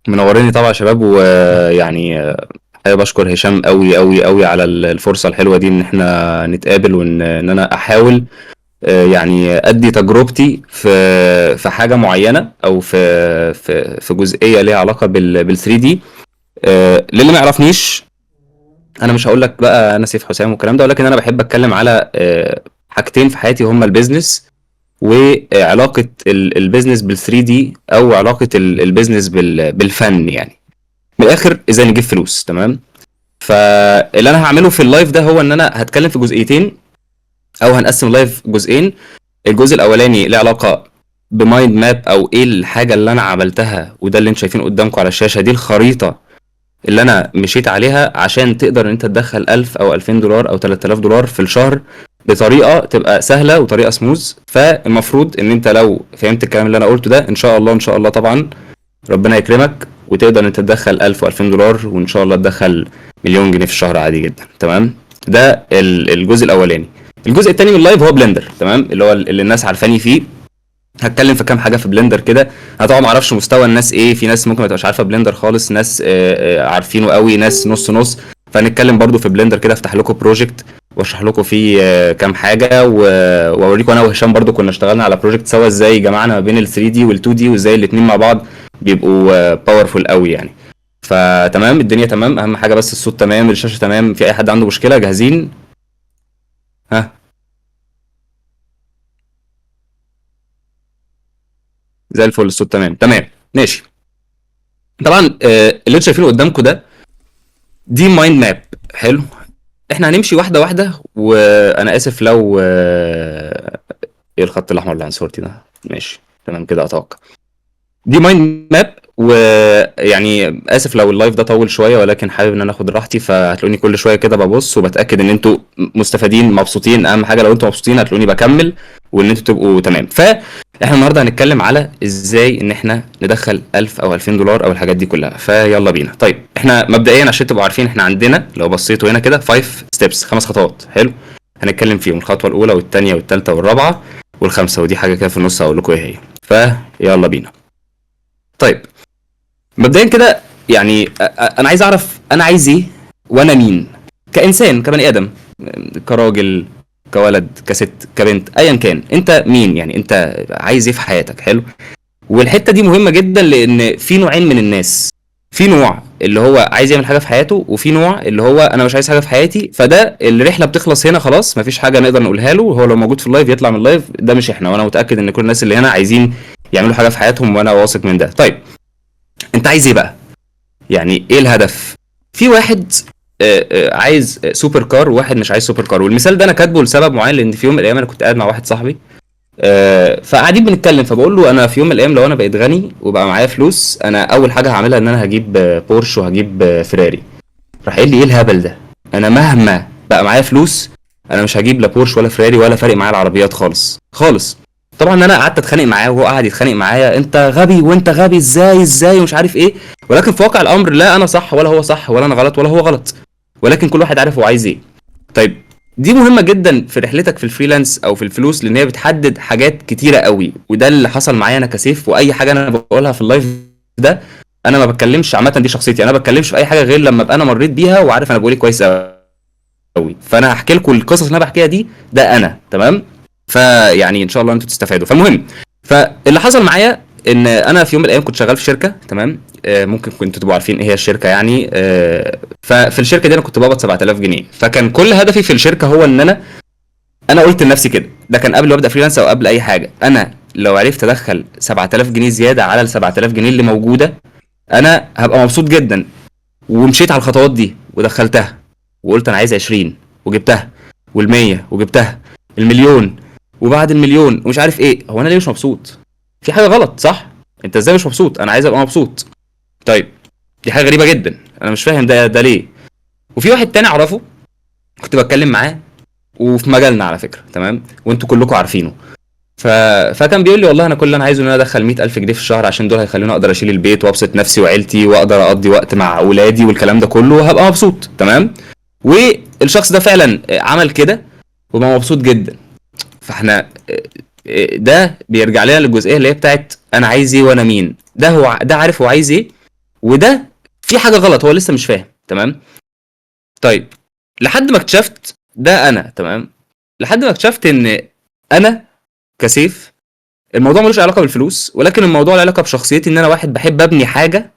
منوريني طبعا يا شباب، ويعني حابب اشكر هشام قوي قوي قوي على الفرصه الحلوه دي ان احنا نتقابل، وان انا احاول يعني ادي تجربتي في حاجه معينه، او في جزئيه ليها علاقه بال 3 دي. للي ما يعرفنيش، انا مش هقول لك بقى انا سيف حسام والكلام ده، ولكن انا بحب اتكلم على حاجتين في حياتي، هما البيزنس وعلاقه البيزنس بال 3 دي، او علاقه البيزنس بالفن يعني. من الاخر ازاي نجيب فلوس، تمام؟ فاللي انا هعمله في اللايف ده هو ان انا هتكلم في جزئيتين، او هنقسم اللايف جزئين. الجزء الاولاني له علاقه بمايند ماب، او ايه الحاجه اللي انا عملتها، وده اللي انتم شايفينه قدامكم على الشاشه، دي الخريطه اللي انا مشيت عليها عشان تقدر ان انت تدخل 1000 او 2000 دولار او 3000 دولار في الشهر بطريقه تبقى سهله وطريقه سموز. فالمفروض ان انت لو فهمت الكلام اللي انا قلته ده، ان شاء الله ان شاء الله طبعا ربنا يكرمك وتقدر ان انت تدخل 1000 و2000 دولار، وان شاء الله تدخل مليون جنيه في الشهر عادي جدا، تمام؟ ده الجزء الاولاني. الجزء الثاني من اللايف هو بلندر، تمام؟ اللي هو اللي الناس عارفاني فيه. هتكلم في كام حاجه في بلندر كده. انا طبعا ما اعرفش مستوى الناس ايه، في ناس ممكن ما تبقاش عارفه بلندر خالص، ناس عارفينه قوي، ناس نص نص. فهنتكلم برضو في بلندر كده، افتح لكم بروجكت واشرح لكم فيه كام حاجه، واوريكم انا وهشام برضو كنا اشتغلنا على بروجكت سوا، ازاي جمعنا ما بين ال 3 دي وال 2 دي، وازاي الاثنين مع بعض بيبقوا باورفول قوي يعني. فتمام، الدنيا تمام، اهم حاجه بس الصوت تمام، الشاشه تمام، في اي حد عنده مشكله جاهزين؟ ها؟ زي الفل، الصوت تمام تمام، ماشي. طبعا اللي انتوا شايفينه قدامكم ده دي مايند ماب. حلو. احنا هنمشي واحده واحده، وانا اسف لو ايه الخط الاحمر اللي عن صورتي ده؟ ماشي تمام كده اتوقع. دي مايند ماب، ويعني اسف لو اللايف ده طول شويه، ولكن حابب ان انا اخد راحتي، فهتلاقوني كل شويه كده ببص وبتاكد ان انتوا مستفيدين مبسوطين. اهم حاجه لو انتوا مبسوطين هتلاقوني بكمل، وان انتوا تبقوا تمام. فاحنا النهارده هنتكلم على ازاي ان احنا ندخل 1000 او 2000 دولار او الحاجات دي كلها. فيلا بينا. طيب احنا مبدئيا عشان تبقوا عارفين، احنا عندنا لو بصيتوا هنا كده 5 ستيبس، 5 خطوات. حلو. هنتكلم فيهم الخطوه الاولى والثانيه والثالثه والرابعه والخامسه، ودي حاجه كده في النص هقول لكم ايه هي. فيلا بينا. طيب مبدئيا كده يعني انا عايز اعرف انا عايز ايه، وانا مين كانسان، كبني ادم، كراجل، كولد، كست، كبنت، ايا كان انت مين، يعني انت عايز ايه في حياتك. حلو. والحته دي مهمه جدا، لان في نوعين من الناس. في نوع اللي هو عايز يعمل حاجه في حياته، وفي نوع اللي هو انا مش عايز حاجه في حياتي. فده الرحله بتخلص هنا خلاص، مفيش حاجه نقدر نقولها له. هو لو موجود في اللايف يطلع من اللايف، ده مش احنا. وانا متاكد ان كل الناس اللي هنا عايزين يعملوا حاجه في حياتهم، وانا واثق من ده. طيب انت عايز ايه بقى؟ يعني ايه الهدف؟ في واحد عايز سوبر كار، وواحد مش عايز سوبر كار. والمثال ده انا كاتبه لسبب معين، لان في يوم من الايام انا كنت قاعد مع واحد صاحبي، فقاعدين بنتكلم، فبقول له انا في يوم من الايام لو انا بقيت غني وبقى معايا فلوس، انا اول حاجه هعملها ان انا هجيب بورش وهجيب فيراري. راح قال لي ايه الهبل ده؟ انا مهما بقى معايا فلوس انا مش هجيب لا بورش ولا فيراري، ولا فارق معايا العربيات خالص خالص. طبعا انا قعدت اتخانق معاه، وهو قعد يتخانق معايا، انت غبي وانت غبي ازاي ازاي ومش عارف ايه. ولكن في واقع الامر لا انا صح ولا هو صح، ولا انا غلط ولا هو غلط، ولكن كل واحد عارف هو عايز ايه. طيب دي مهمه جدا في رحلتك في الفريلانس او في الفلوس، لان هي بتحدد حاجات كتيره قوي. وده اللي حصل معايا انا كسيف، واي حاجه انا بقولها في اللايف ده انا ما بتكلمش عامه، دي شخصيتي، انا ما بتكلمش في اي حاجه غير لما ابقى انا مريت بيها وعارف انا بقول ايه كويس قوي. فانا هحكي لكم القصص اللي انا بحكيها دي، ده انا تمام. فيعني ان شاء الله انتوا تستفادوا. فالمهم، فاللي حصل معايا ان انا في يوم من الايام كنت شغال في شركه، تمام؟ ممكن كنتوا تبقوا عارفين ايه هي الشركه يعني. ففي الشركه دي انا كنت بقبض 7000 جنيه. فكان كل هدفي في الشركه هو ان انا قلت لنفسي كده، ده كان قبل ما ابدا فريلانس او قبل اي حاجه، انا لو عرفت ادخل 7000 جنيه زياده على ال 7000 جنيه اللي موجوده، انا هبقى مبسوط جدا. ومشيت على الخطوات دي ودخلتها، وقلت انا عايز 20 وجبتها، وال100 وجبتها، المليون، وبعد المليون ومش عارف ايه. هو انا ليه مش مبسوط؟ في حاجه غلط صح؟ انت ازاي مش مبسوط؟ انا عايز ابقى مبسوط. طيب دي حاجه غريبه جدا، انا مش فاهم ده ليه. وفي واحد تاني اعرفه كنت بتكلم معاه، وفي مجالنا على فكره، تمام؟ وانتوا كلكم عارفينه. ف... فكان بيقول لي والله انا كل اللي انا عايزه ان انا ادخل 100000 جنيه في الشهر، عشان دول هيخلوني اقدر اشيل البيت وابسط نفسي وعيلتي، واقدر اقضي وقت مع اولادي والكلام ده كله، وهبقى مبسوط، تمام؟ والشخص ده فعلا عمل كده وبقى مبسوط جدا. فاحنا ده بيرجع لنا للجزئيه اللي هي بتاعت انا عايز ايه وانا مين. ده هو ده عارف هو عايز ايه، وده في حاجه غلط، هو لسه مش فاهم. تمام. طيب لحد ما اكتشفت ده انا، تمام، لحد ما اكتشفت ان انا كسيف الموضوع ملوش علاقه بالفلوس، ولكن الموضوع له علاقه بشخصيتي، ان انا واحد بحب ابني حاجه،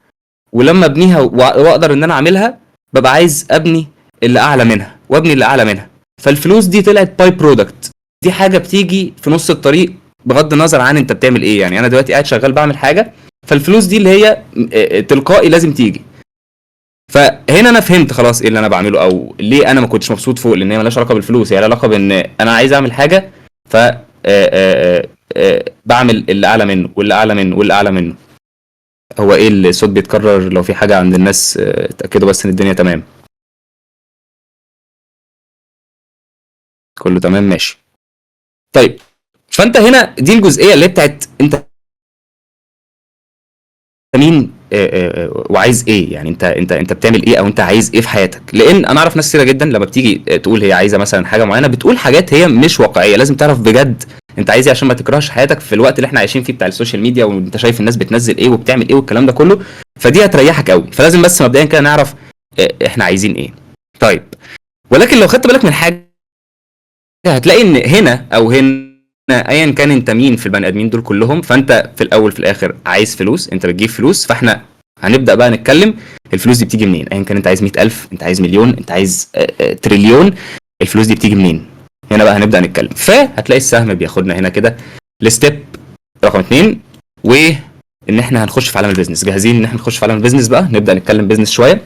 ولما ابنيها واقدر ان انا اعملها ببقى عايز ابني اللي اعلى منها وابني اللي اعلى منها. فالفلوس دي طلعت باي برودكت، دي حاجه بتيجي في نص الطريق بغض النظر عن انت بتعمل ايه. يعني انا دلوقتي قاعد شغال بعمل حاجه، فالفلوس دي اللي هي تلقائي لازم تيجي. فهنا انا فهمت خلاص ايه اللي انا بعمله، او ليه انا ما كنتش مبسوط فوق، لان هي مالهاش علاقه بالفلوس، هي لها علاقه بان انا عايز اعمل حاجه، ف بعمل اللي اعلى منه واللي اعلى منه واللي اعلى منه. هو ايه الصوت بيتكرر؟ لو في حاجه عند الناس اتاكدوا بس ان الدنيا تمام. كله تمام، ماشي. طيب فانت هنا دي الجزئيه اللي بتاعت انت مين وعايز ايه. يعني انت بتعمل ايه، او انت عايز ايه في حياتك. لان انا اعرف ناس كتيره جدا لما بتيجي تقول هي عايزه مثلا حاجه معينه، بتقول حاجات هي مش واقعيه. لازم تعرف بجد انت عايز ايه عشان ما تكرهش حياتك في الوقت اللي احنا عايشين فيه بتاع السوشيال ميديا، وانت شايف الناس بتنزل ايه وبتعمل ايه والكلام ده كله. فدي هتريحك قوي. فلازم بس مبدئيا كده نعرف احنا عايزين ايه. طيب ولكن لو خدت بالك من حاجه، هتلاقي ان هنا او هنا ايا كان انت مين في البني ادمين دول كلهم، فانت في الاول في الاخر عايز فلوس، انت بتجيب فلوس. فاحنا هنبدا بقى نتكلم الفلوس دي بتيجي منين. ايا كان انت عايز 100,000، انت عايز مليون، انت عايز تريليون، الفلوس دي بتيجي منين. هنا بقى هنبدا نتكلم. فهتلاقي السهم بياخدنا هنا كده لستيب رقم 2، وان احنا هنخش في عالم البيزنس. جاهزين ان احنا نخش في عالم البيزنس بقى، نبدا نتكلم بيزنس شويه.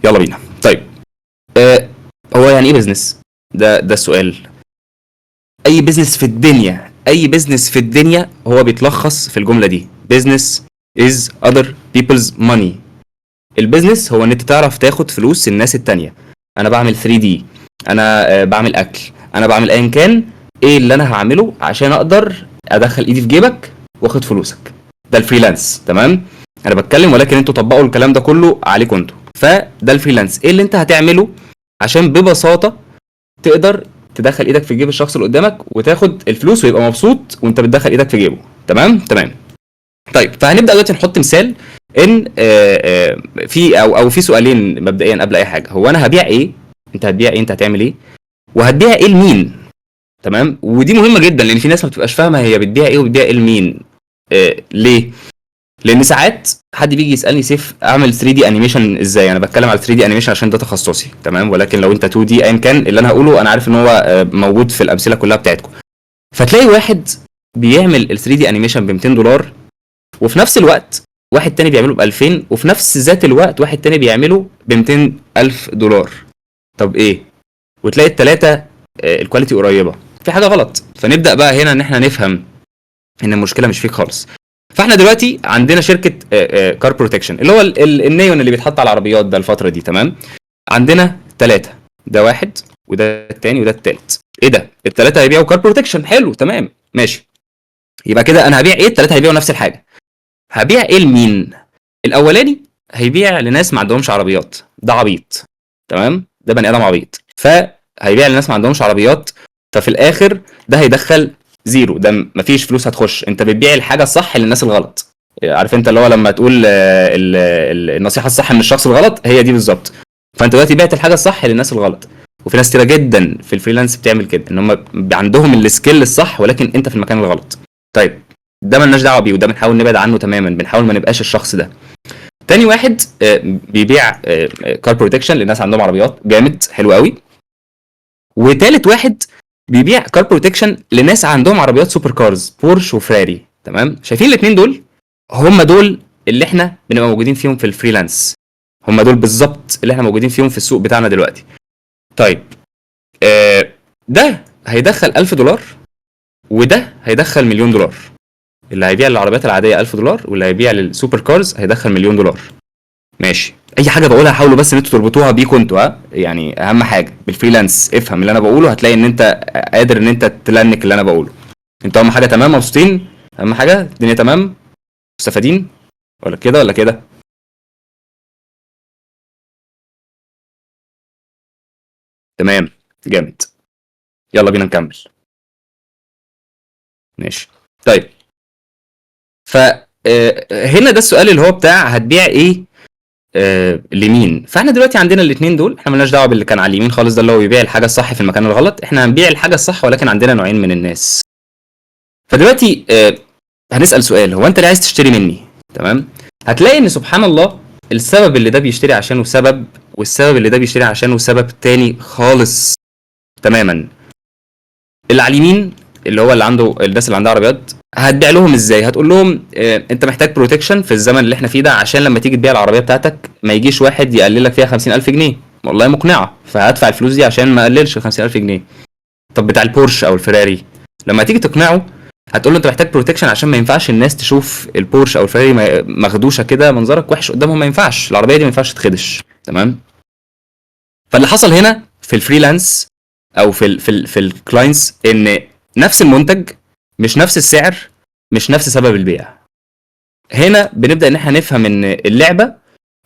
يلا بينا. طيب آه هو يعني ايه بيزنس؟ ده السؤال. اي بيزنس في الدنيا، اي بيزنس في الدنيا هو بيتلخص في الجمله دي: business is other people's money. البيزنس هو ان انت تعرف تاخد فلوس الناس التانية. انا بعمل 3D، انا بعمل اكل، انا بعمل ايا كان ايه اللي انا هعمله عشان اقدر ادخل ايدي في جيبك واخد فلوسك. ده الفريلانس. تمام. انا بتكلم ولكن انتوا طبقوا الكلام ده كله عليكم انتوا. فده الفريلانس، ايه اللي انت هتعمله عشان ببساطه تقدر تدخل ايدك في جيب الشخص اللي قدامك وتاخد الفلوس ويبقى مبسوط وانت بتدخل ايدك في جيبه. تمام تمام. طيب فهنبدا دلوقتي نحط مثال ان في او في سؤالين مبدئيا قبل اي حاجه. هو انا هبيع ايه؟ انت هتبيع ايه؟ انت هتعمل ايه؟ وهتبيع ايه لمين؟ تمام. ودي مهمه جدا لان في ناس ما بتبقاش فاهمه هي بتبيع ايه وبتبيع ايه لمين. ليه؟ لان ساعات حد بيجي يسالني سيف اعمل 3 دي انيميشن ازاي. انا بتكلم على 3 دي انيميشن عشان ده تخصصي. تمام. ولكن لو انت 2 دي ايا كان اللي انا هقوله، انا عارف ان هو موجود في الامثله كلها بتاعتكم. فتلاقي واحد بيعمل ال 3 دي انيميشن ب $200، وفي نفس الوقت واحد تاني بيعمله ب 2000، وفي نفس ذات الوقت واحد تاني بيعمله ب $200,000. طب ايه؟ وتلاقي التلاته الكواليتي قريبه. في حاجه غلط. فنبدا بقى هنا ان احنا نفهم ان المشكله مش فيك خالص. فاحنا دلوقتي عندنا شركه كار بروتكشن، اللي هو النيون اللي بيتحط على العربيات ده الفتره دي. تمام. عندنا ثلاثه، ده واحد وده الثاني وده الثالث. ايه ده؟ الثلاثه هيبيعوا كار بروتكشن. حلو تمام ماشي. يبقى كده انا هبيع ايه؟ الثلاثه هيبيعوا نفس الحاجه. هبيع ايه لمين؟ الاولاني هيبيع لناس ما عندهمش عربيات، ده عبيط. تمام. ده بني ادم عبيط. فهيبيع لناس ما عندهمش عربيات. ففي الاخر ده هيدخل زيرو، ده مفيش فلوس هتخش. انت بتبيع الحاجه الصح للناس الغلط. عارف انت اللي هو لما تقول النصيحه الصح من الشخص الغلط، هي دي بالظبط. فانت دلوقتي بعت الحاجه الصح للناس الغلط. وفي ناس كتيره جدا في الفريلانس بتعمل كده، ان هم عندهم السكيل الصح ولكن انت في المكان الغلط. طيب ده ملناش دعوه بيه، وده بنحاول نبعد عنه تماما، بنحاول ما نبقاش الشخص ده. تاني واحد بيبيع كار بروتكشن للناس عندهم عربيات، جامد حلو قوي. وتالت واحد بيبيع كار بروتكشن لناس عندهم عربيات سوبر كارز، بورش وفراري. تمام. شايفين الاثنين دول؟ هم دول اللي احنا بنبقى موجودين فيهم في الفريلانس. هم دول بالظبط اللي احنا موجودين فيهم في السوق بتاعنا دلوقتي. طيب ده هيدخل $1000 وده هيدخل $1,000,000. اللي هيبيع للعربيات العاديه $1000 واللي هيبيع للسوبر كارز هيدخل $1,000,000. ماشي. اي حاجه بقولها حاولوا بس ان انتوا تربطوها بيكم انتوا. ها يعني اهم حاجه بالفريلانس افهم اللي انا بقوله، هتلاقي ان انت قادر ان انت تلنك اللي انا بقوله. انتوا اهم حاجه تمام مبسوطين؟ اهم حاجه الدنيا تمام مستفادين ولا كده ولا كده؟ تمام جامد. يلا بينا نكمل. ماشي. طيب هنا ده السؤال اللي هو بتاع هتبيع ايه لمين. فاحنا دلوقتي عندنا الاثنين دول، احنا مالناش دعوه باللي كان على اليمين خالص، ده اللي هو بيبيع الحاجه الصح في المكان الغلط. احنا هنبيع الحاجه الصح، ولكن عندنا نوعين من الناس. فدلوقتي هنسال سؤال، هو انت ليه عايز تشتري مني؟ تمام. هتلاقي ان سبحان الله السبب اللي ده بيشتري عشانه سبب، والسبب اللي ده بيشتري عشانه سبب تاني خالص تماما. اللي على اليمين اللي هو اللي عنده الناس اللي عندها عربيات، هتبيع لهم ازاي؟ هتقول لهم انت محتاج بروتكشن في الزمن اللي احنا فيه ده، عشان لما تيجي تبيع العربيه بتاعتك ما يجيش واحد يقلل لك فيها 50000 جنيه. والله مقنعه، فهدفع الفلوس دي عشان ما اقللش 50000 جنيه. طب بتاع البورش او الفيراري لما تيجي تقنعه هتقول له انت محتاج بروتكشن عشان ما ينفعش الناس تشوف البورش او الفيراري مخدوشه كده، منظرك وحش قدامهم، ما ينفعش العربيه دي ما ينفعش تتخدش. تمام. فاللي حصل هنا في الفريلانس او في الكلاينتس ان نفس المنتج مش نفس السعر مش نفس سبب البيع. هنا بنبدا ان احنا نفهم ان اللعبه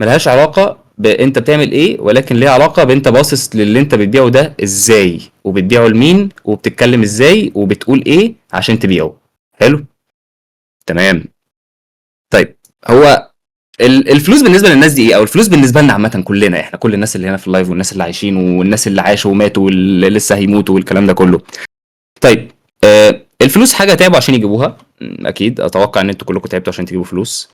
ملهاش علاقه بانت بتعمل ايه، ولكن ليها علاقه بانت باصص للي انت بتبيعه ده ازاي، وبتبيعه لمين، وبتتكلم ازاي، وبتقول ايه عشان تبيعه. حلو. تمام. طيب هو الفلوس بالنسبه للناس دي ايه، او الفلوس بالنسبه لنا عامه كلنا، احنا كل الناس اللي هنا في اللايف، والناس اللي عايشين، والناس اللي عاشوا وماتوا، واللي لسه هيموتوا، والكلام ده كله. طيب الفلوس حاجه تعبوا عشان يجيبوها، اكيد اتوقع ان انتوا كلكم تعبتوا عشان تجيبوا فلوس.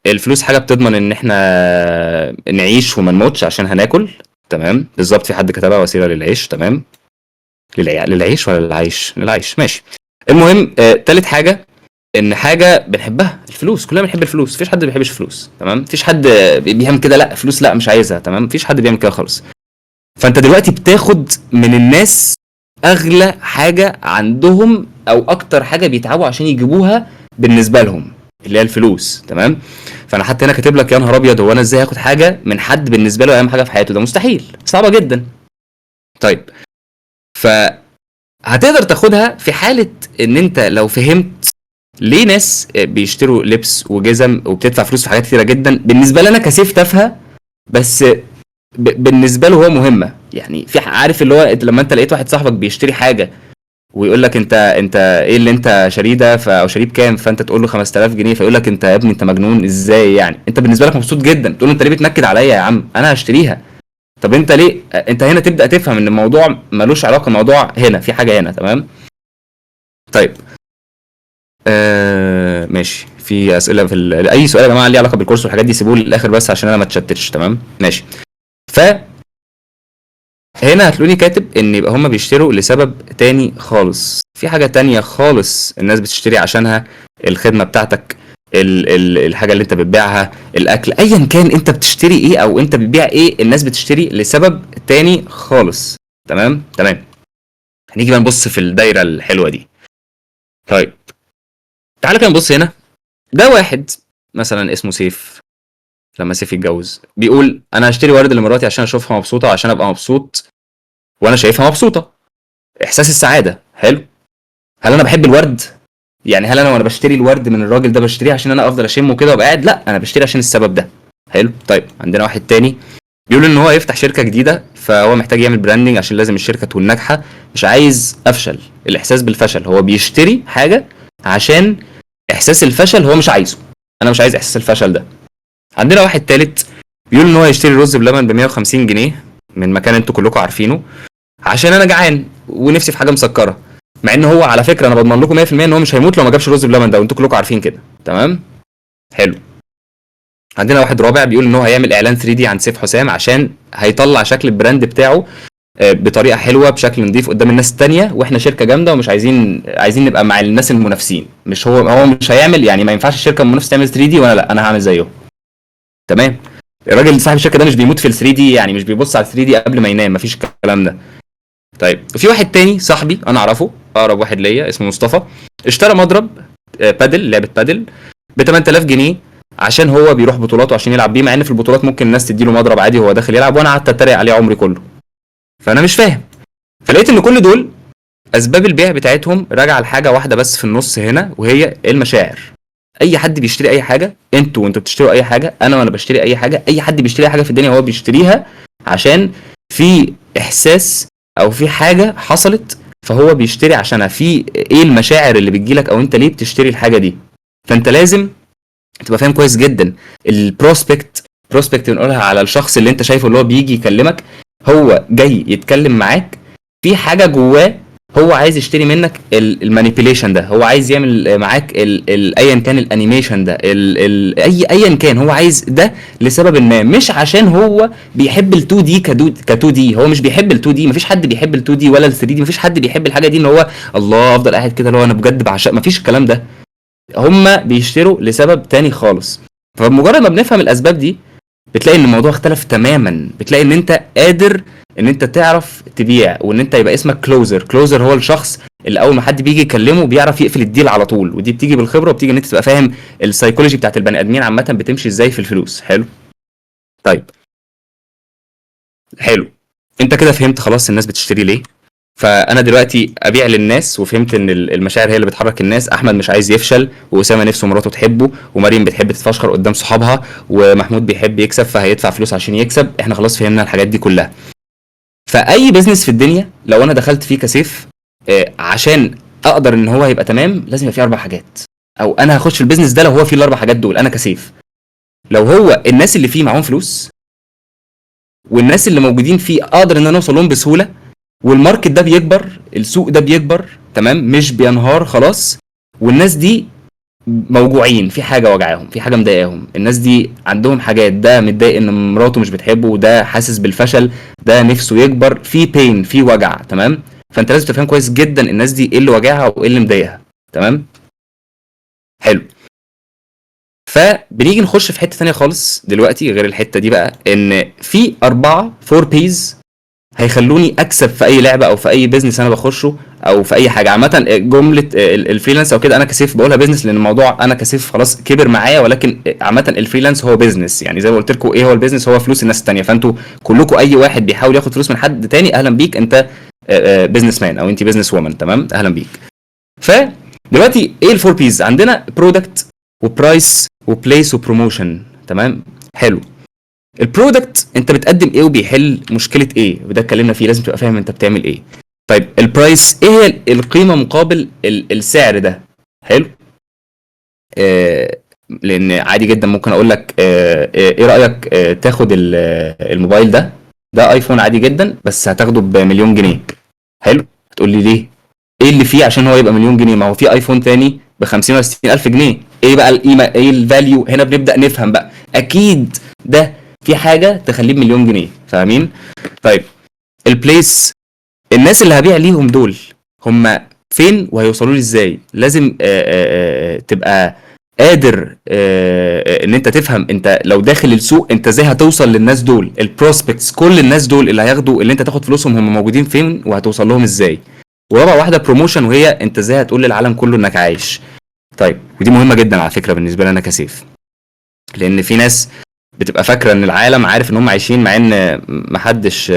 الفلوس حاجه بتضمن ان احنا نعيش وما نموتش عشان هناكل. تمام بالظبط، في حد كتبها وسيله للعيش. تمام. للعيش ولا للعيش؟ للعيش. ماشي. المهم تالت حاجه ان حاجه بنحبها، الفلوس، كلنا بنحب الفلوس، مفيش حد ما بيحبش الفلوس. تمام. مفيش حد بيعمل كده لا فلوس لا مش عايزها. تمام. مفيش حد بيعمل كده خالص. فانت دلوقتي بتاخد من الناس اغلى حاجه عندهم، او اكتر حاجه بيتعبوا عشان يجيبوها بالنسبه لهم، اللي هي الفلوس. تمام. فانا حتى هنا كاتب لك يا نهار ابيض، هو انا ازاي هاخد حاجه من حد بالنسبه له اهم حاجه في حياته؟ ده مستحيل، صعبه جدا. طيب فهتقدر تاخدها في حاله ان انت لو فهمت ليه ناس بيشتروا لبس وجزم وبتدفع فلوس في حاجات كتيره جدا بالنسبه لنا كسيف تافهه، بس بالنسبه له هو مهمه. يعني في عارف اللي هو لما انت لقيت واحد صاحبك بيشتري حاجه ويقول لك انت ايه اللي انت شاريه ده، او شاريه بكام؟ فانت تقول له 5000 جنيه، فيقول لك انت يا ابني انت مجنون ازاي يعني؟ انت بالنسبه لك مبسوط جدا، تقول له انت ليه بتنكد عليا يا عم، انا هشتريها. طب انت ليه؟ انت هنا تبدا تفهم ان الموضوع ملوش علاقه، الموضوع هنا في حاجه هنا. تمام. طيب ماشي. في اسئله في اي سؤال يا جماعه ليه علاقه بالكورس والحاجات دي سيبوه للاخر بس عشان انا ما اتشتتش. تمام. ماشي. ف هنا هتلاقوني كاتب ان يبقى هما بيشتروا لسبب تاني خالص، في حاجه تانية خالص الناس بتشتري عشانها، الخدمه بتاعتك، الحاجه اللي انت بتبيعها، الاكل، ايا كان انت بتشتري ايه او انت بتبيع ايه، الناس بتشتري لسبب تاني خالص. تمام. تمام. هنيجي بقى نبص في الدايره الحلوه دي. طيب تعالى كده نبص هنا. ده واحد مثلا اسمه سيف، لما سيف يتجوز بيقول انا هشتري ورد لمراتي عشان اشوفها مبسوطه، عشان ابقى مبسوط وانا شايفها مبسوطه، احساس السعاده. حلو. هل انا بحب الورد؟ يعني هل انا وانا بشتري الورد من الراجل ده بشتريه عشان انا افضل اشمه كده وابقى قاعد؟ لا، انا بشتري عشان السبب ده. حلو. طيب عندنا واحد تاني بيقول ان هو يفتح شركه جديده، فهو محتاج يعمل براندنج عشان لازم الشركه تكون ناجحه، مش عايز افشل، الاحساس بالفشل، هو بيشتري حاجه عشان احساس الفشل هو مش عايزه، انا مش عايز احساس الفشل ده. عندنا واحد تالت بيقول ان هو يشتري رز بلبن ب 150 جنيه من مكان انتوا كلكم عارفينه عشان انا جعان ونفسي في حاجه مسكره، مع ان هو على فكره انا بضمن لكم 100% ان هو مش هيموت لو ما جابش رز بلبن ده، وانتوا كلكم عارفين كده. تمام. حلو. عندنا واحد رابع بيقول ان هو هيعمل اعلان 3 دي عن سيف حسام عشان هيطلع شكل البراند بتاعه بطريقه حلوه بشكل نظيف قدام الناس التانية، واحنا شركه جامده ومش عايزين نبقى مع الناس المنافسين، مش هو مش هيعمل، يعني ما ينفعش الشركه المنافسه تعمل 3 دي وانا لا، انا هعمل زيه. تمام. الراجل صاحب الشركه ده مش بيموت في ال 3 دي، يعني مش بيبص على ال 3 دي قبل ما ينام، مفيش الكلام ده. طيب في واحد تاني صاحبي انا اعرفه، اقرب واحد ليا، اسمه مصطفى، اشترى مضرب بادل، لعبه بادل ب 8000 جنيه عشان هو بيروح بطولات وعشان يلعب بيه، مع ان في البطولات ممكن الناس تديله مضرب عادي وهو داخل يلعب، وانا قعدت اتريق عليه عمري كله. فانا مش فاهم. فلقيت ان كل دول اسباب البيع بتاعتهم راجعه لحاجه واحده بس في النص هنا، وهي المشاعر. اي حد بيشتري اي حاجه، انتوا بتشتروا اي حاجه، انا وانا بشتري اي حاجه، اي حد بيشتري حاجه في الدنيا هو بيشتريها عشان في احساس او في حاجه حصلت، فهو بيشتري عشانها. في ايه المشاعر اللي بتجيلك، او انت ليه بتشتري الحاجه دي؟ فانت لازم تبقى فاهم كويس جدا البروسبكت بنقولها على الشخص اللي انت شايفه اللي هو بيجي يكلمك. هو جاي يتكلم معاك في حاجه جواه، هو عايز يشتري منك المانيبيوليشن ده، هو عايز يعمل معاك ايا كان الانيميشن ده، ايا كان هو عايز ده لسبب ما، مش عشان هو بيحب ال2 دي ك2 دي. هو مش بيحب ال2 دي، مفيش حد بيحب ال2 دي ولا ال3 دي، مفيش حد بيحب الحاجه دي ان هو الله افضل قاعد كده اللي هو انا بجد بعشق، مفيش الكلام ده. هم بيشتروا لسبب تاني خالص. فمجرد ما بنفهم الاسباب دي بتلاقي ان الموضوع اختلف تماما، بتلاقي ان انت قادر ان انت تعرف تبيع، وان انت يبقى اسمك كلوزر هو الشخص اللي اول ما حد بيجي يكلمه بيعرف يقفل الديل على طول. ودي بتيجي بالخبره، وبتيجي ان انت تبقى فاهم السايكولوجي بتاعت البني ادمين عامه بتمشي ازاي في الفلوس. حلو. طيب حلو، انت كده فهمت خلاص الناس بتشتري ليه. فانا دلوقتي ابيع للناس، وفهمت ان المشاعر هي اللي بتحرك الناس. احمد مش عايز يفشل، واسامه نفسه مراته تحبه، ومريم بتحب تتفشخر قدام صحابها، ومحمود بيحب يكسب فهيدفع فلوس عشان يكسب. احنا خلاص فهمنا الحاجات دي كلها. فاي بزنس في الدنيا لو انا دخلت فيه كسيف، عشان اقدر ان هو يبقى تمام لازم يبقى فيه 4 حاجات. او انا هخش في البيزنس ده لو هو فيه ال4 حاجات دول انا كسيف. لو هو الناس اللي فيه معاهم فلوس، والناس اللي موجودين فيه اقدر ان انا اوصل لهم بسهوله، والماركت ده بيكبر، السوق ده بيكبر تمام مش بينهار خلاص، والناس دي موجوعين في حاجه وجعاهم، في حاجه مضايقاهم، الناس دي عندهم حاجات، ده متضايق ان مراته مش بتحبه، وده حاسس بالفشل، ده نفسه يكبر، في بين، في وجع تمام. فانت لازم تفهم كويس جدا الناس دي ايه اللي وجعها وايه اللي مضايقها. تمام. حلو. فبنيجي نخش في حته ثانيه خالص دلوقتي غير الحته دي بقى، ان في 4 بيز هيخلوني اكسب في اي لعبه او في اي بيزنس انا بخشه، او في اي حاجه عامه. جمله الفريلانس او كده انا كسيف بقولها بيزنس لان الموضوع انا كسيف خلاص كبر معايا، ولكن عامه الفريلانس هو بيزنس. يعني زي ما قلت لكم ايه هو البيزنس، هو فلوس الناس التانية. فانتوا كلكم اي واحد بيحاول ياخد فلوس من حد تاني اهلا بيك، انت بيزنس مان او انت بيزنس وومن تمام، اهلا بيك. فدلوقتي ايه الفور بيز عندنا؟ برودكت، وبرايس، وبليس، وبروموشن. تمام. حلو. البرودكت انت بتقدم ايه وبيحل مشكله ايه، وده اتكلمنا فيه، لازم تبقى فاهم انت بتعمل ايه. طيب البرايس ايه هي القيمه مقابل السعر ده. حلو. آه لان عادي جدا ممكن اقول لك ايه رايك تاخد الموبايل ده، ده ايفون عادي جدا بس هتاخده ب1,000,000 جنيه. حلو. هتقول لي ليه؟ ايه اللي فيه عشان هو يبقى 1,000,000 جنيه؟ ما هو في ايفون تاني ب50 ولا 60 الف جنيه. ايه بقى القيمه، ايه الفاليو هنا؟ بنبدا نفهم بقى. اكيد ده في حاجه تخليه ب1,000,000 جنيه. فاهمين؟ طيب البليس، الناس اللي هبيع ليهم دول هم فين وهيوصلوا لي ازاي؟ لازم تبقى قادر ان انت تفهم انت لو داخل السوق انت ازاي هتوصل للناس دول، البروسبكتس، كل الناس دول اللي هياخدوا اللي انت تاخد فلوسهم هم موجودين فين وهتوصل لهم ازاي. ورابع واحده بروموشن، وهي انت ازاي هتقول للعالم كله انك عايش. طيب ودي مهمه جدا على فكره بالنسبه لي انا كسيف، لان في ناس بتبقى فاكره ان العالم عارف ان هم عايشين، مع ان محدش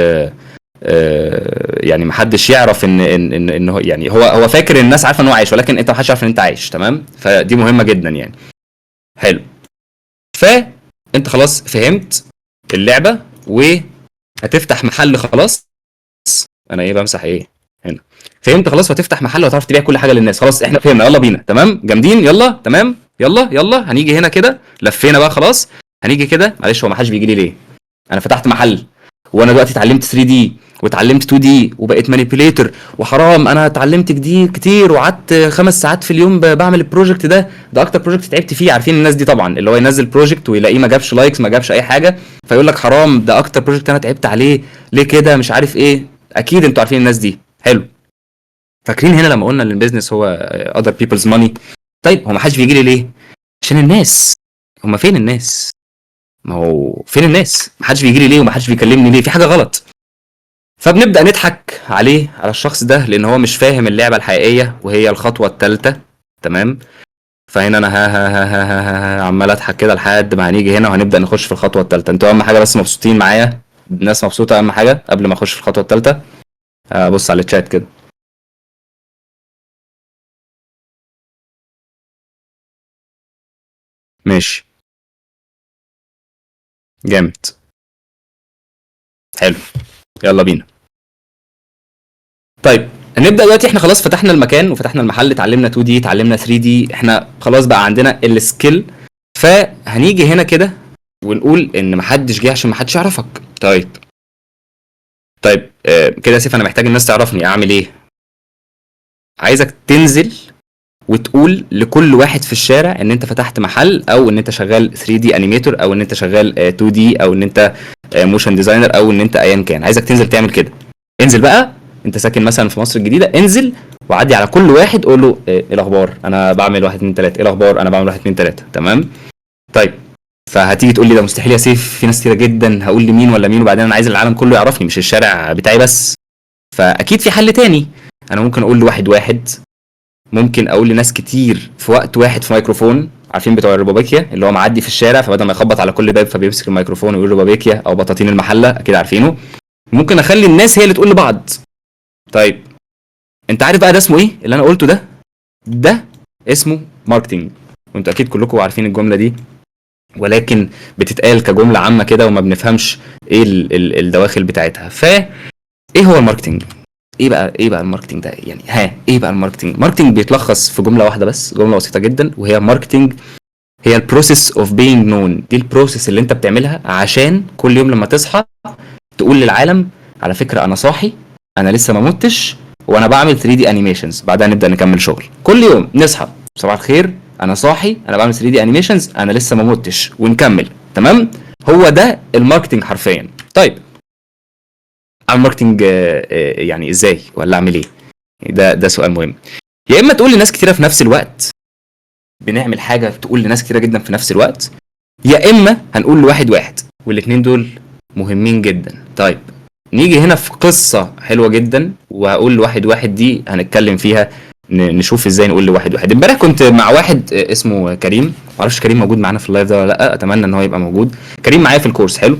يعني محدش يعرف ان هو يعني هو فاكر ان الناس عارفه ان هو عايش، ولكن انت محدش عارف ان انت عايش. تمام. فدي مهمه جدا يعني. حلو. فانت خلاص فهمت اللعبه وهتفتح محل خلاص. انا ايه بمسح ايه هنا؟ فهمت خلاص، وهتفتح محل وهتعرف تبيع كل حاجه للناس. خلاص احنا فهمنا، يلا بينا. تمام جامدين، يلا تمام، يلا يلا هنيجي هنا كده، لفينا بقى خلاص. هنيجي كده، معلش هو ما حدش بيجي لي ليه؟ انا فتحت محل، وانا دلوقتي اتعلمت 3 دي واتعلمت 2 دي وبقيت مانيبيوليتور، وحرام انا اتعلمت جديد كتير وقعدت 5 ساعات في اليوم بعمل البروجكت ده. ده اكتر بروجكت تعبت فيه. عارفين الناس دي طبعا، اللي هو ينزل بروجكت ويلاقيه ما جابش لايكس ما جابش اي حاجه، فيقول لك حرام ده اكتر بروجكت انا تعبت عليه، ليه كده مش عارف ايه. اكيد انتوا عارفين الناس دي. حلو. فاكرين هنا لما قلنا ان البيزنس هو other people's money؟ طيب هو ما حدش بيجي لي ليه؟ عشان الناس. هم فين الناس؟ ما هو فين الناس؟ ما حدش بيجي لي ليه وما حدش بيكلمني ليه؟ في حاجه غلط. فبنبدا نضحك عليه، على الشخص ده، لان هو مش فاهم اللعبه الحقيقيه وهي الخطوه الثالثه. تمام. فهنا انا ها عمال اضحك كده لحد ما هنيجي هنا وهنبدا نخش في الخطوه الثالثه. انتوا اهم حاجه بس مبسوطين معايا؟ الناس مبسوطه اهم حاجه قبل ما اخش في الخطوه الثالثه؟ بص على الشات كده. ماشي. جامد. حلو. يلا بينا. طيب هنبدا دلوقتي. احنا خلاص فتحنا المكان وفتحنا المحل، اتعلمنا 2 دي اتعلمنا 3 دي، احنا خلاص بقى عندنا السكيل. فهنيجي هنا كده ونقول ان محدش جه عشان محدش يعرفك. طيب كده يا سيف انا محتاج الناس تعرفني، اعمل ايه؟ عايزك تنزل وتقول لكل واحد في الشارع ان انت فتحت محل، او ان انت شغال 3 دي انيميتور، او ان انت شغال 2 دي، او ان انت موشن ديزاينر، او ان انت ايا كان. عايزك تنزل تعمل كده. انزل بقى، انت ساكن مثلا في مصر الجديده، انزل وعدي على كل واحد قول له ايه الاخبار، انا بعمل 1 2 3. ايه الاخبار، انا بعمل 1 2 3. تمام. طيب فهتيجي تقول لي ده مستحيل يا سيف، في ناس كتيره جدا، هقول لمين ولا مين؟ وبعدين انا عايز العالم كله يعرفني مش الشارع بتاعي بس. فاكيد في حل تاني. انا ممكن اقول لواحد واحد، ممكن اقول لناس كتير في وقت واحد في ميكروفون. عارفين بتوع الربابيكيا اللي هو معدي في الشارع، فبدل ما يخبط على كل باب فبيمسك الميكروفون ويقول ربابيكيا، او بطاطين المحله، اكيد عارفينه. ممكن اخلي الناس هي اللي تقول لبعض. طيب انت عارف بقى ده اسمه ايه اللي انا قلته ده؟ ده اسمه ماركتينج. وانتوا اكيد كلكم عارفين الجمله دي، ولكن بتتقال كجمله عامه كده وما بنفهمش ايه الدواخل بتاعتها. ايه هو الماركتينج؟ ايه بقى الماركتينج ده يعني؟ ايه بقى الماركتينج؟ ماركتينج بيتلخص في جمله واحده بس، جمله بسيطه جدا، وهي ماركتينج هي البروسيس اوف بينج نون. دي البروسيس اللي انت بتعملها عشان كل يوم لما تصحى تقول للعالم على فكره انا صاحي، انا لسه ما متش، وانا بعمل 3 دي انيميشنز. بعدها نبدا نكمل شغل. كل يوم نصحى صباح الخير انا صاحي، انا بعمل 3 دي انيميشنز، انا لسه ما متش، ونكمل. تمام. هو ده الماركتينج حرفيا. طيب اعمل ماركتينج يعني ازاي ولا اعمل ايه؟ ده سؤال مهم. يا اما تقول لناس كتيره في نفس الوقت، بنعمل حاجه تقول لناس كتيره جدا في نفس الوقت، يا اما هنقول لواحد واحد، والاثنين دول مهمين جدا. طيب نيجي هنا في قصه حلوه جدا، وهقول لواحد واحد دي هنتكلم فيها، نشوف ازاي نقول لواحد واحد. امبارح كنت مع واحد اسمه كريم، معرفش كريم موجود معانا في اللايف ده ولا لا، اتمنى ان هو يبقى موجود. كريم معايا في الكورس. حلو.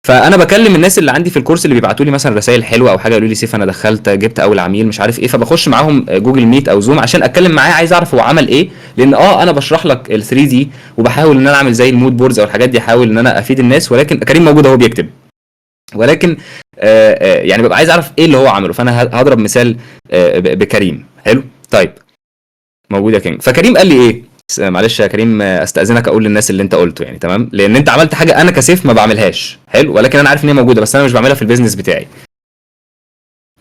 فانا بكلم الناس اللي عندي في الكورس اللي بيبعتوا لي مثلا رسائل حلوه او حاجه، يقولوا لي سيف انا دخلت جبت اول عميل مش عارف ايه، فبخش معاهم جوجل ميت او زوم عشان اتكلم معاه، عايز اعرف هو عمل ايه. لان انا بشرح لك ال 3 دي وبحاول ان انا اعمل زي المود بوردز او الحاجات دي، احاول ان انا افيد الناس، ولكن كريم موجود اهو بيكتب. ولكن يعني ببقى عايز اعرف ايه اللي هو عمله. فانا هضرب مثال بكريم. حلو. طيب موجود يا كينج. فكريم قال لي ايه؟ معلش يا كريم استاذنك اقول للناس اللي انت قلته يعني. تمام. لان انت عملت حاجه انا كسيف ما بعملهاش. حلو. ولكن انا عارف ان هي موجوده بس انا مش بعملها في البيزنس بتاعي.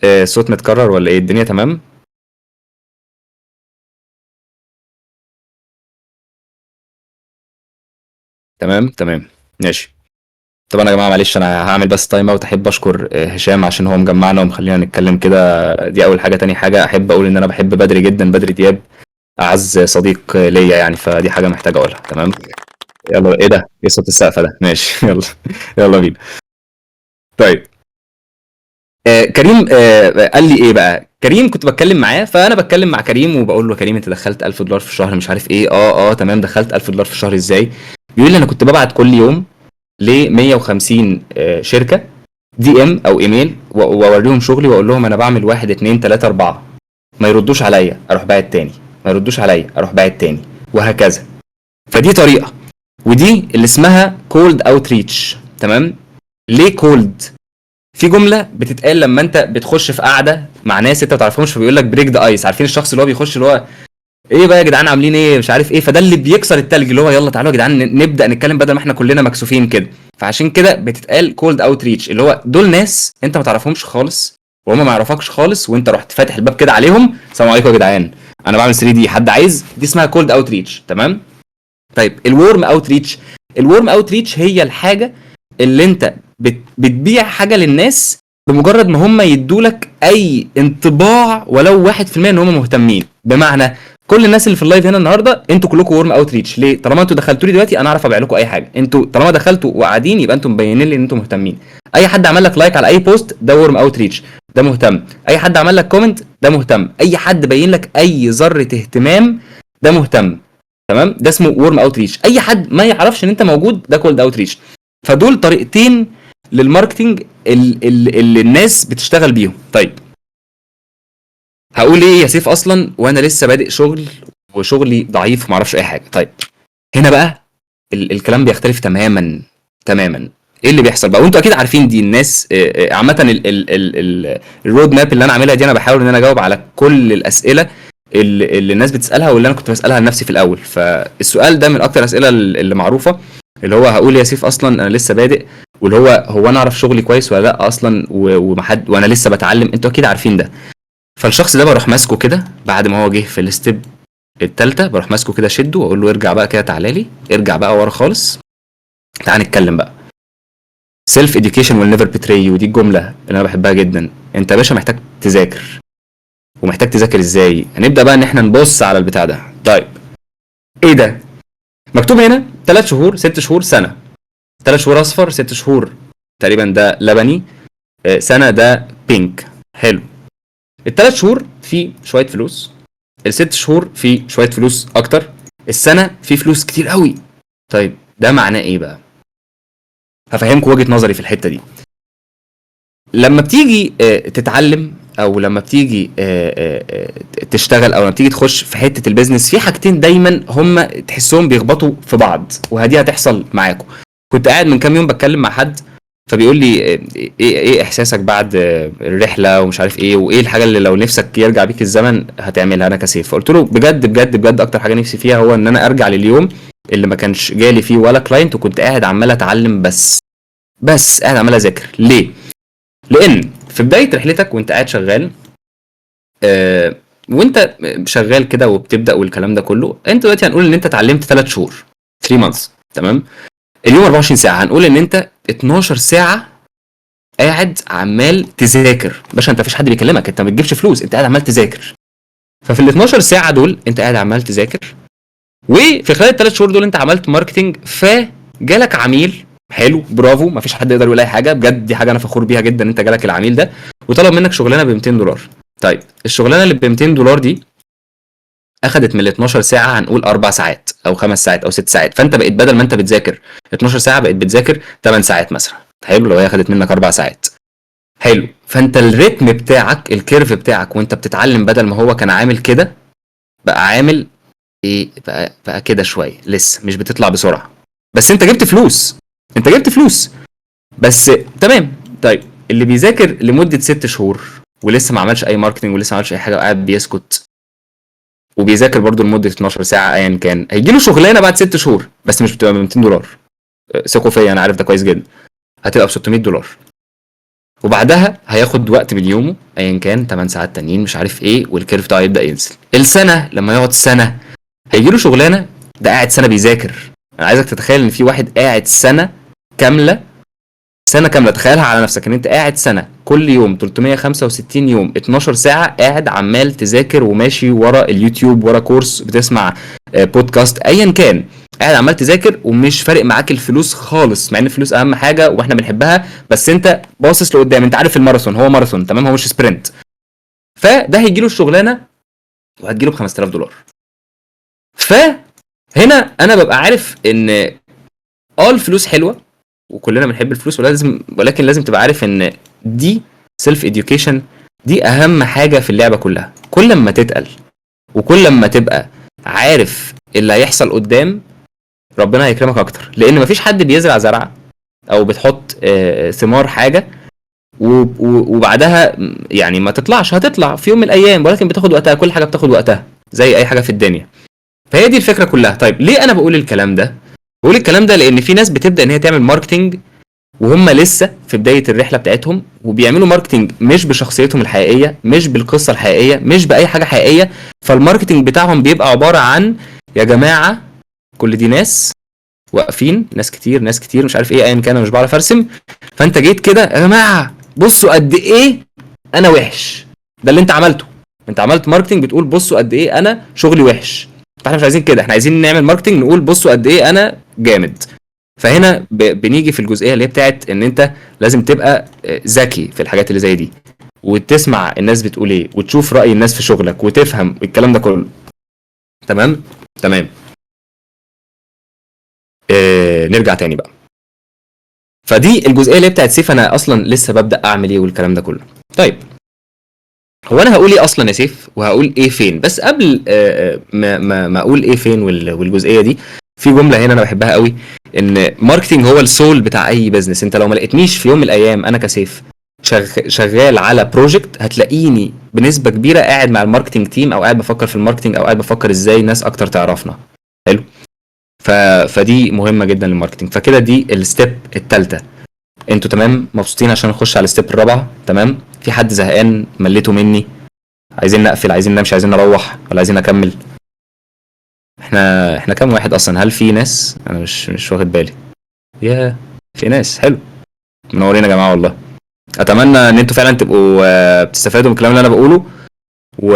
الصوت متكرر ولا ايه؟ الدنيا تمام؟ تمام ماشي. طبعا يا جماعه معلش انا هعمل بس تايم اوت. احب اشكر هشام عشان هو مجمعنا ومخلينا نتكلم كده. دي اول حاجه. تاني حاجه احب اقول ان انا بحب بدري جدا، بدري دياب اعز صديق ليا يعني، فدي حاجه محتاج اقولها. تمام. يلا ايه ده؟ ايه صوت السقف ده؟ ماشي يلا. يلا بينا. طيب كريم قال لي ايه بقى؟ كريم كنت بتكلم معاه، فانا بتكلم مع كريم وبقول له كريم انت دخلت $1000 في الشهر مش عارف ايه. تمام. دخلت $1000 في الشهر ازاي؟ بيقول لي انا كنت ببعت كل يوم ل 150 شركه دي ام او ايميل، واوريهم شغلي واقول لهم انا بعمل 1 2 3 4. ما يردوش عليا اروح باعت تاني، ما يردوش عليا اروح باعت تاني، وهكذا. فدي طريقه، ودي اللي اسمها كولد اوتريتش. تمام. ليه كولد؟ في جمله بتتقال لما انت بتخش في قعده مع ناس انت ما تعرفهمش، فبيقول لك بريك ذا ايس. عارفين الشخص اللي هو بيخش اللي هو ايه بقى يا جدعان عاملين ايه مش عارف ايه؟ فده اللي بيكسر التلج، اللي هو يلا تعالوا يا جدعان نبدا نتكلم بدل ما احنا كلنا مكسوفين كده. فعشان كده بتتقال كولد اوت ريتش، اللي هو دول ناس انت ما تعرفهمش خالص وهم ما يعرفكش خالص، وانت رحت فاتح الباب كده عليهم، السلام عليكم يا جدعان انا بعمل 3 دي، حد عايز؟ دي اسمها كولد اوت ريتش. تمام. طيب الورم اوت ريتش. الورم اوت ريتش هي الحاجه اللي انت بتبيع حاجه للناس بمجرد ما هم يدولك اي انطباع ولو 1% ان هم مهتمين. بمعنى كل الناس اللي في اللايف هنا النهارده انتوا كلكم ورم اوت ريتش. ليه؟ طالما انتوا دخلتوا لي دلوقتي انا اعرف ابيع لكم اي حاجه. انتوا طالما دخلتوا وقاعدين يبقى انتوا مبينين لي ان انتوا مهتمين. اي حد عمل لك لايك على اي بوست ده ورم اوت ريتش، ده مهتم. اي حد عمل لك كومنت ده مهتم. اي حد بين لك اي ذره اهتمام ده مهتم. تمام. ده اسمه ورم اوت ريتش. اي حد ما يعرفش ان انت موجود ده كولد اوت ريتش. فدول طريقتين للماركتينج اللي الناس بتشتغل بيهم. طيب هقول ايه يا سيف اصلا وانا لسه بادئ شغل وشغلي ضعيف وما اعرفش اي حاجه؟ طيب هنا بقى الكلام بيختلف تماما. ايه اللي بيحصل بقى؟ وانتوا اكيد عارفين دي الناس عامه الرود ماب اللي انا عاملها دي، انا بحاول ان انا اجاوب على كل الاسئله اللي الناس بتسالها واللي انا كنت بسالها لنفسي في الاول. فالسؤال ده من اكتر الاسئله اللي معروفه، اللي هو هقول يا سيف اصلا انا لسه بادئ، واللي هو انا اعرف شغلي كويس ولا لا اصلا، ومحد وانا لسه بتعلم. انتوا اكيد عارفين ده. فالشخص ده بروح ماسكه كده بعد ما هو جه في الستيب التالتة، بروح ماسكه كده شده واقول له ارجع بقى كده، تعالى لي، ارجع بقى ورا خالص، تعال نتكلم بقى. سيلف education will never betray you، ودي الجملة اللي انا بحبها جدا. انت يا باشا محتاج تذاكر، ومحتاج تذاكر ازاي؟ هنبدأ بقى ان احنا نبص على البتاع ده. طيب ايه ده؟ مكتوب هنا 3 شهور، 6 شهور، سنة. 3 شهور اصفر، 6 شهور تقريبا ده لبني، سنة ده بينك. حلو. ال3 شهور في شوية فلوس، ال6 شهور في شوية فلوس اكتر، السنة في فلوس كتير قوي. طيب ده معناه ايه بقى؟ هفهمكم وجهة نظري في الحتة دي. لما بتيجي تتعلم، او لما بتيجي تشتغل، او لما بتيجي تخش في حتة البيزنس، في حاجتين دايما هم تحسهم بيخبطوا في بعض، وهدي هتحصل معاكم. كنت قاعد من كام يوم بتكلم مع حد، فبيقول لي ايه احساسك بعد الرحله ومش عارف ايه، وايه الحاجه اللي لو نفسك يرجع بيك الزمن هتعملها انا كسيف؟ فقلت له بجد بجد بجد اكتر حاجه نفسي فيها هو ان انا ارجع لليوم اللي ما كانش جالي فيه ولا كلاينت، وكنت قاعد عمال اتعلم بس قاعد عمال اذاكر. ليه؟ لان في بدايه رحلتك وانت قاعد شغال، آه وانت شغال كده وبتبدا والكلام ده كله، انت دلوقتي هنقول ان انت اتعلمت 3 شهور 3 months، تمام؟ اليوم 24 ساعه، هنقول ان انت 12 ساعه قاعد عمال تذاكر. باشا انت مفيش حد بيكلمك، انت ما بتجيبش فلوس، انت قاعد عمال تذاكر. ففي ال 12 ساعه دول انت قاعد عمال تذاكر، وفي خلال ال3 شهور دول انت عملت ماركتنج، فجالك عميل. حلو، برافو، مفيش حد يقدر يقول اي حاجه، بجد دي حاجه انا فخور بيها جدا. انت جالك العميل ده وطلب منك شغلانه ب $200. طيب الشغلانه اللي ب $200 دي اخدت من ال 12 ساعه هنقول 4 ساعات او 5 ساعات او 6 ساعات، فانت بقيت بدل ما انت بتذاكر 12 ساعه بقيت بتذاكر 8 ساعات مثلا. حلو، لو هي اخدت منك 4 ساعات. حلو، فانت الريتم بتاعك، الكيرف بتاعك وانت بتتعلم، بدل ما هو كان عامل كده بقى عامل ايه؟ بقى كده شويه، لسه مش بتطلع بسرعه، بس انت جبت فلوس، انت جبت فلوس بس. تمام. طيب اللي بيذاكر لمده 6 شهور ولسه ما عملش اي ماركتنج ولسه ما عملش اي حاجه وقاعد بيسكت، وبيذاكر برضو لمده 12 ساعه ايا كان، هيجي له شغلانه بعد 6 شهور بس مش بتبقى ب $200. ثقوا فيا، انا عارف ده كويس جدا. هتبقى ب $600، وبعدها هياخد وقت من يومه ايا كان 8 ساعات تانيين مش عارف ايه، والكيرف بتاعه يبدا ينزل. السنه لما يقعد سنه هيجي له شغلانه، ده قاعد سنه بيذاكر. انا عايزك تتخيل ان في واحد قاعد سنه كامله، سنه كامله، تخيلها على نفسك ان انت قاعد سنه كل يوم 365 يوم 12 ساعه قاعد عمال تذاكر، وماشي ورا اليوتيوب، ورا كورس، بتسمع بودكاست ايا كان، قاعد عمال تذاكر ومش فارق معاك الفلوس خالص، مع ان الفلوس اهم حاجه واحنا بنحبها، بس انت باصص لقدام. انت عارف الماراثون هو ماراثون، تمام؟ هو مش سبرنت. فده هيجي له الشغلانه وهتجيله ب $5000. فهنا انا ببقى عارف ان الفلوس حلوه وكلنا بنحب الفلوس، ولكن لازم تبقى عارف ان دي سيلف اديوكيشن، دي اهم حاجه في اللعبه كلها. كل ما تتقل وكل ما تبقى عارف اللي هيحصل قدام، ربنا هيكرمك اكتر، لان مفيش حد بيزرع زرعه او بتحط ثمار حاجه وبعدها يعني ما تطلعش. هتطلع في يوم من الايام، ولكن بتاخد وقتها، كل حاجه بتاخد وقتها زي اي حاجه في الدنيا. فهي دي الفكره كلها. طيب ليه انا بقول الكلام ده؟ بقول الكلام ده لان في ناس بتبدا ان هي تعمل ماركتنج وهم لسه في بدايه الرحله بتاعتهم، وبيعملوا ماركتنج مش بشخصيتهم الحقيقيه، مش بالقصه الحقيقيه، مش باي حاجه حقيقيه. فالماركتنج بتاعهم بيبقى عباره عن يا جماعه كل دي ناس واقفين، ناس كتير ناس كتير مش عارف ايه ايا كان، انا مش بعرف ارسم. فانت جيت كده يا جماعه بصوا قد ايه انا وحش. ده اللي انت عملته، انت عملت ماركتنج بتقول بصوا قد ايه انا شغلي وحش. فاحنا مش عايزين كده، احنا عايزين نعمل ماركتنج نقول بصوا قد ايه انا جامد. فهنا بنيجي في الجزئيه اللي هي بتاعت ان انت لازم تبقى ذكي في الحاجات اللي زي دي، وتسمع الناس بتقول ايه، وتشوف راي الناس في شغلك، وتفهم الكلام ده كله. تمام تمام. نرجع تاني بقى. فدي الجزئيه اللي هي بتاعت سيف انا اصلا لسه ببدا اعمل ايه والكلام ده كله. طيب هو انا هقول ايه اصلا يا سيف، وهقول ايه فين؟ بس قبل ما اقول ايه فين والجزئيه دي، في جمله هنا انا بحبها قوي، ان ماركتنج هو السول بتاع اي بزنس. انت لو ما لقيتنيش في يوم من الايام انا كسيف شغال على بروجكت، هتلاقيني بنسبه كبيره قاعد مع الماركتنج تيم، او قاعد بفكر في الماركتنج، او قاعد بفكر ازاي ناس اكتر تعرفنا. حلو. ف... فدي مهمه جدا للماركتنج. فكده دي الستيب الثالثه. انتوا تمام مبسوطين؟ عشان نخش على الستيب الرابعه. تمام. في حد زهقان مليته مني؟ عايزين نقفل، عايزين نمشي، عايزين نروح، ولا عايزين اكمل؟ احنا كام واحد اصلا؟ هل في ناس؟ انا مش واخد بالي. يا في ناس. حلو. منورين يا جماعه والله. اتمنى ان انتوا فعلا تبقوا بتستفادوا من الكلام اللي انا بقوله. و...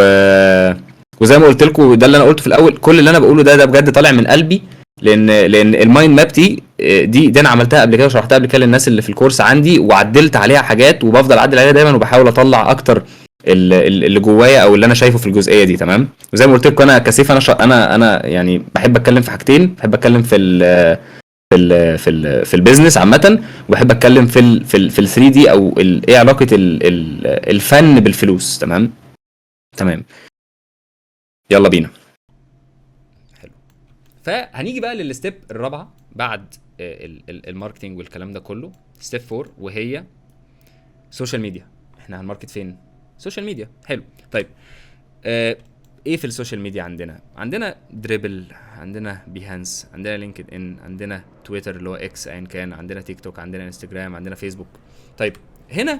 وزي ما قلت لكم، ده اللي انا قلته في الاول، كل اللي انا بقوله ده بجد طالع من قلبي. لان المايند ماب دي انا عملتها قبل كده وشرحتها قبل كده للناس اللي في الكورس عندي، وعدلت عليها حاجات، وبفضل اعدل عليها دايما، وبحاول اطلع اكتر اللي جوايا او اللي انا شايفه في الجزئيه دي. تمام. وزي ما قلت لكم انا كسيف، انا يعني بحب اتكلم في حاجتين. بحب اتكلم في البيزنس عامه، وبحب اتكلم في ال 3 دي، او ايه علاقه الفن بالفلوس. تمام. تمام. يلا بينا. حلو. فهنيجي بقى للستيب الرابعه بعد الماركتنج والكلام ده كله. ستيب 4، وهي سوشيال ميديا. احنا هنماركت فين؟ سوشيال ميديا. حلو. طيب ايه في السوشيال ميديا؟ عندنا دريبل، عندنا بيهانس، عندنا لينكد ان، عندنا تويتر اللي هو اكس ايا كان، عندنا تيك توك، عندنا انستجرام، عندنا فيسبوك. طيب هنا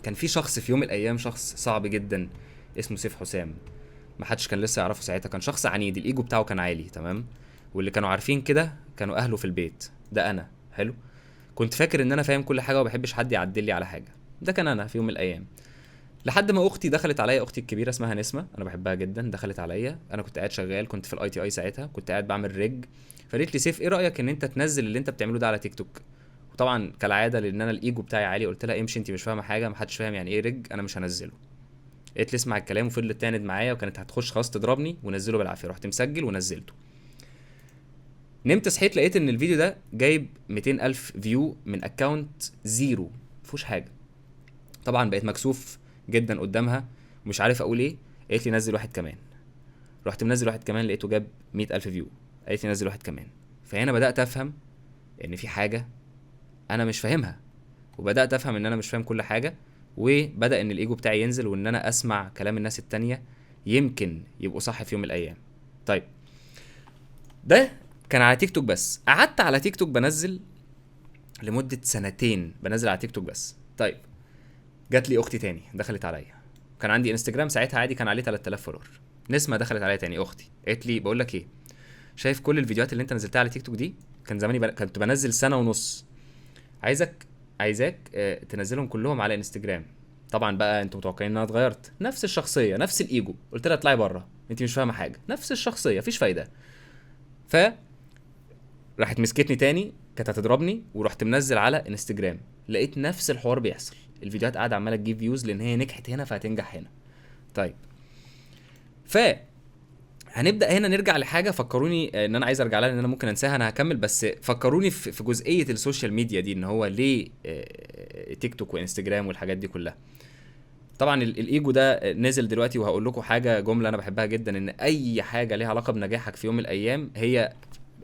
كان في شخص في يوم من الايام، شخص صعب جدا اسمه سيف حسام. ما حدش كان لسه يعرفه ساعتها. كان شخص عنيد، الايجو بتاعه كان عالي. تمام. واللي كانوا عارفين كده كانوا اهله في البيت. ده انا. حلو. كنت فاكر ان انا فاهم كل حاجه ومبحبش حد يعدل لي على حاجه. ده كان انا في يوم من الايام. لحد ما اختي دخلت عليا، اختي الكبيره اسمها نسمه، انا بحبها جدا. دخلت عليا، انا كنت قاعد شغال، كنت في الاي تي اي ساعتها، كنت قاعد بعمل ريج. فقالت لي سيف، ايه رايك ان انت تنزل اللي انت بتعمله ده على تيك توك؟ وطبعا كالعاده لان انا الايجو بتاعي عالي، قلت لها امشي، انت مش فاهمه حاجه، محدش فاهم يعني ايه ريج، انا مش هنزله. قالت لي اسمع الكلام، وفضلت تعند معايا، وكانت هتخش خلاص تضربني ونزله بالعافيه. رحت مسجل ونزلته. نمت صحيت لقيت ان الفيديو ده جايب 200 الف فيو من اكاونت زيرو مفيهوش حاجه. طبعا بقيت مكسوف جدا قدامها، مش عارف اقول ايه. قالت لي نزل واحد كمان. رحت منزل واحد كمان، لقيته جاب 100 الف فيو. قالت لي نزل واحد كمان. فهنا بدات افهم ان في حاجه انا مش فاهمها، وبدات افهم ان انا مش فاهم كل حاجه. وبدا ان الايجو بتاعي ينزل، وان انا اسمع كلام الناس التانية يمكن يبقوا صح في يوم من الايام. طيب ده كان على تيك توك بس. قعدت على تيك توك بنزل لمده سنتين، بنزل على تيك توك بس. طيب جات لي اختي تاني دخلت عليا. كان عندي انستجرام ساعتها عادي، كان عليه 3000 فولور. نسمه دخلت عليا تاني اختي، قالت لي بقول لك ايه، شايف كل الفيديوهات اللي انت نزلتها على تيك توك دي؟ كان زماني كنت بنزل سنه ونص. عايزاك تنزلهم كلهم على انستجرام. طبعا بقى انتوا متوقعين ان انا اتغيرت؟ نفس الشخصيه، نفس الايجو. قلت لها اطلعي بره، انت مش فاهمه حاجه. نفس الشخصيه، مفيش فايده. ف راحت مسكتني تاني، كانت هتضربني، ورحت منزل على انستجرام. لقيت نفس الحوار بيحصل، الفيديوهات قاعده عماله تجيب فيوز، لان هي نجحت هنا فهتنجح هنا. طيب ف هنبدا هنا نرجع لحاجه فكروني ان انا عايز ارجع لها، لان انا ممكن انساها. انا هكمل بس فكروني في جزئيه السوشيال ميديا دي، ان هو ليه تيك توك وانستجرام والحاجات دي كلها. طبعا الايجو ده نزل دلوقتي. وهقول لكم حاجه، جمله انا بحبها جدا، ان اي حاجه ليها علاقه بنجاحك في يوم من الايام هي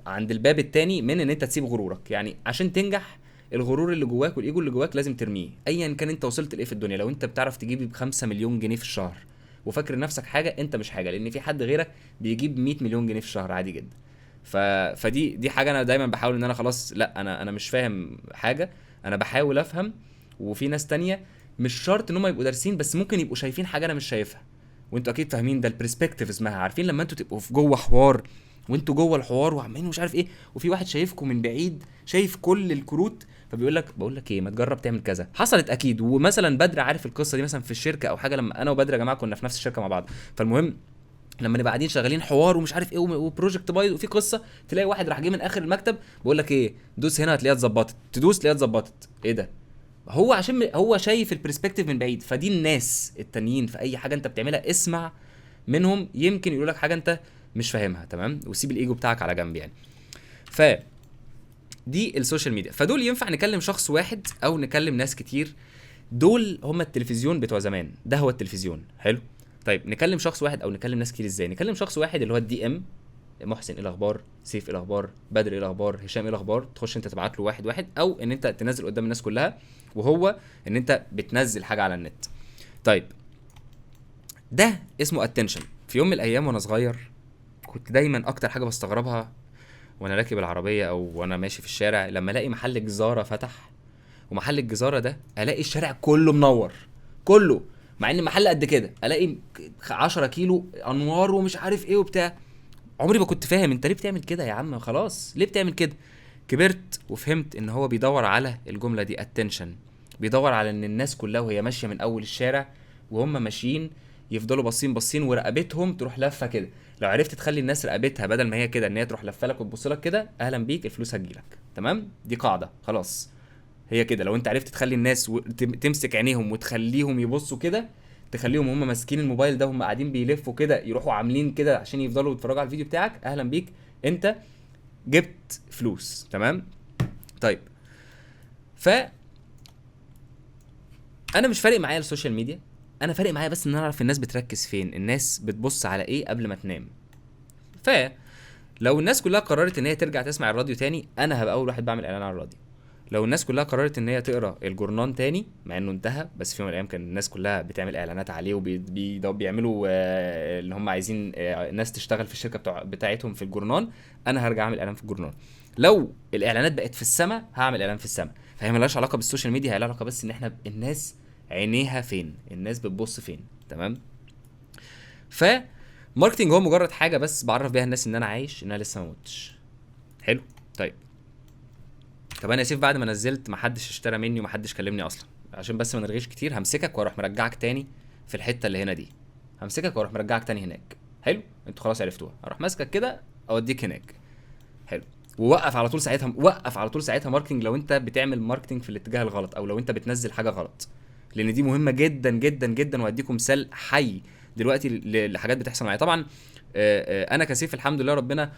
عند الباب التاني من ان انت تسيب غرورك. يعني عشان تنجح، الغرور اللي جواك والايجو اللي جواك لازم ترميه، ايا كان انت وصلت لايه في الدنيا. لو انت بتعرف تجيب 5 مليون جنيه في الشهر وفاكر نفسك حاجه، انت مش حاجه، لان في حد غيرك بيجيب 100 مليون جنيه في الشهر عادي جدا. فدي حاجه انا دايما بحاول ان انا خلاص، لا انا مش فاهم حاجه، انا بحاول افهم. وفي ناس تانية مش شرط ان هم يبقوا دارسين، بس ممكن يبقوا شايفين حاجه انا مش شايفها. وانتوا اكيد فاهمين ده، البرسبكتيف اسمها. عارفين لما انتوا تبقوا في جوه حوار، وانتوا جوه الحوار وعمالين مش عارف ايه، وفي واحد شايفكم من بعيد، شايف كل الكروت، فبيقول لك بقول لك ايه، ما تجرب تعمل كذا. حصلت اكيد. ومثلا بدر عارف القصه دي، مثلا في الشركه او حاجه، لما انا وبدر يا جماعه كنا في نفس الشركه مع بعض. فالمهم لما نبقى قاعدين شغالين حوار ومش عارف ايه وبروجكت بايظ وفي قصه، تلاقي واحد راح جه من اخر المكتب بقول لك ايه، دوس هنا هتلاقيها اتظبطت، تدوس تلاقيها اتظبطت. ايه ده؟ هو عشان هو شايف البرسبكتيف من بعيد. فدي الناس التانيين في اي حاجه انت بتعملها، اسمع منهم، يمكن يقولوا لك حاجه انت مش فاهمها. تمام. وسيب الايجو بتاعك على جنب يعني. ف دي السوشيال ميديا. فدول ينفع نكلم شخص واحد او نكلم ناس كتير. دول هم التلفزيون بتوع زمان، ده هو التلفزيون. حلو. طيب نكلم شخص واحد او نكلم ناس كتير ازاي؟ نكلم شخص واحد اللي هو الدي ام. محسن ايه الاخبار، سيف ايه الاخبار، بدر ايه الاخبار، هشام ايه الاخبار، تخش انت تبعت له واحد واحد، او ان انت تنزل قدام الناس كلها، وهو ان انت بتنزل حاجه على النت. طيب ده اسمه اتنشن. في يوم من الايام وانا صغير كنت دايما اكتر حاجه بستغربها وانا راكب العربيه او وانا ماشي في الشارع، لما الاقي محل جزاره فتح، ومحل الجزاره ده الاقي الشارع كله منور، كله، مع ان محل قد كده الاقي 10 كيلو انوار ومش عارف ايه وبتاع. عمري ما كنت فاهم انت ليه بتعمل كده يا عم، خلاص ليه بتعمل كده. كبرت وفهمت ان هو بيدور على الجمله دي اتنشن، بيدور على ان الناس كلها وهي ماشيه من اول الشارع وهم ماشيين يفضلوا باصين باصين ورقبتهم تروح لفه كده. لو عرفت تخلي الناس رقبتها بدل ما هي كده ان هي تروح لفه لك وتبص لك كده، اهلا بيك، الفلوس هتجيلك. تمام، دي قاعده خلاص، هي كده. لو انت عرفت تخلي الناس تمسك عينيهم وتخليهم يبصوا كده، تخليهم هم ماسكين الموبايل ده هم قاعدين بيلفوا كده يروحوا عاملين كده عشان يفضلوا يتفرجوا على الفيديو بتاعك، اهلا بيك، انت جبت فلوس. تمام. طيب ف انا مش فارق معايا السوشيال ميديا، انا فارق معايا بس ان انا اعرف الناس بتركز فين، الناس بتبص على ايه قبل ما تنام. لو الناس كلها قررت ان هي ترجع تسمع الراديو تاني، انا هبقى اول واحد بعمل اعلان على الراديو. لو الناس كلها قررت ان هي تقرا الجورنان تاني، مع انه انتهى، بس في يوم من الايام كان الناس كلها بتعمل اعلانات عليه وبيعملوا اللي هم عايزين ناس تشتغل في الشركه بتاعتهم في الجورنان، انا هرجع اعمل اعلان في الجورنان. لو الاعلانات بقت في السماء هعمل اعلان في السماء. فهي ملهاش علاقه بالسوشيال ميديا، هي لها علاقه بس ان احنا الناس عينيها فين، الناس بتبص فين. تمام. ف ماركتنج هو مجرد حاجه بس بعرف بيها الناس ان انا عايش، ان انا لسه ما متش. حلو. طيب طب انا يا سيف بعد ما نزلت محدش اشترى مني ومحدش كلمني اصلا، عشان بس ما نرغيش كتير همسكك واروح مرجعك تاني في الحته اللي هنا دي، همسكك واروح مرجعك تاني هناك. حلو، انتوا خلاص عرفتوها، اروح ماسكك كده اوديك هناك. حلو. ووقف على طول ساعتها، وقف على طول ساعتها ماركتنج لو انت بتعمل ماركتنج في الاتجاه الغلط، او لو انت بتنزل حاجه غلط، لان دي مهمه جدا جدا جدا. وهديكم مثال حي دلوقتي لحاجات بتحصل معايا. طبعا انا كسيف الحمد لله ربنا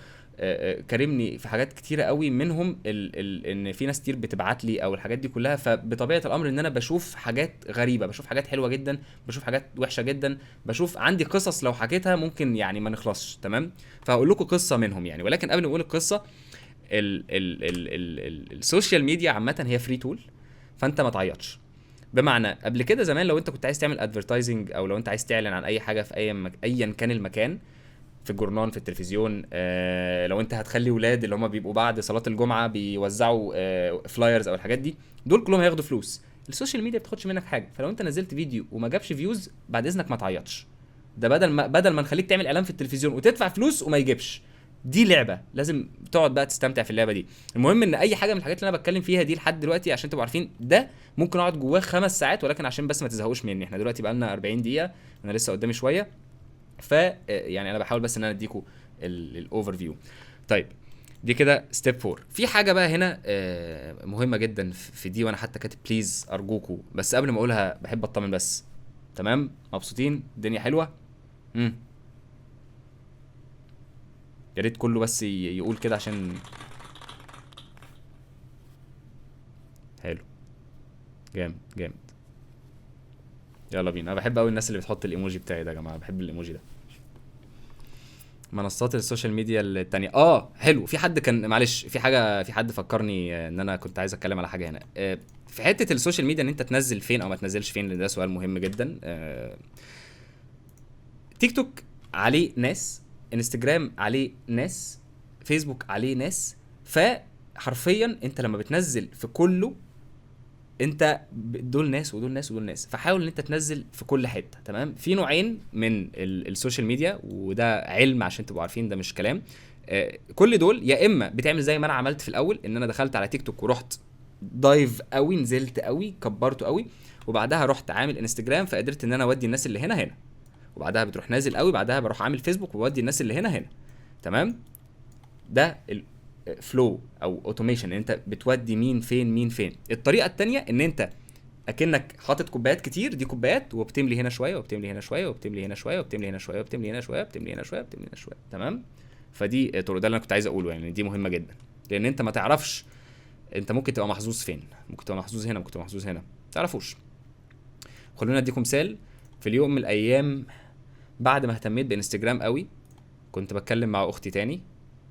كرمني في حاجات كتيره قوي، منهم ان في ناس كتير بتبعت لي او الحاجات دي كلها، فبطبيعه الامر ان انا بشوف حاجات غريبه، بشوف حاجات حلوه جدا، بشوف حاجات وحشه جدا، بشوف عندي قصص لو حكيتها ممكن يعني ما نخلصش. تمام. فهقول لكم قصه منهم يعني، ولكن قبل ما اقول القصه، السوشيال ميديا عامه هي فري تول، فانت ما تعيطش. بمعنى قبل كده زمان لو انت كنت عايز تعمل ادفرتايزنج، او لو انت عايز تعلن عن اي حاجه في ايا كان المكان، في الجورنان، في التلفزيون، لو انت هتخلي ولاد اللي هم بيبقوا بعد صلاه الجمعه بيوزعوا فلايرز او الحاجات دي، دول كلهم هياخدوا فلوس. السوشيال ميديا بتاخدش منك حاجه، فلو انت نزلت فيديو وما جابش فيوز، بعد اذنك ما تعيطش. ده بدل ما نخليك تعمل اعلان في التلفزيون وتدفع فلوس وما يجيبش. دي لعبه لازم تقعد بقى تستمتع في اللعبه دي. المهم ان اي حاجه من الحاجات اللي انا بتكلم فيها دي لحد دلوقتي، عشان تبقوا عارفين، ده ممكن اقعد جواه 5 ساعات، ولكن عشان بس ما تزهقوش مني، احنا دلوقتي بقى لنا 40 دقيقه، انا لسه قدامي شويه. يعني انا بحاول بس ان انا اديكم الاوفر فيو. طيب دي كده ستيب 4. في حاجه بقى هنا مهمه جدا في دي، وانا حتى كاتب بليز ارجوكوا، بس قبل ما اقولها بحب اطمن بس. تمام، مبسوطين، الدنيا حلوه. يا ريت كله بس يقول كده عشان حلو. جامد جامد. يلا بينا. انا بحب قوي الناس اللي بتحط الايموجي بتاعي ده يا جماعه، بحب الايموجي ده. منصات السوشيال ميديا التانية، حلو. في حد كان، معلش، في حد فكرني ان انا كنت عايز اتكلم على حاجه هنا في حته السوشيال ميديا، ان انت تنزل فين او ما تنزلش فين، لان ده سؤال مهم جدا. تيك توك عليه ناس، انستجرام عليه ناس، فيسبوك عليه ناس، فحرفيا انت لما بتنزل في كله، انت دول ناس ودول ناس ودول ناس، فحاول ان انت تنزل في كل حته. تمام. في نوعين من السوشيال ميديا، وده علم عشان تبقوا عارفين، ده مش كلام. كل دول يا اما بتعمل زي ما انا عملت في الاول، ان انا دخلت على تيك توك ورحت دايف قوي، نزلت قوي، كبرته قوي، وبعدها رحت عامل انستجرام، فقدرت ان انا اودي الناس اللي هنا هنا، وبعدها بتروح نازل قوي، بعدها بروح عامل فيسبوك وودي الناس اللي هنا هنا. تمام. ده فلو او اوتوميشن، ان انت بتودي مين فين مين فين. الطريقه التانية ان انت اكنك حاطط كوبايات كتير، دي كوبايات، وبتملي هنا شويه وبتملي هنا شويه وبتملي هنا شويه وبتملي هنا شويه وبتملي هنا شويه وبتملي هنا شويه وبتملي هنا شويه. تمام. فدي طرق، ده اللي انا كنت عايز اقوله يعني، دي مهمه جدا، لان انت ما تعرفش انت ممكن تبقى محظوظ فين، ممكن تبقى محظوظ هنا، ممكن تبقى محظوظ هنا، ما تعرفوش. خلونا اديكم مثال. في اليوم من الايام، بعد ما اهتميت بانستجرام قوي، كنت بتكلم مع اختي تاني،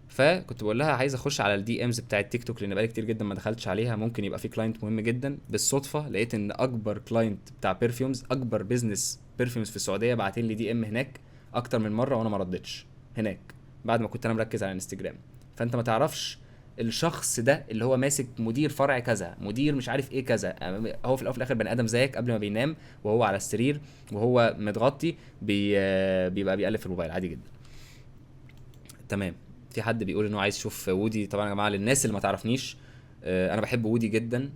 فكنت بقول لها عايز اخش على الدي امز بتاع التيك توك لان بقالي كتير جدا ما دخلتش عليها، ممكن يبقى في كلاينت مهم جدا. بالصدفه لقيت ان اكبر كلاينت بتاع بيرفيومز، اكبر بيزنس بيرفيومز في السعوديه، بعتين لي دي ام هناك اكتر من مره وانا ما ردتش هناك بعد ما كنت انا مركز على انستجرام. فانت ما تعرفش الشخص ده اللي هو ماسك مدير فرع كذا، مدير مش عارف ايه كذا، هو في الاول وفي الاخر بني ادم زيك قبل ما بينام وهو على السرير وهو متغطي بيبقى بيقلب في الموبايل عادي جدا. تمام. في حد بيقول انه عايز يشوف وودي. طبعا يا جماعه للناس اللي ما تعرفنيش، انا بحب وودي جدا.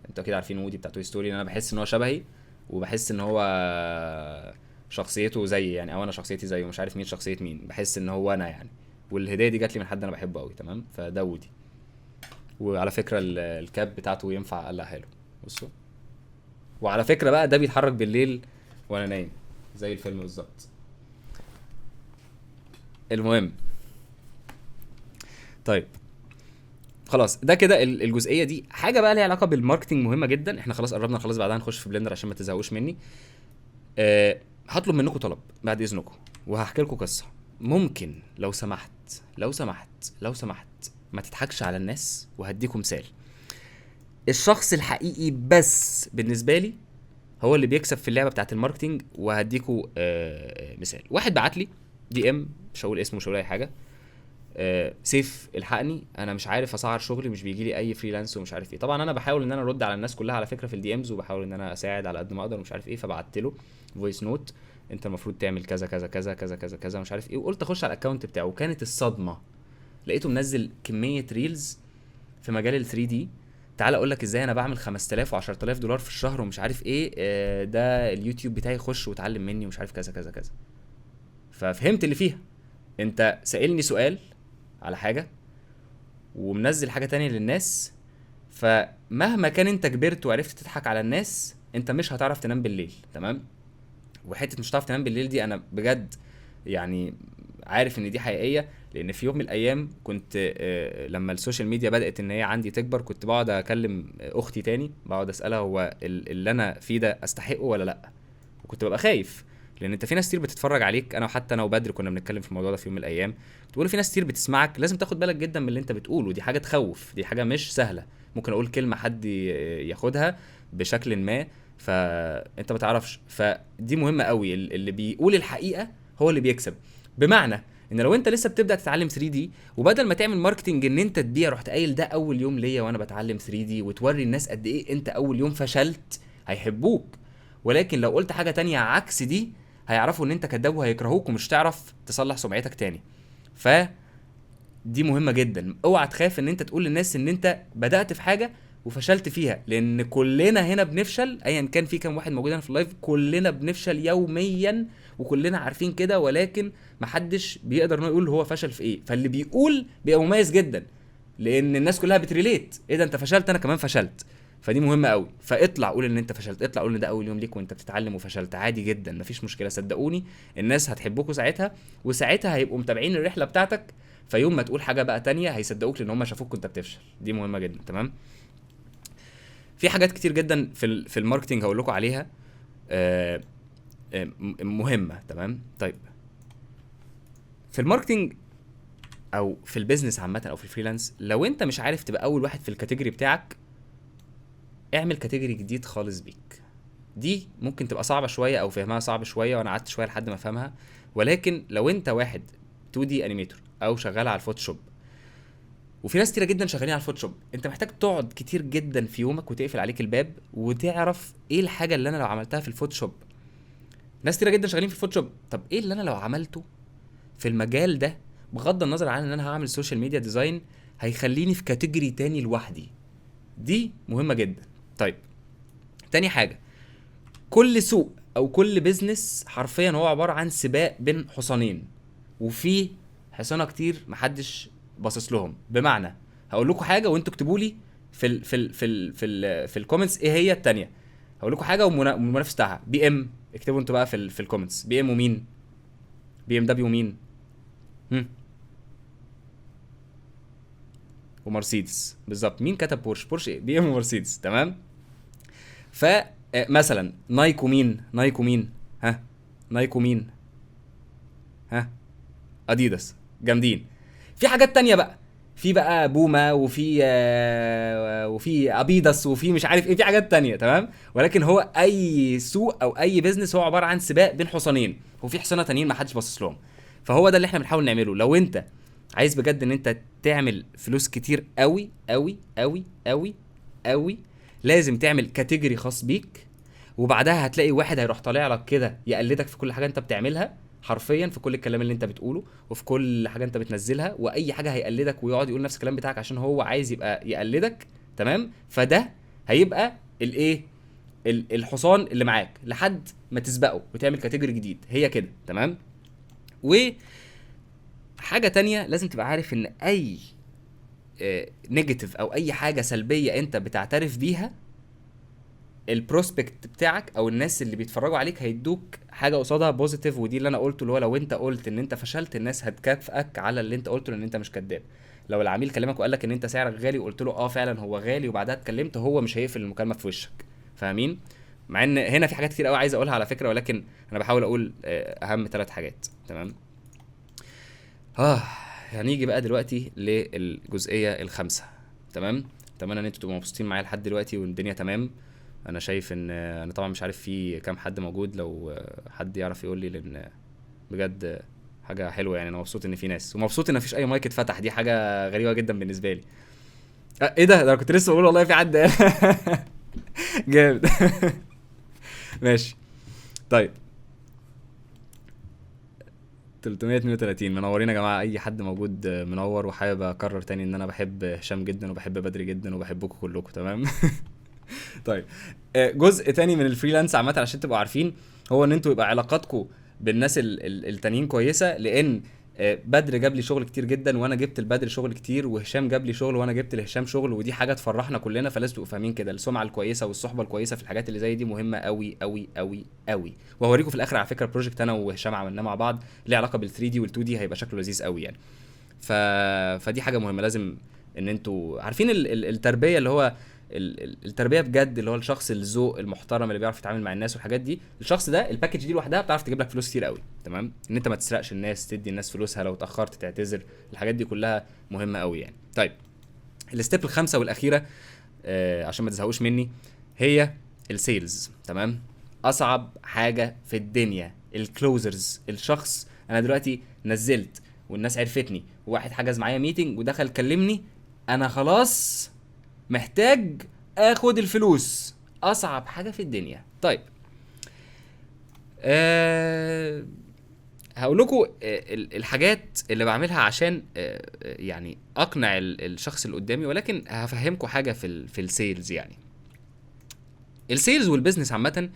انتوا اكيد عارفين وودي بتاع توي ستوري. انا بحس ان هو شبهي، وبحس ان هو شخصيته زيي يعني، او انا شخصيتي زيه، مش عارف مين شخصيه مين، بحس ان هو انا يعني. والهديه دي جات لي من حد انا بحبه قوي. تمام، فده وودي. وعلى فكره الكاب بتاعته ينفع اقلعها له، بصوا. وعلى فكره بقى ده بيتحرك بالليل وانا نايم زي الفيلم بالظبط. المهم، طيب خلاص ده كده الجزئيه دي. حاجه بقى ليها علاقه بالماركتنج مهمه جدا. احنا خلاص قربنا نخلص، بعدها نخش في بلندر عشان ما تزهقوش مني. هطلب منكم طلب بعد اذنكم، وهحكي لكم قصه. ممكن لو سمحت، لو سمحت ما تضحكش على الناس. وهديكم مثال. الشخص الحقيقي بس بالنسبه لي هو اللي بيكسب في اللعبه بتاعت الماركتنج. وهديكم مثال. واحد بعت لي دي ام، مش هقول اسمه، مش هقول اي حاجه. سيف الحقني، انا مش عارف اسعر شغلي، مش بيجي لي اي فريلانس ومش عارف ايه. طبعا انا بحاول ان انا ارد على الناس كلها على فكره في الدي امز، وبحاول ان انا اساعد على قد ما اقدر ومش عارف ايه. فبعت له فويس نوت، انت المفروض تعمل كذا كذا كذا كذا كذا كذا مش عارف ايه. وقلت اخش على الاكونت بتاعه، وكانت الصدمه لقيته منزل كميه ريلز في مجال ال 3 دي. تعال اقول لك ازاي انا بعمل 5000 و10000 دولار في الشهر ومش عارف ايه. ده اليوتيوب بتاعي، خش وتعلم مني ومش عارف كذا كذا كذا. ففهمت اللي فيها. انت سألني سؤال على حاجه ومنزل حاجه تانية للناس، فمهما كان انت كبرت وعرفت تضحك على الناس، انت مش هتعرف تنام بالليل. تمام. وحته مش هتعرف تنام بالليل دي انا بجد يعني عارف ان دي حقيقيه. لان في يوم من الايام كنت لما السوشيال ميديا بدات ان هي عندي تكبر، كنت بقعد اكلم اختي تاني، بقعد اسالها هو اللي انا فيه ده استحقه ولا لا. وكنت ببقى خايف، لان انت في ناس كتير بتتفرج عليك. انا وحتى انا وبدر كنا بنتكلم في الموضوع ده في يوم من الايام. كنت بقول في ناس كتير بتسمعك، لازم تاخد بالك جدا من اللي انت بتقوله. دي حاجه تخوف، دي حاجه مش سهله. ممكن اقول كلمه حد ياخدها بشكل ما، فانت ما تعرفش. فدي مهمه قوي. اللي بيقول الحقيقه هو اللي بيكسب. بمعنى ان لو انت لسه بتبدا تتعلم 3 دي، وبدل ما تعمل ماركتنج ان انت تبيع، رحت قايل ده اول يوم ليا وانا بتعلم 3 دي، وتوري الناس قد ايه انت اول يوم فشلت، هيحبوك. ولكن لو قلت حاجه تانية عكس دي، هيعرفوا ان انت كداب وهيكرهوك ومش تعرف تصلح سمعتك تاني. دي مهمه جدا. اوعى تخاف ان انت تقول للناس ان انت بدات في حاجه وفشلت فيها، لان كلنا هنا بنفشل. ايا كان في كام واحد موجودين في اللايف، كلنا بنفشل يوميا وكلنا عارفين كده. ولكن محدش بيقدر انه يقول هو فشل في ايه. فاللي بيقول بيبقى مميز جدا، لان الناس كلها بتريليت. ايه ده انت فشلت، انا كمان فشلت. فدي مهمه قوي. فاطلع قول ان انت فشلت، اطلع قول ان ده اول يوم ليك وانت بتتعلم وفشلت، عادي جدا، مفيش مشكله. صدقوني الناس هتحبوكوا ساعتها، وساعتها هيبقوا متابعين الرحله بتاعتك. فيوم ما تقول حاجه بقى تانية هيصدقوك، لان هم شافوك كنت بتفشل. دي مهمه جدا. تمام. في حاجات كتير جدا في الماركتنج هقول لكم عليها مهمه. تمام. طيب في الماركتنج او في البيزنس عامه او في الفريلانس، لو انت مش عارف تبقى اول واحد في الكاتيجوري بتاعك، اعمل كاتيجوري جديد خالص بيك. دي ممكن تبقى صعبه شويه او فهمها صعب شويه، وانا قعدت شويه لحد ما افهمها. ولكن لو انت واحد 2 دي انيميتور او شغال على الفوتوشوب، وفي ناس كتير جدا شغالين على الفوتوشوب، انت محتاج تقعد كتير جدا في يومك وتقفل عليك الباب وتعرف ايه الحاجه اللي انا لو عملتها في الفوتوشوب. ناس كتير جدا شغالين في الفوتوشوب، طب ايه اللي انا لو عملته في المجال ده، بغض النظر عن ان انا هعمل سوشيال ميديا ديزاين، هيخليني في كاتيجوري تاني لوحدي. دي مهمه جدا. طيب تاني حاجه، كل سوق او كل بيزنس حرفيا هو عباره عن سباق بين حصانين، وفي حصانه كتير محدش باصص لهم. بمعنى هقول لكم حاجه وانتوا اكتبوا لي في الكومنتس ايه هي التانية. هقول لكم حاجه والمنافس بتاعها بي ام. اكتبوا انتوا بقى في الكومنتس بي ام ومين، بي ام دبليو ومين، ومرسيدس. بالظبط. مين كتب بورش؟ بورش ايه، بي ام ومرسيدس. تمام. ف مثلا نايك ومين، نايك ومين، ها، نايك ومين، ها، اديداس جامدين. في حاجات تانية بقى، في بقى بوما، وفي ابيداس، وفي مش عارف ايه، في حاجات تانية تمام. ولكن هو اي سوق او اي بيزنس هو عباره عن سباق بين حصانين، وفي حصانه تانيين ما حدش باصص لهم. فهو ده اللي احنا بنحاول نعمله. لو انت عايز بجد ان انت تعمل فلوس كتير قوي قوي قوي قوي قوي، لازم تعمل كاتيجوري خاص بيك، وبعدها هتلاقي واحد هيروح طالع لك كده يقلدك في كل حاجه انت بتعملها، حرفيا في كل الكلام اللي انت بتقوله وفي كل حاجه انت بتنزلها، واي حاجه هيقلدك ويقعد يقول نفس الكلام بتاعك عشان هو عايز يبقى يقلدك. تمام. فده هيبقى الايه، الحصان اللي معاك لحد ما تسبقه وتعمل كاتيجوري جديد. هي كده تمام. وحاجه تانية لازم تبقى عارف ان اي نيجاتيف او اي حاجه سلبيه انت بتعترف بيها، البروسبكت بتاعك او الناس اللي بيتفرجوا عليك هيدوك حاجه قصادها بوزيتيف. ودي اللي انا قلته، اللي هو لو انت قلت ان انت فشلت، الناس هتكافئك على اللي انت قلته لان انت مش كذاب. لو العميل كلمك وقال لك ان انت سعرك غالي وقلت له اه فعلا هو غالي، وبعدها اتكلمت، هو مش هيقفل المكالمه في وشك. فاهمين؟ مع ان هنا في حاجات كتير قوي عايز اقولها على فكره، ولكن انا بحاول اقول اهم 3 حاجات. تمام. اه. هنيجي بقى دلوقتي للجزئيه الخامسه. تمام. اتمنى ان انتوا تبقوا مبسوطين معايا لحد دلوقتي والدنيا تمام. انا شايف ان انا طبعا مش عارف في كام حد موجود، لو حد يعرف يقول لي، لان بجد حاجه حلوه يعني. انا مبسوط ان في ناس، ومبسوط ان مفيش اي مايك اتفتح، دي حاجه غريبه جدا بالنسبه لي. ايه ده انا كنت لسه بقول والله في حد قال. جامد. ماشي. طيب 332 منورين يا جماعه. اي حد موجود منور. وحابب اكرر تاني ان انا بحب هشام جدا وبحب بدري جدا وبحبكم كلكم. تمام. طيب جزء تاني من الفريلانس عامه عشان تبقوا عارفين، هو ان انتوا يبقى علاقاتكم بالناس التانيين كويسه. لان بدر جاب لي شغل كتير جدا وانا جبت لبدر شغل كتير، وهشام جاب لي شغل وانا جبت لهشام شغل، ودي حاجه تفرحنا كلنا. فلازم تبقوا فاهمين كده. السمعه الكويسه والصحبه الكويسه في الحاجات اللي زي دي مهمه قوي قوي قوي قوي. وهوريكم في الاخر على فكره بروجكت انا وهشام عملناه مع بعض ليه علاقه بال3 دي وال2 دي، هيبقى شكله لذيذ قوي يعني. فدي حاجه مهمه. لازم ان انتوا عارفين التربيه، اللي هو التربيه بجد، اللي هو الشخص الذوق المحترم اللي بيعرف يتعامل مع الناس والحاجات دي. الشخص ده الباكج دي لوحدها بتعرف تجيب لك فلوس كتير قوي. تمام. ان انت ما تسرقش الناس، تدي الناس فلوسها، لو اتاخرت تعتذر، الحاجات دي كلها مهمه قوي يعني. طيب الستيب الخامسه والاخيره عشان ما تزهقوش مني، هي السيلز. تمام. اصعب حاجه في الدنيا الكلوزرز. الشخص انا دلوقتي نزلت والناس عرفتني، وواحد حجز معايا ميتنج ودخل كلمني، انا خلاص محتاج اخد الفلوس. اصعب حاجه في الدنيا. طيب هقول لكم الحاجات اللي بعملها عشان يعني اقنع الشخص اللي قدامي، ولكن هفهمكم حاجه في السيلز يعني. السيلز والبيزنس عامه،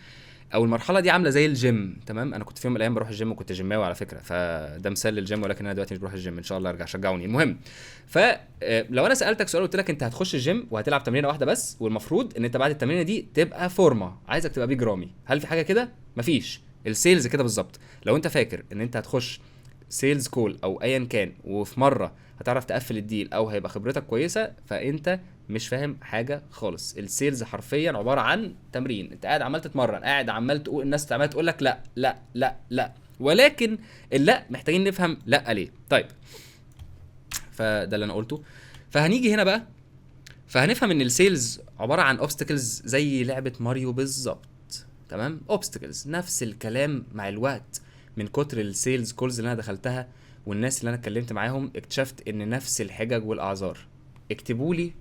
او المرحله دي عامله زي الجيم. تمام. انا كنت في يوم من الايام بروح الجيم وكنت جيماوي على فكره، فده مثال للجيم، ولكن انا دلوقتي مش بروح الجيم. ان شاء الله ارجع، شجعوني. المهم، فلو انا سالتك سؤال قلت لك انت هتخش الجيم وهتلعب تمرينه واحده بس، والمفروض ان انت بعد التمرينه دي تبقى فورمه، عايزك تبقى بيج رامي، هل في حاجه كده؟ مفيش. السيلز كده بالظبط. لو انت فاكر ان انت هتخش سيلز كول او ايا كان وفي مره هتعرف تقفل الديل او هيبقى خبرتك كويسه، فانت مش فاهم حاجه خالص. السيلز حرفيا عباره عن تمرين. انت قاعد عمال تتمرن، قاعد عمال تقول، الناس عماله تقول لك لا لا لا لا، ولكن اللا محتاجين نفهم لا ليه. طيب فده اللي انا قلته. فهنيجي هنا بقى، فهنفهم ان السيلز عباره عن اوبستكلز زي لعبه ماريو بالظبط. تمام. اوبستكلز نفس الكلام. مع الوقت من كتر السيلز كولز اللي انا دخلتها والناس اللي انا اتكلمت معاهم، اكتشفت ان نفس الحجج والاعذار. اكتبوا لي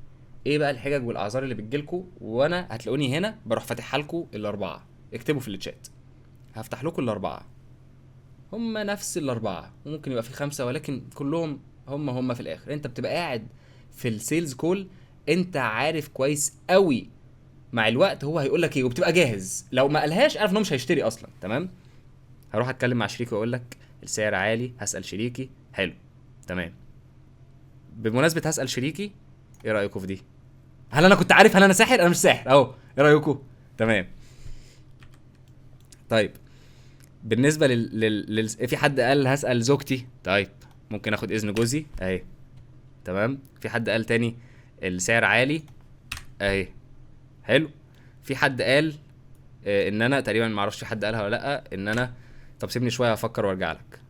ايه بقى الحجج والاعذار اللي بتجيلكوا، وانا هتلاقوني هنا بروح فاتحها لكم الاربعه. اكتبوا في الشات، هفتح لكم الاربعه. هم نفس الاربعه، وممكن يبقى في 5، ولكن كلهم هم في الاخر. انت بتبقى قاعد في السيلز كول، انت عارف كويس قوي مع الوقت هو هيقول لك ايه، وبتبقى جاهز. لو ما قالهاش عارف انه مش هيشتري اصلا. تمام. هروح اتكلم مع شريكي واقول لك السعر عالي، هسال شريكي. حلو. تمام. بمناسبه هسال شريكي، ايه رايكم في دي؟ هل انا كنت عارف؟ هل انا ساحر؟ انا مش ساحر اهو. ايه رايكم؟ تمام. طيب بالنسبه في حد قال هسال زوجتي. طيب ممكن اخد اذن جوزي اهي. تمام. في حد قال تاني السعر عالي اهي. حلو. في حد قال ان انا تقريبا، ما اعرفش في حد قالها ولا لا، ان انا طب سيبني شويه افكر وارجع لك.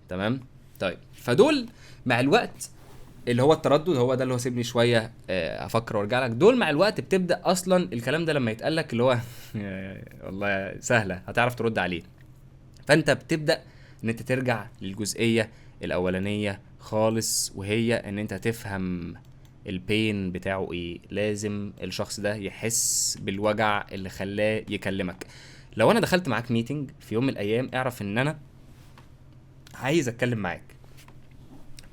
تمام. طيب فدول مع الوقت، اللي هو التردد هو ده اللي هو سيبني شويه افكر وارجع لك، دول مع الوقت بتبدا اصلا الكلام ده لما يتقال لك اللي هو والله سهله هتعرف ترد عليه. فانت بتبدا ان انت ترجع للجزئيه الاولانيه خالص، وهي ان انت تفهم البين بتاعه ايه. لازم الشخص ده يحس بالوجع اللي خلاه يكلمك. لو انا دخلت معاك ميتنج في يوم من الايام، اعرف ان انا عايز اتكلم معاك،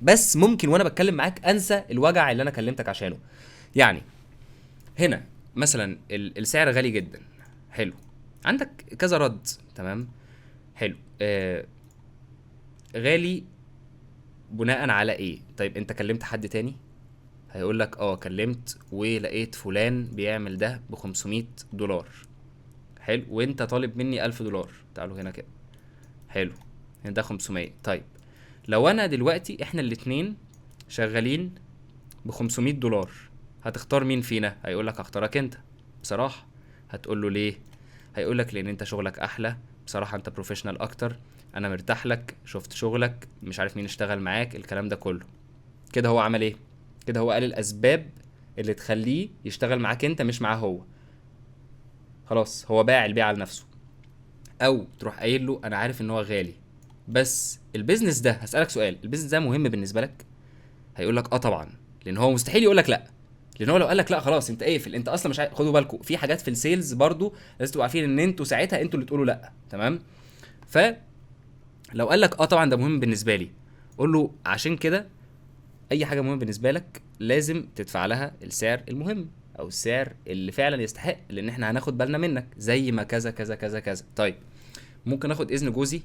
بس ممكن وانا بتكلم معاك انسى الوجع اللي انا كلمتك عشانه. يعني هنا مثلا السعر غالي جدا، حلو، عندك كذا رد، تمام، حلو، غالي بناء على ايه؟ طيب انت كلمت حد تاني؟ هيقول لك كلمت ولقيت فلان بيعمل ده ب 500 دولار. حلو، وانت طالب مني 1000 دولار. تعالوا هنا كده، حلو، هنا ده 500. طيب لو انا دلوقتي احنا الاتنين شغالين ب 500 دولار، هتختار مين فينا؟ هيقول لك هختارك انت بصراحه. هتقول له ليه؟ هيقول لك لان انت شغلك احلى، بصراحه انت بروفيشنال اكتر، انا مرتاح لك، شفت شغلك، مش عارف مين اشتغل معاك، الكلام ده كله. كده هو عمل ايه؟ كده هو قال الاسباب اللي تخليه يشتغل معاك انت مش معاه هو. خلاص هو باع البيع على نفسه. او تروح قايل له انا عارف ان هو غالي، بس البيزنس ده، هسألك سؤال، البيزنس ده مهم بالنسبه لك؟ هيقول لك طبعا، لان هو مستحيل يقول لك لا. لان هو لو قال لك لا خلاص انت اقفل، انت اصلا مش خدوا بالكم في حاجات في السيلز برضو لازم تبقوا عارفين ان انتوا ساعتها انتوا اللي تقولوا لا، تمام. فلو قال لك طبعا ده مهم بالنسبه لي، قول له عشان كده اي حاجه مهمه بالنسبه لك لازم تدفع لها السعر المهم، او السعر اللي فعلا يستحق، لان احنا هناخد بالنا منك زي ما كذا كذا كذا كذا. طيب ممكن اخد اذن جوزي؟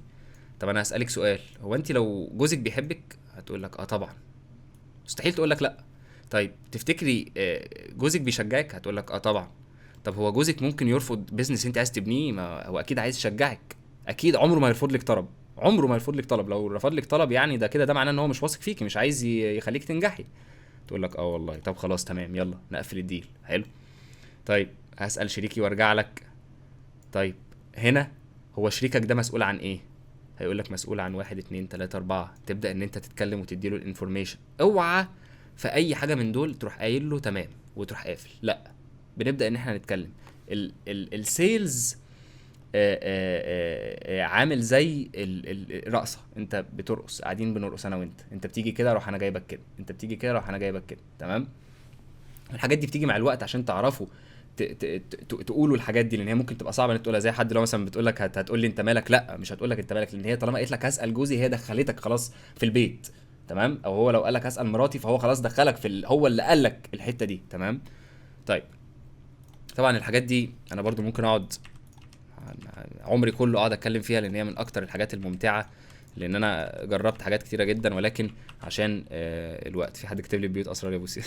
طب انا هسالك سؤال، هو انت لو جوزك بيحبك هتقول لك طبعا، مستحيل تقول لك لا. طيب تفتكري جوزك بيشجعك؟ هتقول لك طبعا. طب هو جوزك ممكن يرفض بيزنس انت عايز تبنيه؟ ما هو اكيد عايز يشجعك، اكيد عمره ما يرفض لك طلب، عمره ما يرفض لك طلب. لو رفض لك طلب يعني ده كده، ده معناه ان هو مش واثق فيكي، مش عايز يخليك تنجحي. تقول لك والله، طب خلاص تمام، يلا نقفل الديل، حلو. طيب هسأل شريكي وارجع لك. طيب هنا هو شريكك ده مسؤول عن ايه؟ هيقول لك مسؤول عن واحد اتنين تلاتة اربعة. تبدأ ان انت تتكلم وتديله الانفورميشن. اوعى في اي حاجة من دول تروح قايل له تمام وتروح قافل، لا، بنبدأ ان احنا نتكلم. السيلز عامل زي الرقصة، انت بترقص، قاعدين بنرقص انا وانت، انت بتيجي كده اروح انا جايبك كده، انت بتيجي كده اروح انا جايبك كده، تمام. الحاجات دي بتيجي مع الوقت عشان تعرفوا تقولوا الحاجات دي، لان هي ممكن تبقى صعبه ان تقولها. زي حد لو مثلا بتقول لك هتقول لي انت مالك، لا مش هتقول لك انت مالك، لان هي طالما قالت لك هسال جوزي هي دخلتك خلاص في البيت، تمام. او هو لو قال لك هسال مراتي فهو خلاص دخلك في هو اللي قال لك الحته دي، تمام. طيب طبعا الحاجات دي انا برضو ممكن اقعد عمري كله اقعد اتكلم فيها، لان هي من اكتر الحاجات الممتعه، لان انا جربت حاجات كتيره جدا، ولكن عشان الوقت. في حد كتب لي بيوت اسرار يا بوسي.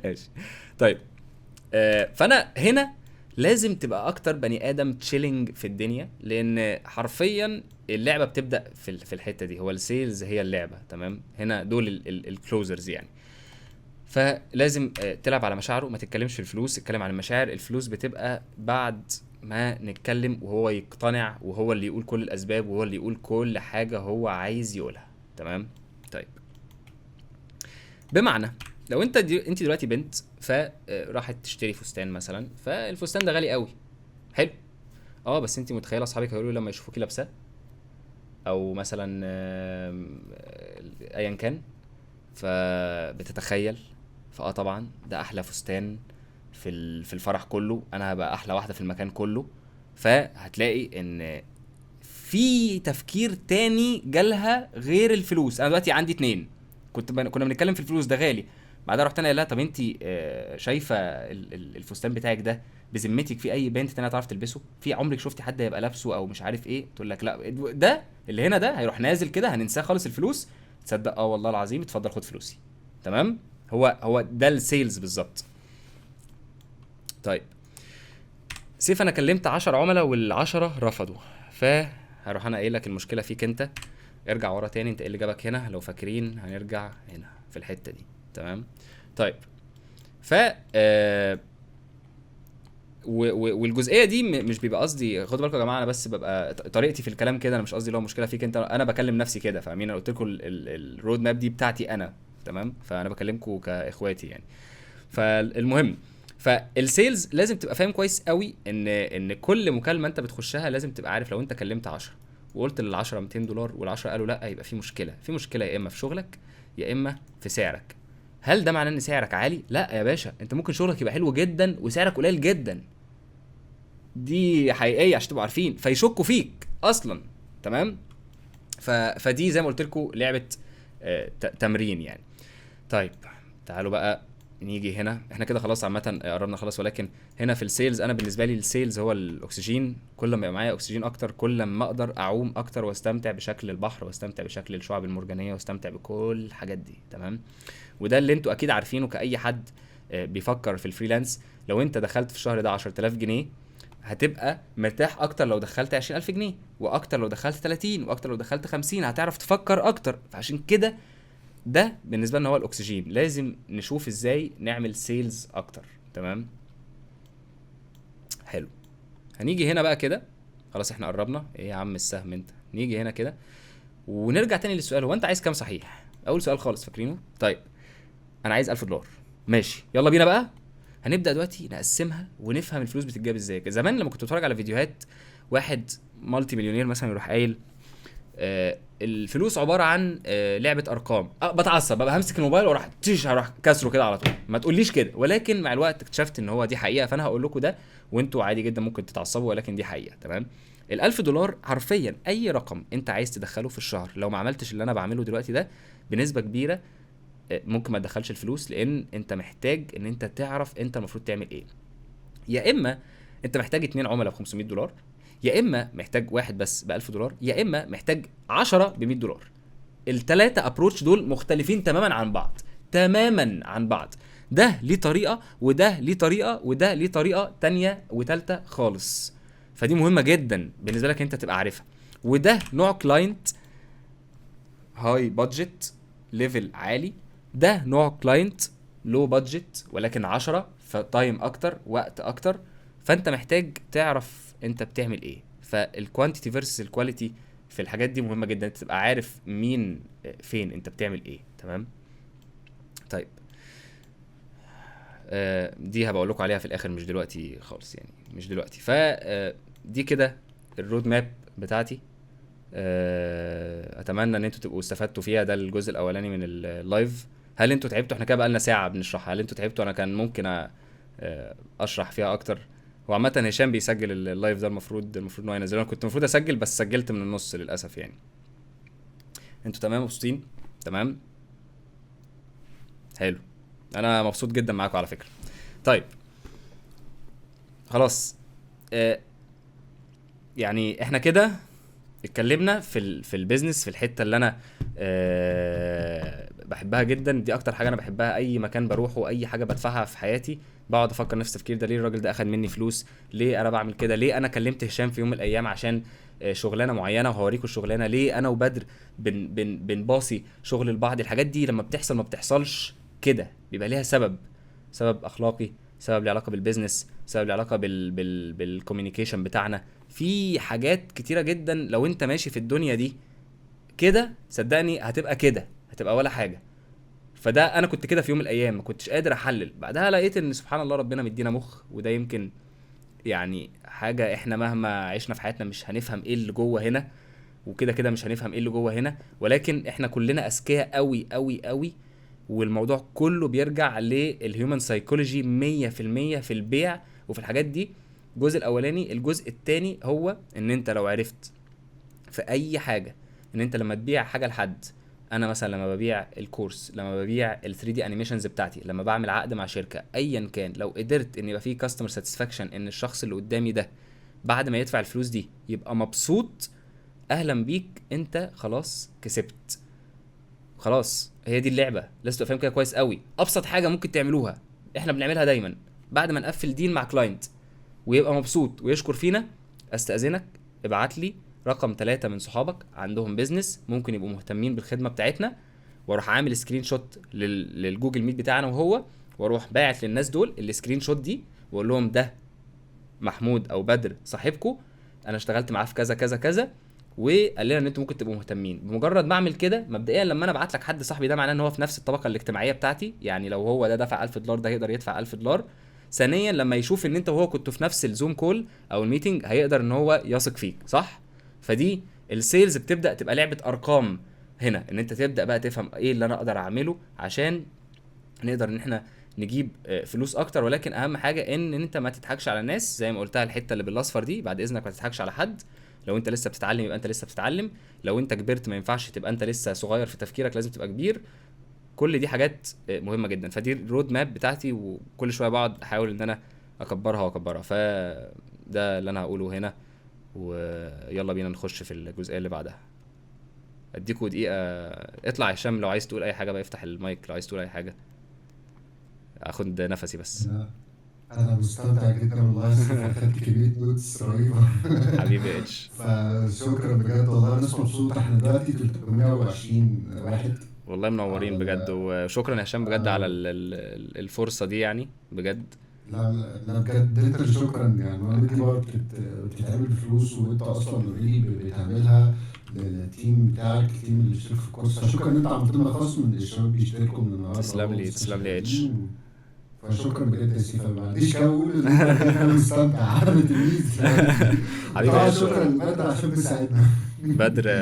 ماشي. طيب فانا هنا لازم تبقى اكتر بني ادم تشيلنج في الدنيا، لان حرفيا اللعبه بتبدا في الحته دي. هو السيلز هي اللعبه، تمام. هنا دول الكلوزرز يعني. فلازم تلعب على مشاعره، ما تتكلمش في الفلوس، اتكلم عن المشاعر. الفلوس بتبقى بعد ما نتكلم وهو يقتنع، وهو اللي يقول كل الاسباب، وهو اللي يقول كل حاجه هو عايز يقولها، تمام. طيب بمعنى لو انت دلوقتي بنت فراحت تشتري فستان مثلا، فالفستان ده غالي قوي، حلو. بس انت متخيله اصحابك هيقولوا لما يشوفوكي لابساه؟ او مثلا ايا كان، فبتتخيل طبعا ده احلى فستان في الفرح كله، انا هبقى احلى واحده في المكان كله. فهتلاقي ان في تفكير تاني جالها غير الفلوس. انا دلوقتي عندي اتنين، كنا بنتكلم في الفلوس ده غالي، بعدها رحت انا لا، طب انت شايفه الفستان بتاعك ده بذمتك في اي بنت تانية تعرف تلبسه؟ في عمرك شفتي حد يبقى لابسه او مش عارف ايه؟ تقول لك لا، ده اللي هنا ده هيروح نازل كده، هننساه خالص الفلوس. تصدق والله العظيم، اتفضل خد فلوسي، تمام. هو ده السيلز بالظبط. طيب سيف انا كلمت 10 عملاء والعشرة رفضوا، فهروح انا قايل لك المشكله فيك انت، ارجع ورا تاني، انت ايه اللي جابك هنا؟ لو فاكرين هنرجع هنا في الحته دي، تمام. طيب ف والجزئيه دي مش بيبقى قصدي، خدوا بالكم يا جماعه، انا بس ببقى طريقتي في الكلام كده، انا مش قصدي لو مشكله فيك انت، انا بكلم نفسي كده، فاهمين؟ انا قلت لكم الرود ماب دي بتاعتي انا، تمام؟ فانا بكلمكم كاخواتي يعني. فالمهم، فالسيلز لازم تبقى فاهم كويس قوي ان كل مكالمه انت بتخشها لازم تبقى عارف لو انت كلمت 10 وقلت لل10 $200 وال10 قالوا لا، يبقى في مشكله، يا اما في شغلك يا اما في سعرك. هل ده معناه ان سعرك عالي؟ لا يا باشا، انت ممكن شغلك يبقى حلو جدا وسعرك قليل جدا، دي حقيقيه عشان تبقوا عارفين، فيشكوا فيك اصلا، تمام؟ فدي زي ما قلت لكم لعبه تمرين يعني. طيب تعالوا بقى نيجي هنا، احنا كده خلاص عامه قربنا خلاص، ولكن هنا في السيلز، انا بالنسبه لي السيلز هو الاكسجين. كل ما يبقى معايا اكسجين اكتر، كل ما اقدر اعوم اكتر واستمتع بشكل البحر واستمتع بشكل الشعاب المرجانيه واستمتع بكل الحاجات دي، تمام؟ وده اللي انتوا اكيد عارفينه كاي حد بيفكر في الفريلانس. لو انت دخلت في الشهر ده 10000 جنيه، هتبقى مرتاح اكتر لو دخلت 20000 جنيه، واكتر لو دخلت 30، واكتر لو دخلت 50، هتعرف تفكر اكتر. فعشان كده ده بالنسبه لنا هو الاكسجين، لازم نشوف ازاي نعمل سيلز اكتر، تمام؟ حلو. هنيجي هنا بقى كده، خلاص احنا قربنا، ايه يا عم السهم انت، نيجي هنا كده ونرجع تاني للسؤال، هو انت عايز كام صحيح؟ اول سؤال خالص فاكرينه؟ طيب انا عايز $1000. ماشي، يلا بينا بقى. هنبدا دلوقتي نقسمها ونفهم الفلوس بتتجاب ازاي. زمان لما كنت بتفرج على فيديوهات واحد مالتي مليونير مثلا يروح قايل الفلوس عباره عن لعبه ارقام، بتعصب بقى، همسك الموبايل واروح هروح كسره كده على طول. ما تقوليش كده، ولكن مع الوقت اكتشفت ان هو دي حقيقه، فانا هقول لكم ده وانتوا عادي جدا ممكن تتعصبوا، ولكن دي حقيقه، تمام؟ $1000 حرفيا اي رقم انت عايز تدخله في الشهر، لو ما عملتش اللي انا بعمله دلوقتي ده بنسبه كبيره ممكن ما تدخلش الفلوس، لان انت محتاج ان انت تعرف انت المفروض تعمل ايه. يا اما انت محتاج 2 عملاء $500، يا اما محتاج واحد بس $1000، يا اما محتاج 10 $100. التلاتة ابروتش دول مختلفين تماما عن بعض، تماما عن بعض. ده ليه طريقة، وده ليه طريقة، وده ليه طريقة تانية وتالتة خالص. فدي مهمة جدا بالنسبة لك انت تبقى عارفها. وده نوع كلاينت هاي بادجت ليفل عالي، ده نوع كلاينت لو بادجت ولكن 10 فتايم اكتر، وقت اكتر. فانت محتاج تعرف انت بتعمل ايه. فالكوانتيتي فيرسس الكواليتي في الحاجات دي مهمه جدا، انت تبقى عارف مين فين انت بتعمل ايه، تمام؟ طيب دي هبقول لكم عليها في الاخر، مش دلوقتي خالص يعني، مش دلوقتي. دي كده الرود ماب بتاعتي. اتمنى ان انتوا تبقوا استفدتوا فيها. ده الجزء الاولاني من اللايف. هل انتوا تعبتوا؟ احنا كده بقالنا ساعه بنشرحها. هل انتوا تعبتوا؟ انا كان ممكن اشرح فيها اكتر. هو عامه هشام بيسجل اللايف ده، المفروض ان هو ينزله. انا كنت المفروض اسجل بس سجلت من النص للاسف يعني. انتوا تمام؟ مبسوطين؟ تمام، حلو. انا مبسوط جدا معاكم على فكره. طيب خلاص، يعني احنا كده اتكلمنا في البيزنس، في الحته اللي انا بحبها جدا. دي اكتر حاجه انا بحبها، اي مكان بروحه، اي حاجه بدفعها في حياتي بقعد افكر نفس التفكير ده. ليه الراجل ده اخد مني فلوس؟ ليه انا بعمل كده؟ ليه انا كلمت هشام في يوم من الايام عشان شغلانه معينه، وهوريكم الشغلانه؟ ليه انا وبدر بنباصي شغل البعض؟ الحاجات دي لما بتحصل ما بتحصلش كده، بيبقى ليها سبب اخلاقي، سبب له علاقه بالبيزنس، سبب له علاقه بالكوميونيكيشن بتاعنا. في حاجات كتيره جدا لو انت ماشي في الدنيا دي كده صدقني هتبقى كده، هتبقى ولا حاجه. فده انا كنت كده في يوم من الايام، ما كنتش قادر احلل. بعدها لقيت ان سبحان الله ربنا مدينا مخ، وده يمكن يعني حاجه احنا مهما عشنا في حياتنا مش هنفهم ايه اللي جوه هنا، وكده كده مش هنفهم ايه اللي جوه هنا، ولكن احنا كلنا اذكياء قوي قوي قوي. والموضوع كله بيرجع للهيومن سايكولوجي 100% في البيع وفي الحاجات دي. الجزء الاولاني. الجزء التاني هو ان انت لو عرفت في اي حاجه ان انت لما تبيع حاجه لحد، انا مثلا لما ببيع الكورس، لما ببيع ال 3 دي انيميشنز بتاعتي، لما بعمل عقد مع شركه ايا كان، لو قدرت ان يبقى فيه كاستمر ساتسفاكشن، ان الشخص اللي قدامي ده بعد ما يدفع الفلوس دي يبقى مبسوط، اهلا بيك، انت خلاص كسبت. خلاص هي دي اللعبه، لازم تبقى فاهم كده كويس قوي. ابسط حاجه ممكن تعملوها احنا بنعملها دايما بعد ما نقفل ديل مع كلاينت ويبقى مبسوط ويشكر فينا، استاذنك ابعت لي رقم 3 من صحابك عندهم بيزنس ممكن يبقوا مهتمين بالخدمه بتاعتنا، واروح عامل سكرين شوت للجوجل ميت بتاعنا وهو، واروح باعت للناس دول السكرين شوت دي، واقول لهم ده محمود او بدر صاحبكم انا اشتغلت معاه في كذا كذا كذا، وقال لنا ان انتوا ممكن تبقوا مهتمين. بمجرد ما اعمل كده مبدئيا لما انا ابعت لك حد صاحبي، ده معناه ان هو في نفس الطبقه الاجتماعيه بتاعتي، يعني لو هو ده دفع 1000 دولار ده هيقدر يدفع 1000 دولار. ثانيا لما يشوف ان انت وهو كنتوا في نفس الزوم كول او الميتنج هيقدر ان هو يثق فيك، صح؟ فدي السيلز بتبدا تبقى لعبه ارقام هنا، ان انت تبدا بقى تفهم ايه اللي انا اقدر اعمله عشان نقدر ان احنا نجيب فلوس اكتر. ولكن اهم حاجه ان انت ما تضحكش على الناس، زي ما قلتها الحته اللي بالاصفر دي، بعد اذنك ما تضحكش على حد. لو انت لسه بتتعلم يبقى انت لسه بتتعلم، لو انت كبرت ما ينفعش تبقى انت لسه صغير في تفكيرك، لازم تبقى كبير. كل دي حاجات مهمه جدا. فدي الرود ماب بتاعتي، وكل شويه بقعد احاول ان انا اكبرها واكبرها. فده اللي انا هقوله هنا، ويلا بينا نخش في الجزئيه اللي بعدها. اديكوا دقيقه. اطلع يا هشام لو عايز تقول اي حاجه بقى، افتح المايك لو عايز تقول اي حاجه، اخد نفسي بس. لا، انا مستمتع جدا والله، الصبح خدت كميه نوتس رهيبه. حبيبي اتش. فشكرا بجد والله، الناس مبسوطه. احنا دلوقتي 320 واحد. والله على منورين بجد، ال وشكرا يا هشام بجد على آه، الفرصة دي يعني بجد. لا لا لا، بجد انت اللي شكرا. يعني المعلومه دي بقى بتتعمل بفلوس، وانت اصلا اوريدي بتعملها للتيم بتاعك، التيم اللي اشترك في الكورس. فشكرا ان انت عملت لنا خصم من الشباب بيشتركوا من النهارده تسلم اهو لي لسه تسلم لي يا اتش. شغالين. فشكرا بجد يا سيفا، ما عنديش كلام اقول ان انت قد ايه فعلا مستمتع. انا تلميذ يعني. حبيبي يا وطبعا اتش شكرا والله. لبدر عشان بيساعدنا.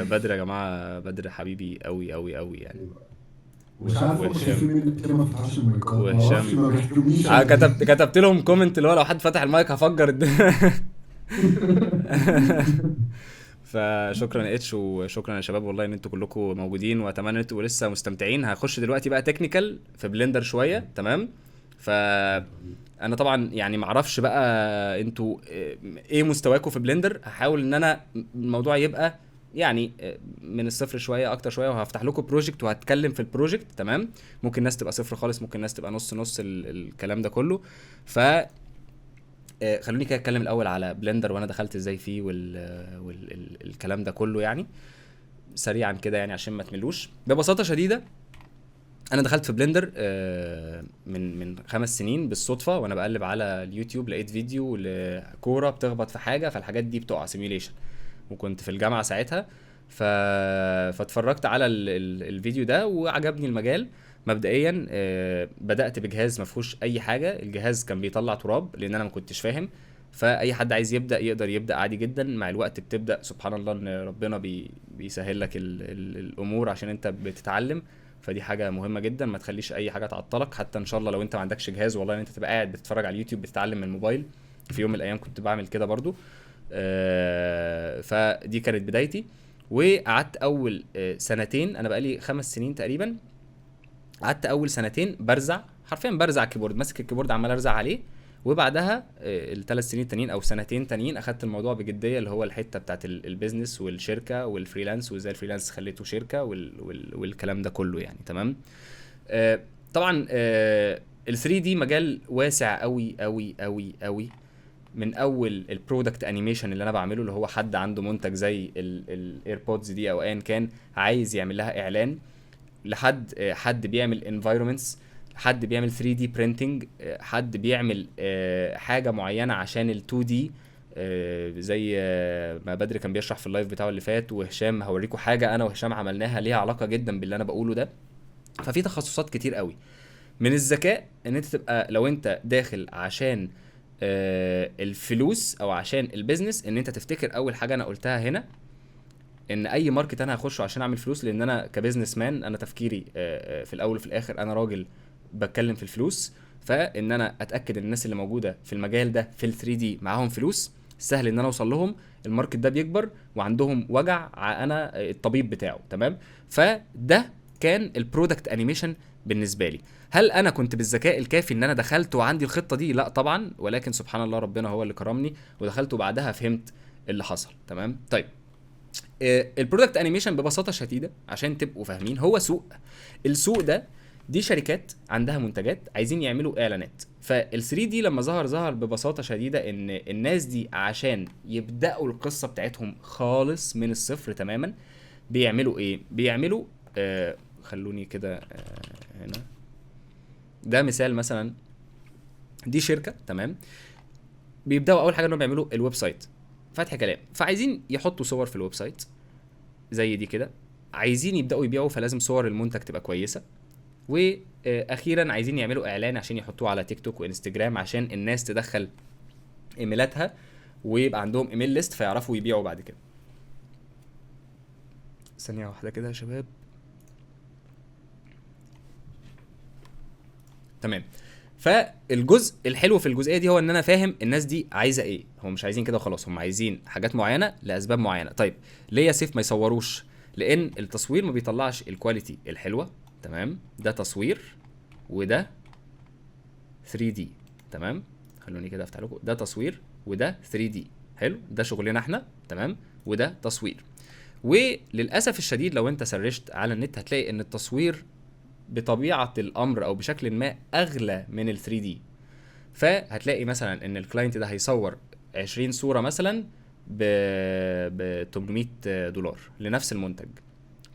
بدر يا جماعة، بدر حبيبي قوي قوي قوي يعني. مش عارف هم وهشام. خايفين مني كده ما فتحش المايكات، ما اعرفش، وهشام ما بيحترمنيش ولا ايه. كتبت لهم كومنت اللي هو لو حد فتح المايك هفجر الدنيا. فشكرا يا اتش، وشكرا يا شباب والله ان انتوا كلكم موجودين، واتمنى ان انتوا لسه مستمتعين. هخش دلوقتي بقى تكنيكال في بلندر شويه، تمام؟ ف انا طبعا يعني معرفش بقى انتوا ايه مستواكم في بلندر. هحاول ان انا الموضوع يبقى يعني من الصفر شويه اكتر شويه، وهفتح لكم بروجكت وهتكلم في البروجكت، تمام؟ ممكن ناس تبقى صفر خالص، ممكن ناس تبقى نص نص الكلام ده كله. ف خلوني كده اتكلم الاول على بلندر وانا دخلت ازاي فيه والكلام ده كله يعني، سريعا كده يعني عشان ما تملوش. ببساطه شديده انا دخلت في بلندر من 5 سنين بالصدفه، وانا بقلب على اليوتيوب لقيت فيديو لكوره بتخبط في حاجه، فالحاجات دي بتقع سيميوليشن، وكنت في الجامعه ساعتها. ف... فاتفرجت على الفيديو ده وعجبني المجال. مبدئيا بدات بجهاز ما فيهوش اي حاجه، الجهاز كان بيطلع تراب لان انا ما كنتش فاهم. فاي حد عايز يبدا يقدر يبدا عادي جدا، مع الوقت بتبدا سبحان الله ان ربنا بيسهل لك الامور عشان انت بتتعلم. فدي حاجه مهمه جدا، ما تخليش اي حاجه تعطلك، حتى ان شاء الله لو انت ما عندكش جهاز، والله ان انت تبقى قاعد بتتفرج على اليوتيوب بتتعلم من الموبايل. في يوم من الايام كنت بعمل كده برضو. فدي كانت بدايتي. وقعدت اول سنتين، انا بقالي 5 سنين تقريبا، قعدت اول سنتين برزع، حرفيا برزع كيبورد، ماسك الكيبورد عمال ارزع عليه. وبعدها ال3 سنين التانيين او سنتين تانيين اخدت الموضوع بجديه، اللي هو الحته بتاعت البيزنس والشركه والفريلانس، وازاي الفريلانس خليته شركه والكلام ده كله يعني، تمام؟ طبعا ال 3 دي مجال واسع قوي قوي قوي قوي. من اول البرودكت انيميشن اللي انا بعمله، اللي هو حد عنده منتج زي الايربودز دي او ايا كان عايز يعمل لها اعلان، لحد حد بيعمل انفايرمنتس، حد بيعمل 3 دي برينتنج، حد بيعمل حاجه معينه عشان ال 2 دي، زي ما بدر كان بيشرح في اللايف بتاعه اللي فات، وهشام هوريكم حاجه انا وهشام عملناها ليها علاقه جدا باللي انا بقوله ده. ففي تخصصات كتير قوي. من الذكاء ان انت تبقى لو انت داخل عشان الفلوس او عشان البيزنس، ان انت تفتكر اول حاجه انا قلتها هنا، ان اي ماركت انا هخشه عشان اعمل فلوس، لان انا كبزنس مان انا تفكيري في الاول وفي الاخر انا راجل بتكلم في الفلوس. فان انا اتاكد ان الناس اللي موجوده في المجال ده في ال 3 دي معاهم فلوس، سهل ان انا اوصل لهم. الماركت ده بيكبر وعندهم وجع انا الطبيب بتاعه، تمام؟ فده كان البرودكت انيميشن بالنسبه لي. هل انا كنت بالذكاء الكافي ان انا دخلت وعندي الخطه دي؟ لا طبعا، ولكن سبحان الله ربنا هو اللي كرمني ودخلت، وبعدها فهمت اللي حصل، تمام؟ طيب البرودكت انيميشن ببساطه شديده عشان تبقوا فاهمين هو سوق. السوق ده دي شركات عندها منتجات عايزين يعملوا اعلانات. فال 3 دي لما ظهر ببساطه شديده ان الناس دي عشان يبداوا القصه بتاعتهم خالص من الصفر تماما، بيعملوا ايه؟ بيعملوا خلوني كده هنا، ده مثال مثلا. دي شركه، تمام؟ بيبداوا اول حاجه انهم يعملوا الويب سايت، فتح كلام، فعايزين يحطوا صور في الويب سايت زي دي كده، عايزين يبداوا يبيعوا، فلازم صور المنتج تبقى كويسه، واخيرا عايزين يعملوا اعلان عشان يحطوه على تيك توك وانستجرام عشان الناس تدخل ايميلاتها ويبقى عندهم ايميل ليست فيعرفوا يبيعوا بعد كده. ثانيه واحده كده يا شباب. تمام. فالجزء الحلو في الجزئيه دي هو ان انا فاهم الناس دي عايزه ايه، هم مش عايزين كده وخلاص، هم عايزين حاجات معينه لاسباب معينه. طيب ليه يا سيف ما يصوروش؟ لان التصوير ما بيطلعش الكواليتي الحلوه. تمام، ده تصوير وده 3D. تمام، خلوني كده افتح لكم، ده تصوير وده 3D. حلو، ده شغلنا احنا. تمام، وده تصوير. وللاسف الشديد لو انت سرشت على النت هتلاقي ان التصوير بطبيعه الامر او بشكل ما اغلى من ال 3 دي. فهتلاقي مثلا ان الكلاينت ده هيصور 20 صوره مثلا ب 800 دولار لنفس المنتج.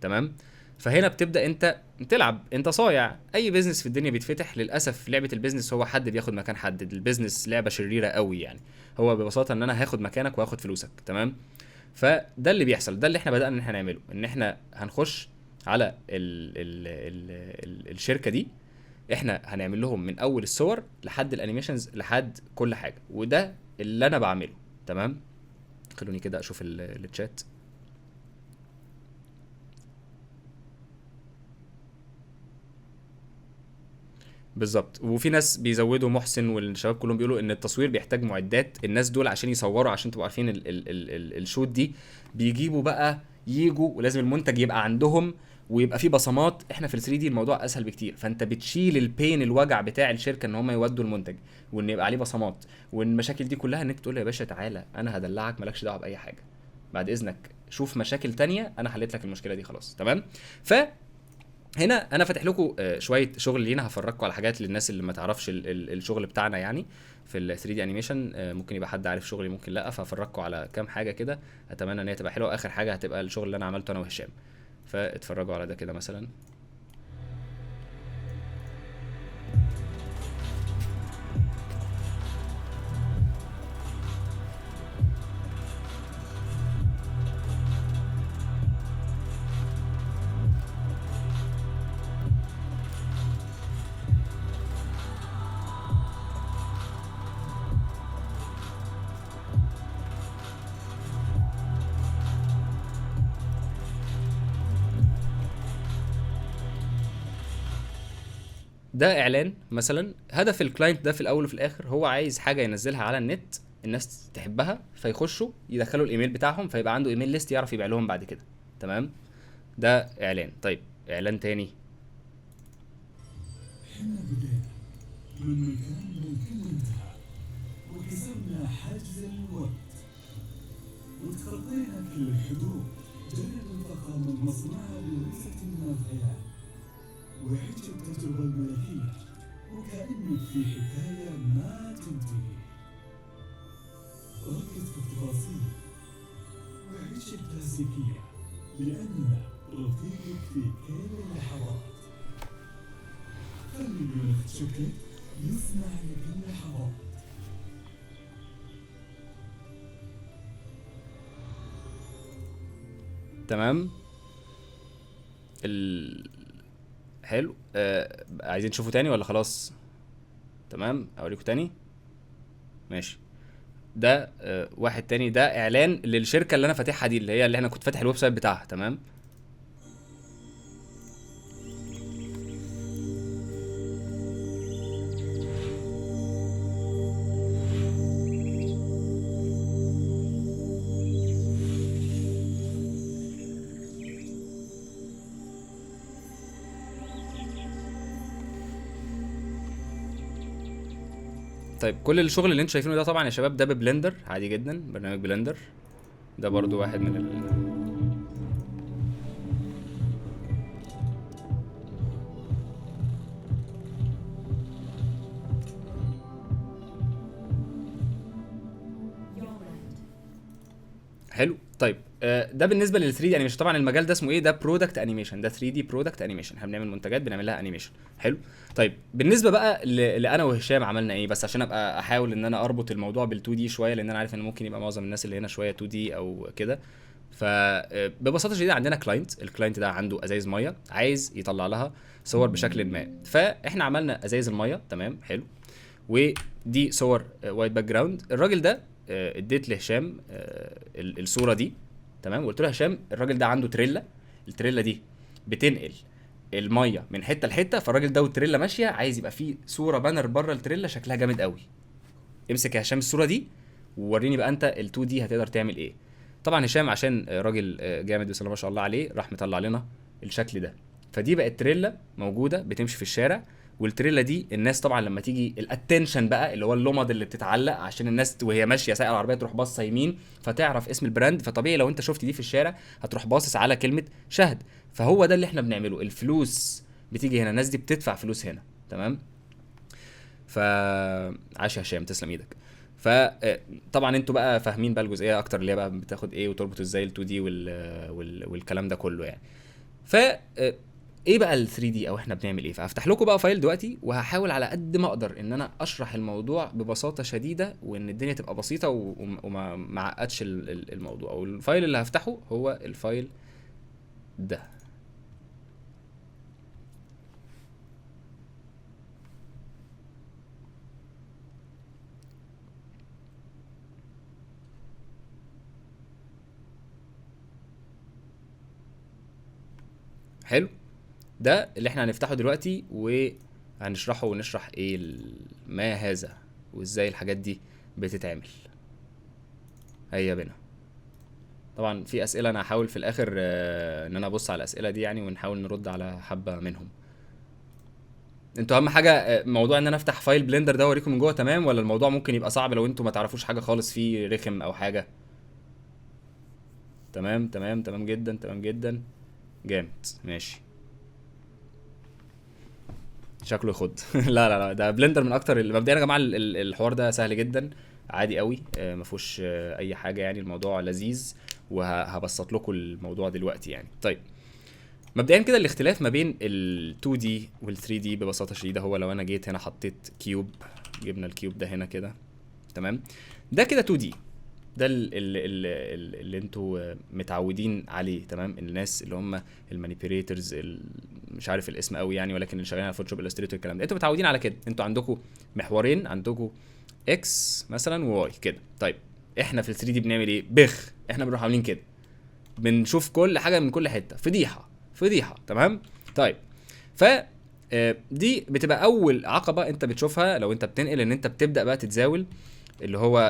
تمام، فهنا بتبدا انت تلعب، انت صايع. اي بيزنس في الدنيا بيتفتح، للاسف لعبه البيزنس هو حد بياخد مكان حد. البيزنس لعبه شريره قوي يعني، هو ببساطه ان انا هاخد مكانك وهاخد فلوسك. تمام، فده اللي بيحصل، ده اللي احنا بدانا ان احنا نعمله، ان احنا هنخش على الشركه دي، احنا هنعمل لهم من اول الصور لحد الانيميشنز لحد كل حاجه، وده اللي انا بعمله. تمام، خلوني كده اشوف الشات. بالظبط، وفي ناس بيزودوا، محسن والشباب كلهم بيقولوا ان التصوير بيحتاج معدات. الناس دول عشان يصوروا، عشان تبقوا عارفين الشوت دي بيجيبوا بقى، يجوا ولازم المنتج يبقى عندهم ويبقى فيه بصمات. احنا في ال 3 دي الموضوع اسهل بكتير، فانت بتشيل البين، الوجع بتاع الشركه ان هم يودوا المنتج وان يبقى عليه بصمات والمشاكل دي كلها، انك تقول له يا باشا تعالى انا هدلعك، مالكش دعوه باي حاجه، بعد اذنك شوف مشاكل تانية انا حليت لك المشكله دي خلاص. تمام، ف هنا انا فاتح لكم شويه شغل لينا، هفرجكم على حاجات للناس اللي ما تعرفش الشغل بتاعنا يعني في ال 3 دي انيميشن. ممكن يبقى حد عارف شغلي ممكن لا، فهفرجكم على كام حاجه كده، اتمنى ان هي تبقى حلوه. اخر حاجه هتبقى الشغل اللي انا عملته انا وهشام، فاتفرجوا على ده كده مثلا. ده اعلان مثلا، هدف الكلاينت ده في الاول وفي الاخر هو عايز حاجه ينزلها على النت الناس تحبها، فيخشوا يدخلوا الايميل بتاعهم فيبقى عنده ايميل ليست يعرف يبيع لهم بعد كده. تمام، ده اعلان. طيب اعلان تاني. حنا بدينا من مكان ممكن انتهى، وكسرنا حاجز الوقت، وتخطينا كل الحدود. جرب الفخامة المصنوعة بورثة من الخيال، وعيش التجربة الملكية وكأنك في حكاية ما تنتهي. ركز في التفاصيل وعيش الكلاسيكية، لأننا رفيقك في كل اللحظات. خلي الملك شوكليت يصنع لك اللحظات. تمام، حلو. عايزين تشوفوا تاني ولا خلاص؟ تمام، اوريكم تاني. ماشي، ده واحد تاني، ده اعلان للشركه اللي انا فاتحها دي، اللي هي اللي انا كنت فاتح الويب سايت بتاعها. تمام، طيب كل الشغل اللي انتوا شايفينه ده طبعا يا شباب ده ببلندر عادي جدا، برنامج بلندر. ده برضو واحد من حلو. طيب ده بالنسبه لل 3 دي انيميشن. طبعا المجال ده اسمه ايه؟ ده برودكت انيميشن، ده 3 دي برودكت انيميشن. احنا بنعمل منتجات بنعمل لها انيميشن. حلو. طيب بالنسبه بقى انا وهشام عملنا ايه، بس عشان ابقى احاول ان انا اربط الموضوع بال 2 دي شويه، لان انا عارف ان ممكن يبقى معظم الناس اللي هنا شويه 2 دي او كده. فببساطه شديده عندنا كلاينت، الكلاينت ده عنده ازايز ميه عايز يطلع لها صور بشكل ما، فاحنا عملنا ازايز الميه. تمام حلو. ودي صور وايت باك جراوند. الراجل ده اديت لهشام الصوره دي. تمام. وقلت له هشام الراجل ده عنده تريلا، التريلا دي بتنقل الميه من حته لحته، فالراجل ده والتريلا ماشيه عايز يبقى فيه صوره بانر بره التريلا شكلها جامد قوي. امسك يا هشام الصوره دي ووريني بقى انت ال2 دي هتقدر تعمل ايه. طبعا هشام عشان راجل جامد بسم الله ما شاء الله عليه راح مطلع لنا الشكل ده. فدي بقت تريلا موجوده بتمشي في الشارع، والتريلا دي الناس طبعا لما تيجي الاتنشن بقى اللي هو اللمض اللي بتتعلق عشان الناس وهي ماشيه سايقه العربيه تروح باصه يمين فتعرف اسم البراند، فطبيعي لو انت شفت دي في الشارع هتروح باصص على كلمه شهد. فهو ده اللي احنا بنعمله. الفلوس بتيجي هنا، الناس دي بتدفع فلوس هنا. تمام. عاش يا هشام تسلم ايدك. فطبعا انتوا بقى فاهمين بقى الجزئيه اكتر اللي هي بقى بتاخد ايه وتربط ازاي ال2 دي والكلام ده كله يعني. ف ايه بقى ال 3 دي او احنا بنعمل ايه؟ فهفتح لكم بقى فايل دلوقتي وهحاول على قد ما اقدر ان انا اشرح الموضوع ببساطه شديده وان الدنيا تبقى بسيطه وما معقدش الموضوع. والفايل اللي هفتحه هو الفايل ده. حلو. ده اللي احنا هنفتحه دلوقتي وهنشرحه ونشرح ايه ما هذا وازاي الحاجات دي بتتعمل. هيا بنا. طبعا في اسئله انا هحاول في الاخر ان انا ابص على الاسئله دي يعني ونحاول نرد على حبه منهم. انتوا اهم حاجه موضوع ان انا افتح فايل بلندر ده واوريكم من جوه تمام، ولا الموضوع ممكن يبقى صعب لو انتوا ما تعرفوش حاجه خالص فيه رخم او حاجه؟ تمام تمام تمام جدا تمام جدا جامد ماشي. شكله يخض. لا لا لا ده بلندر من اكتر مبدئيا يا جماعه الحوار ده سهل جدا عادي قوي ما فيهوش اي حاجه يعني. الموضوع لذيذ وهبسط لكم الموضوع دلوقتي يعني. طيب مبدئيا كده الاختلاف ما بين ال2 دي وال3 دي ببساطه شديده هو لو انا جيت هنا حطيت كيوب، جبنا الكيوب ده هنا كده. تمام. ده كده 2 دي، ده اللي انتوا متعودين عليه. تمام. الناس اللي هم المانيبيوليترز مش عارف الاسم قوي يعني، ولكن اللي شغالين على فوتوشوب الستريتور الكلام ده انتوا متعودين على كده. انتوا عندكم محورين، عندكم اكس مثلا وواي كده. طيب احنا في ال 3 دي بنعمل ايه؟ احنا بنروح عاملين كده، بنشوف كل حاجه من كل حته. فضيحه. تمام. طيب ف دي بتبقى اول عقبه انت بتشوفها لو انت بتنقل، ان انت بتبدا بقى تتزاول اللي هو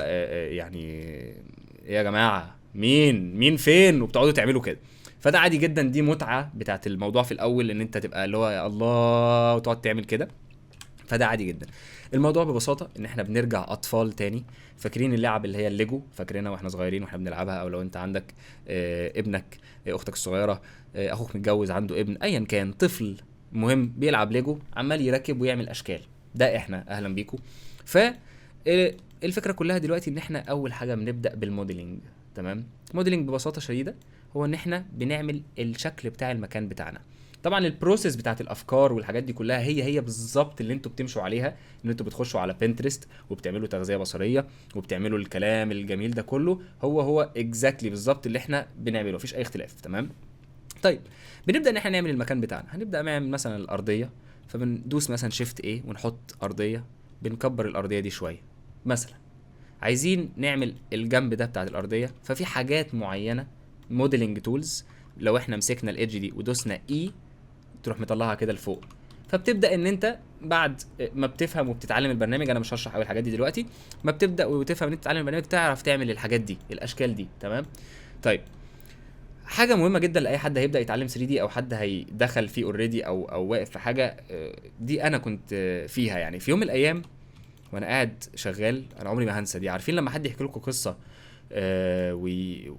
يعني ايه يا جماعه مين فين، وبتقعدوا تعملوا كده. فده عادي جدا، دي متعه بتاعت الموضوع في الاول ان انت تبقى اللي هو يا الله وتقعد تعمل كده. فده عادي جدا. الموضوع ببساطه ان احنا بنرجع اطفال تاني. فاكرين اللعب اللي هي الليجو؟ فاكرينها واحنا صغيرين واحنا بنلعبها، او لو انت عندك ابنك اختك الصغيره اخوك متجوز عنده ابن ايا كان طفل مهم بيلعب ليجو عمال يركب ويعمل اشكال، ده احنا اهلا بيكم. ف الفكره كلها دلوقتي ان احنا اول حاجه بنبدا بالموديلنج. تمام. موديلنج ببساطه شديده هو ان احنا بنعمل الشكل بتاع المكان بتاعنا. طبعا البروسيس بتاعت الافكار والحاجات دي كلها هي بالظبط اللي انتوا بتمشوا عليها، ان انتوا بتخشوا على بنترست وبتعملوا تغذيه بصريه وبتعملوا الكلام الجميل ده كله، هو اكزاكتلي بالظبط اللي احنا بنعمله، مفيش اي اختلاف. تمام. طيب بنبدا ان احنا نعمل المكان بتاعنا. هنبدا نعمل مثلا الارضيه، فبندوس مثلا شيفت ايه ونحط ارضيه، بنكبر الارضيه دي شويه. مثلا عايزين نعمل الجنب ده بتاعت الارضيه، ففي حاجات معينه موديلنج تولز لو احنا مسكنا الايدج دي ودوسنا اي تروح مطلعها كده لفوق. فبتبدا ان انت بعد ما بتفهم وبتتعلم البرنامج، انا مش هشرح قوي الحاجات دي دلوقتي، ما بتبدا وتفهم ان انت تتعلم البرنامج تعرف تعمل الحاجات دي الاشكال دي. تمام. طيب حاجه مهمه جدا لاي حد هيبدا يتعلم 3 دي او حد هيدخل فيه اوريدي او واقف في حاجه، دي انا كنت فيها يعني. في يوم من الايام وانا قاعد شغال، انا عمري ما هنسى دي. عارفين لما حد يحكي لكم قصه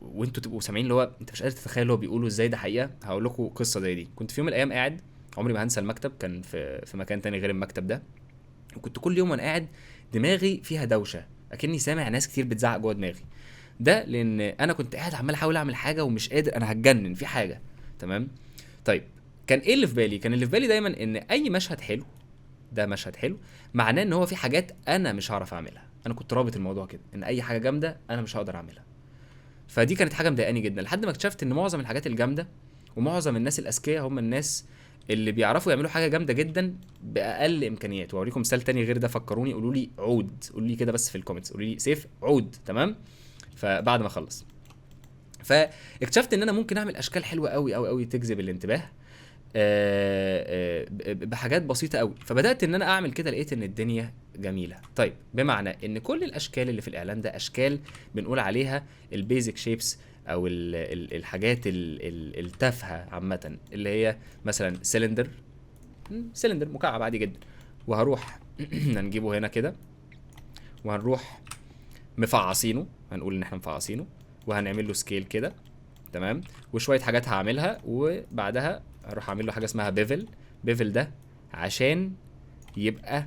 وانتوا تبقوا سامعين اللي هو انت مش قادر تتخيل هو بيقولوا ازاي ده حقيقه؟ هقول لكم قصه زي دي. كنت في يوم من الايام قاعد، عمري ما هنسى المكتب كان في مكان تاني غير المكتب ده، وكنت كل يوم وانا قاعد دماغي فيها دوشه، اكني سامع ناس كتير بتزعق جوه دماغي. ده لان انا كنت قاعد عمال احاول اعمل حاجه ومش قادر، انا هتجنن في حاجه. تمام. طيب كان ايه اللي في بالي؟ كان اللي في بالي دايما ان اي مشهد حلو، ده مشهد حلو معناه ان هو في حاجات انا مش هعرف اعملها. انا كنت رابط الموضوع كده ان اي حاجه جامده انا مش هقدر اعملها. فدي كانت حاجه مضايقاني جدا، لحد ما اكتشفت ان معظم الحاجات الجامده ومعظم الناس الاذكياء هم الناس اللي بيعرفوا يعملوا حاجه جامده جدا باقل امكانيات. واوريكم مثال تاني غير ده، فكروني، قولوا لي عود، قولوا لي كده بس في الكومنتس، قولوا لي سيف عود. تمام. فبعد ما اخلص فاكتشفت ان انا ممكن اعمل اشكال حلوه قوي قوي قوي تجذب الانتباه بحاجات بسيطه قوي. فبدات ان انا اعمل كده، لقيت ان الدنيا جميله. طيب بمعنى ان كل الاشكال اللي في الاعلان ده اشكال بنقول عليها البيزك شيبس او الحاجات التافهه عامه، اللي هي مثلا سلندر مكعب عادي جدا، وهروح هنجيبه هنا كده وهنروح مفعصينه، هنقول ان احنا مفعصينه وهنعمل له سكيل كده. تمام. وشويه حاجات هعملها، وبعدها هروح اعمل له حاجه اسمها بيفل ده عشان يبقى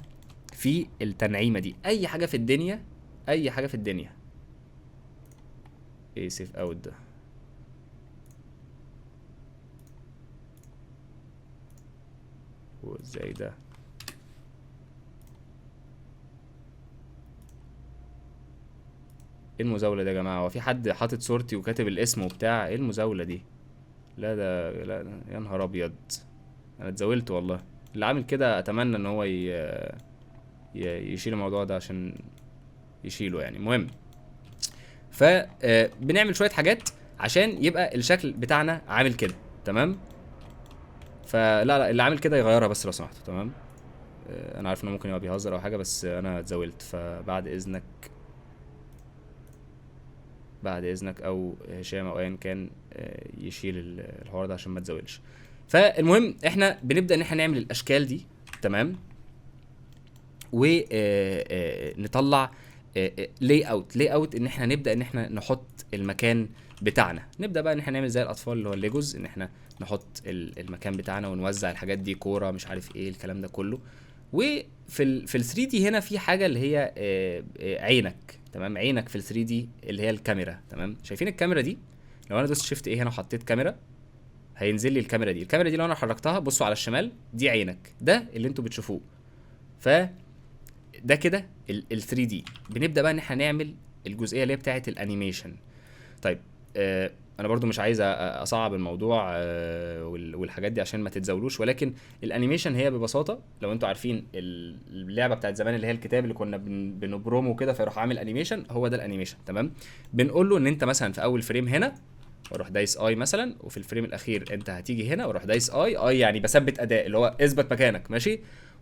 في التنعيمه دي. اي حاجه في الدنيا ايه سيف اوت ده؟ وازاي ده؟ ايه المزاوله دي يا جماعه؟ هو في حد حاطط صورتي وكاتب الاسم وبتاع؟ ايه المزاوله دي؟ لا ده لا، يا نهار ابيض، انا اتزاولت والله. اللي عامل كده اتمنى ان هو يشيل الموضوع ده عشان يشيله يعني. مهم، فبنعمل شويه حاجات عشان يبقى الشكل بتاعنا عامل كده. تمام. فلا اللي عامل كده يغيرها بس لو سمحتوا. تمام. انا عارف انه ممكن يبقى بيهزر او حاجه، بس انا اتزاولت، فبعد اذنك او هشام او ايا كان يشيل الحوار ده عشان ما تزاولش. فالمهم احنا بنبدا ان احنا نعمل الاشكال دي. تمام. ونطلع لاي اوت ان احنا نبدا ان احنا نحط المكان بتاعنا. نبدا بقى ان احنا نعمل زي الاطفال اللي هو الليجوز، ان احنا نحط المكان بتاعنا ونوزع الحاجات دي، كوره مش عارف ايه الكلام ده كله. وفي ال 3 دي هنا في حاجه اللي هي عينك. تمام. عينك في ال 3 دي اللي هي الكاميرا. تمام. شايفين الكاميرا دي؟ لو انا دوست شيفت ايه هنا وحطيت كاميرا، هينزل لي الكاميرا دي لو انا حركتها، بصوا على الشمال، دي عينك، ده اللي انتوا بتشوفوه. ف ده كده ال 3 دي. بنبدا بقى ان احنا نعمل الجزئيه اللي هي بتاعه الانيميشن. طيب انا برضو مش عايز اصعب الموضوع والحاجات دي عشان ما تتزاولوش، ولكن الانيميشن هي ببساطه، لو انتوا عارفين اللعبه بتاعت زمان اللي هي الكتاب اللي كنا بنبرومه كده فيروح عامل انيميشن، هو ده الانيميشن. تمام. بنقول له ان انت مثلا في اول فريم هنا واروح دايس اي مثلا، وفي الفريم الاخير انت هتيجي هنا واروح دايس اي يعني بثبت اداء اللي هو اثبت مكانك ماشي.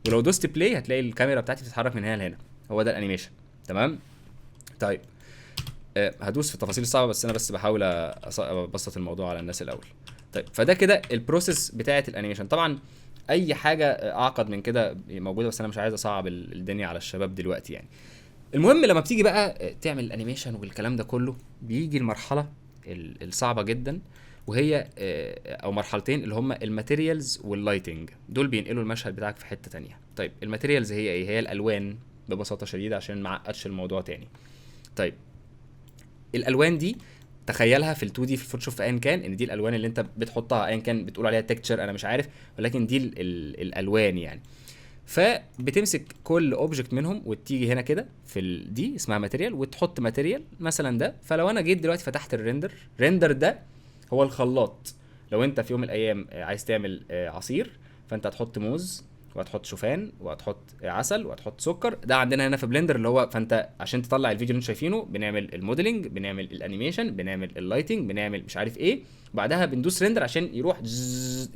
ولو دوست بلاي هتلاقي الكاميرا بتاعتي بتتحرك من هنا لهنا، هو ده الانيميشن. تمام. طيب هدوس في التفاصيل الصعبه، بس انا بس بحاول ابسط الموضوع على الناس الاول. طيب فده كده البروسيس بتاعه الانيميشن. طبعا اي حاجه اعقد من كده موجوده، بس انا مش عايز اصعب الدنيا على الشباب دلوقتي يعني. المهم لما بتيجي بقى تعمل الانيميشن والكلام ده كله، بيجي المرحله الصعبه جدا، وهي او مرحلتين اللي هم الماتيريالز واللايتنج. دول بينقلوا المشهد بتاعك في حته تانية. طيب الماتيريالز هي ايه؟ هي الالوان ببساطه شديده عشان ما اعقدش الموضوع تاني. طيب الالوان دي تخيلها في ال2 دي في الفوتوشوب في ايا كان، ان دي الالوان اللي انت بتحطها ايا كان بتقول عليها تكتشر انا مش عارف، ولكن دي الالوان يعني. فبتمسك كل اوبجكت منهم وتيجي هنا كده في دي اسمها ماتيريال، وتحط ماتيريال مثلا ده. فلو انا جيت دلوقتي فتحت الريندر ده هو الخلاط. لو انت في يوم من الايام عايز تعمل عصير، فانت هتحط موز وهتحط شوفان وهتحط عسل وهتحط سكر. ده عندنا هنا في بلندر اللي هو، فانت عشان تطلع الفيديو اللي انتوا شايفينه بنعمل الموديلنج، بنعمل الانيميشن، بنعمل اللايتنج، بنعمل مش عارف ايه، وبعدها بندوس ريندر عشان يروح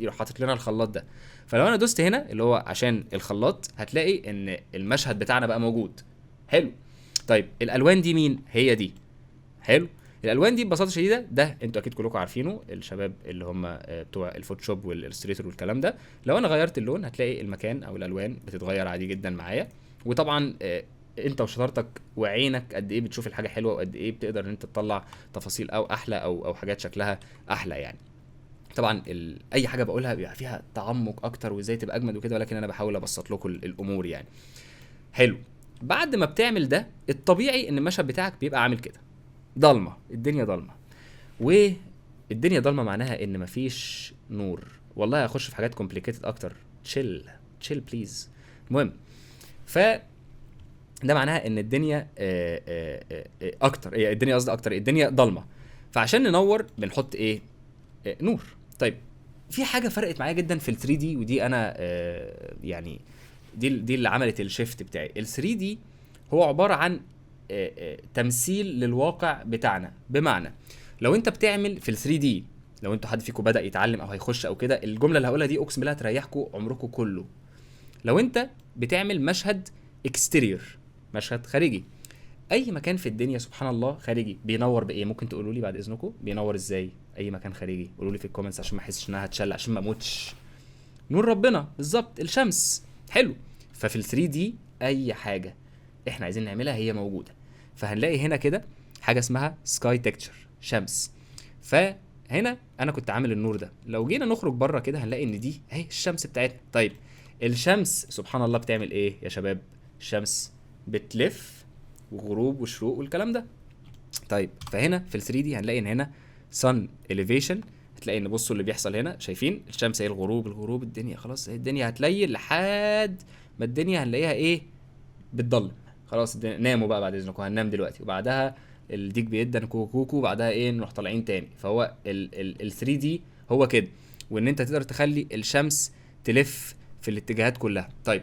حاطط لنا الخلاط ده. فلو انا دوست هنا اللي هو عشان الخلاط، هتلاقي ان المشهد بتاعنا بقى موجود. حلو. طيب الالوان دي مين؟ هي دي. حلو. الالوان دي ببساطه شديده، ده انتوا اكيد كلكم عارفينه، الشباب اللي هم بتوع الفوتوشوب والالستريتور والكلام ده. لو انا غيرت اللون هتلاقي المكان او الالوان بتتغير عادي جدا معايا. وطبعا انت وشطارتك وعينك قد ايه بتشوف الحاجه حلوه، وقد ايه بتقدر ان انت تطلع تفاصيل او احلى او حاجات شكلها احلى يعني. طبعا اي حاجه بقولها بيبقى فيها تعمق اكتر وازاي تبقى اجمد وكده، ولكن انا بحاول ابسط لكم الامور يعني. حلو. بعد ما بتعمل ده، الطبيعي ان المشهد بتاعك بيبقى عامل كده. ضلمه، الدنيا ضلمه. والدنيا ضلمه معناها ان مفيش نور. والله هخش في حاجات كومبليكيتد اكتر، تشيل بليز. المهم، ف ده معناها ان الدنيا اكتر، الدنيا قصدي اكتر، الدنيا ضلمه. فعشان ننور بنحط ايه؟ نور. طيب في حاجه فرقت معايا جدا في ال 3 دي، ودي انا يعني دي اللي عملت الشيفت بتاعي. ال 3 دي هو عباره عن تمثيل للواقع بتاعنا. بمعنى لو انت بتعمل في ال 3 دي، لو انتوا حد فيكم بدا يتعلم او هيخش او كده، الجمله اللي هقولها دي اقسم بالله هتريحكم عمركم كله. لو انت بتعمل مشهد اكستيريور، مشهد خارجي، اي مكان في الدنيا سبحان الله خارجي بينور بايه؟ ممكن تقولوا لي بعد اذنكم بينور ازاي؟ اي مكان خارجي قولوا لي في الكومنتس عشان ما احسش انها هتشل، عشان ما اموتش. نور ربنا بالظبط، الشمس. حلو. ففي ال 3 دي اي حاجه احنا عايزين نعملها هي موجوده. فهنلاقي هنا كده حاجه اسمها سكاي تكتشر، شمس. فهنا انا كنت عامل النور ده. لو جينا نخرج بره كده هنلاقي ان دي اهي الشمس بتاعتنا. طيب الشمس سبحان الله بتعمل ايه يا شباب؟ الشمس بتلف وغروب وشروق والكلام ده. طيب فهنا في ال 3 دي هنلاقي ان هنا sun elevation. هتلاقي ان بصوا اللي بيحصل هنا، شايفين الشمس هي الغروب، الدنيا خلاص الدنيا هتليل لحد ما الدنيا هنلاقيها ايه؟ بتضلم. خلاص ناموا بقى بعد اذنكم، هننام دلوقتي. وبعدها الديك بيدن كوكوكو، وبعدها ايه؟ نروح طالعين تاني. فهو ال 3 دي هو كده، وان انت تقدر تخلي الشمس تلف في الاتجاهات كلها. طيب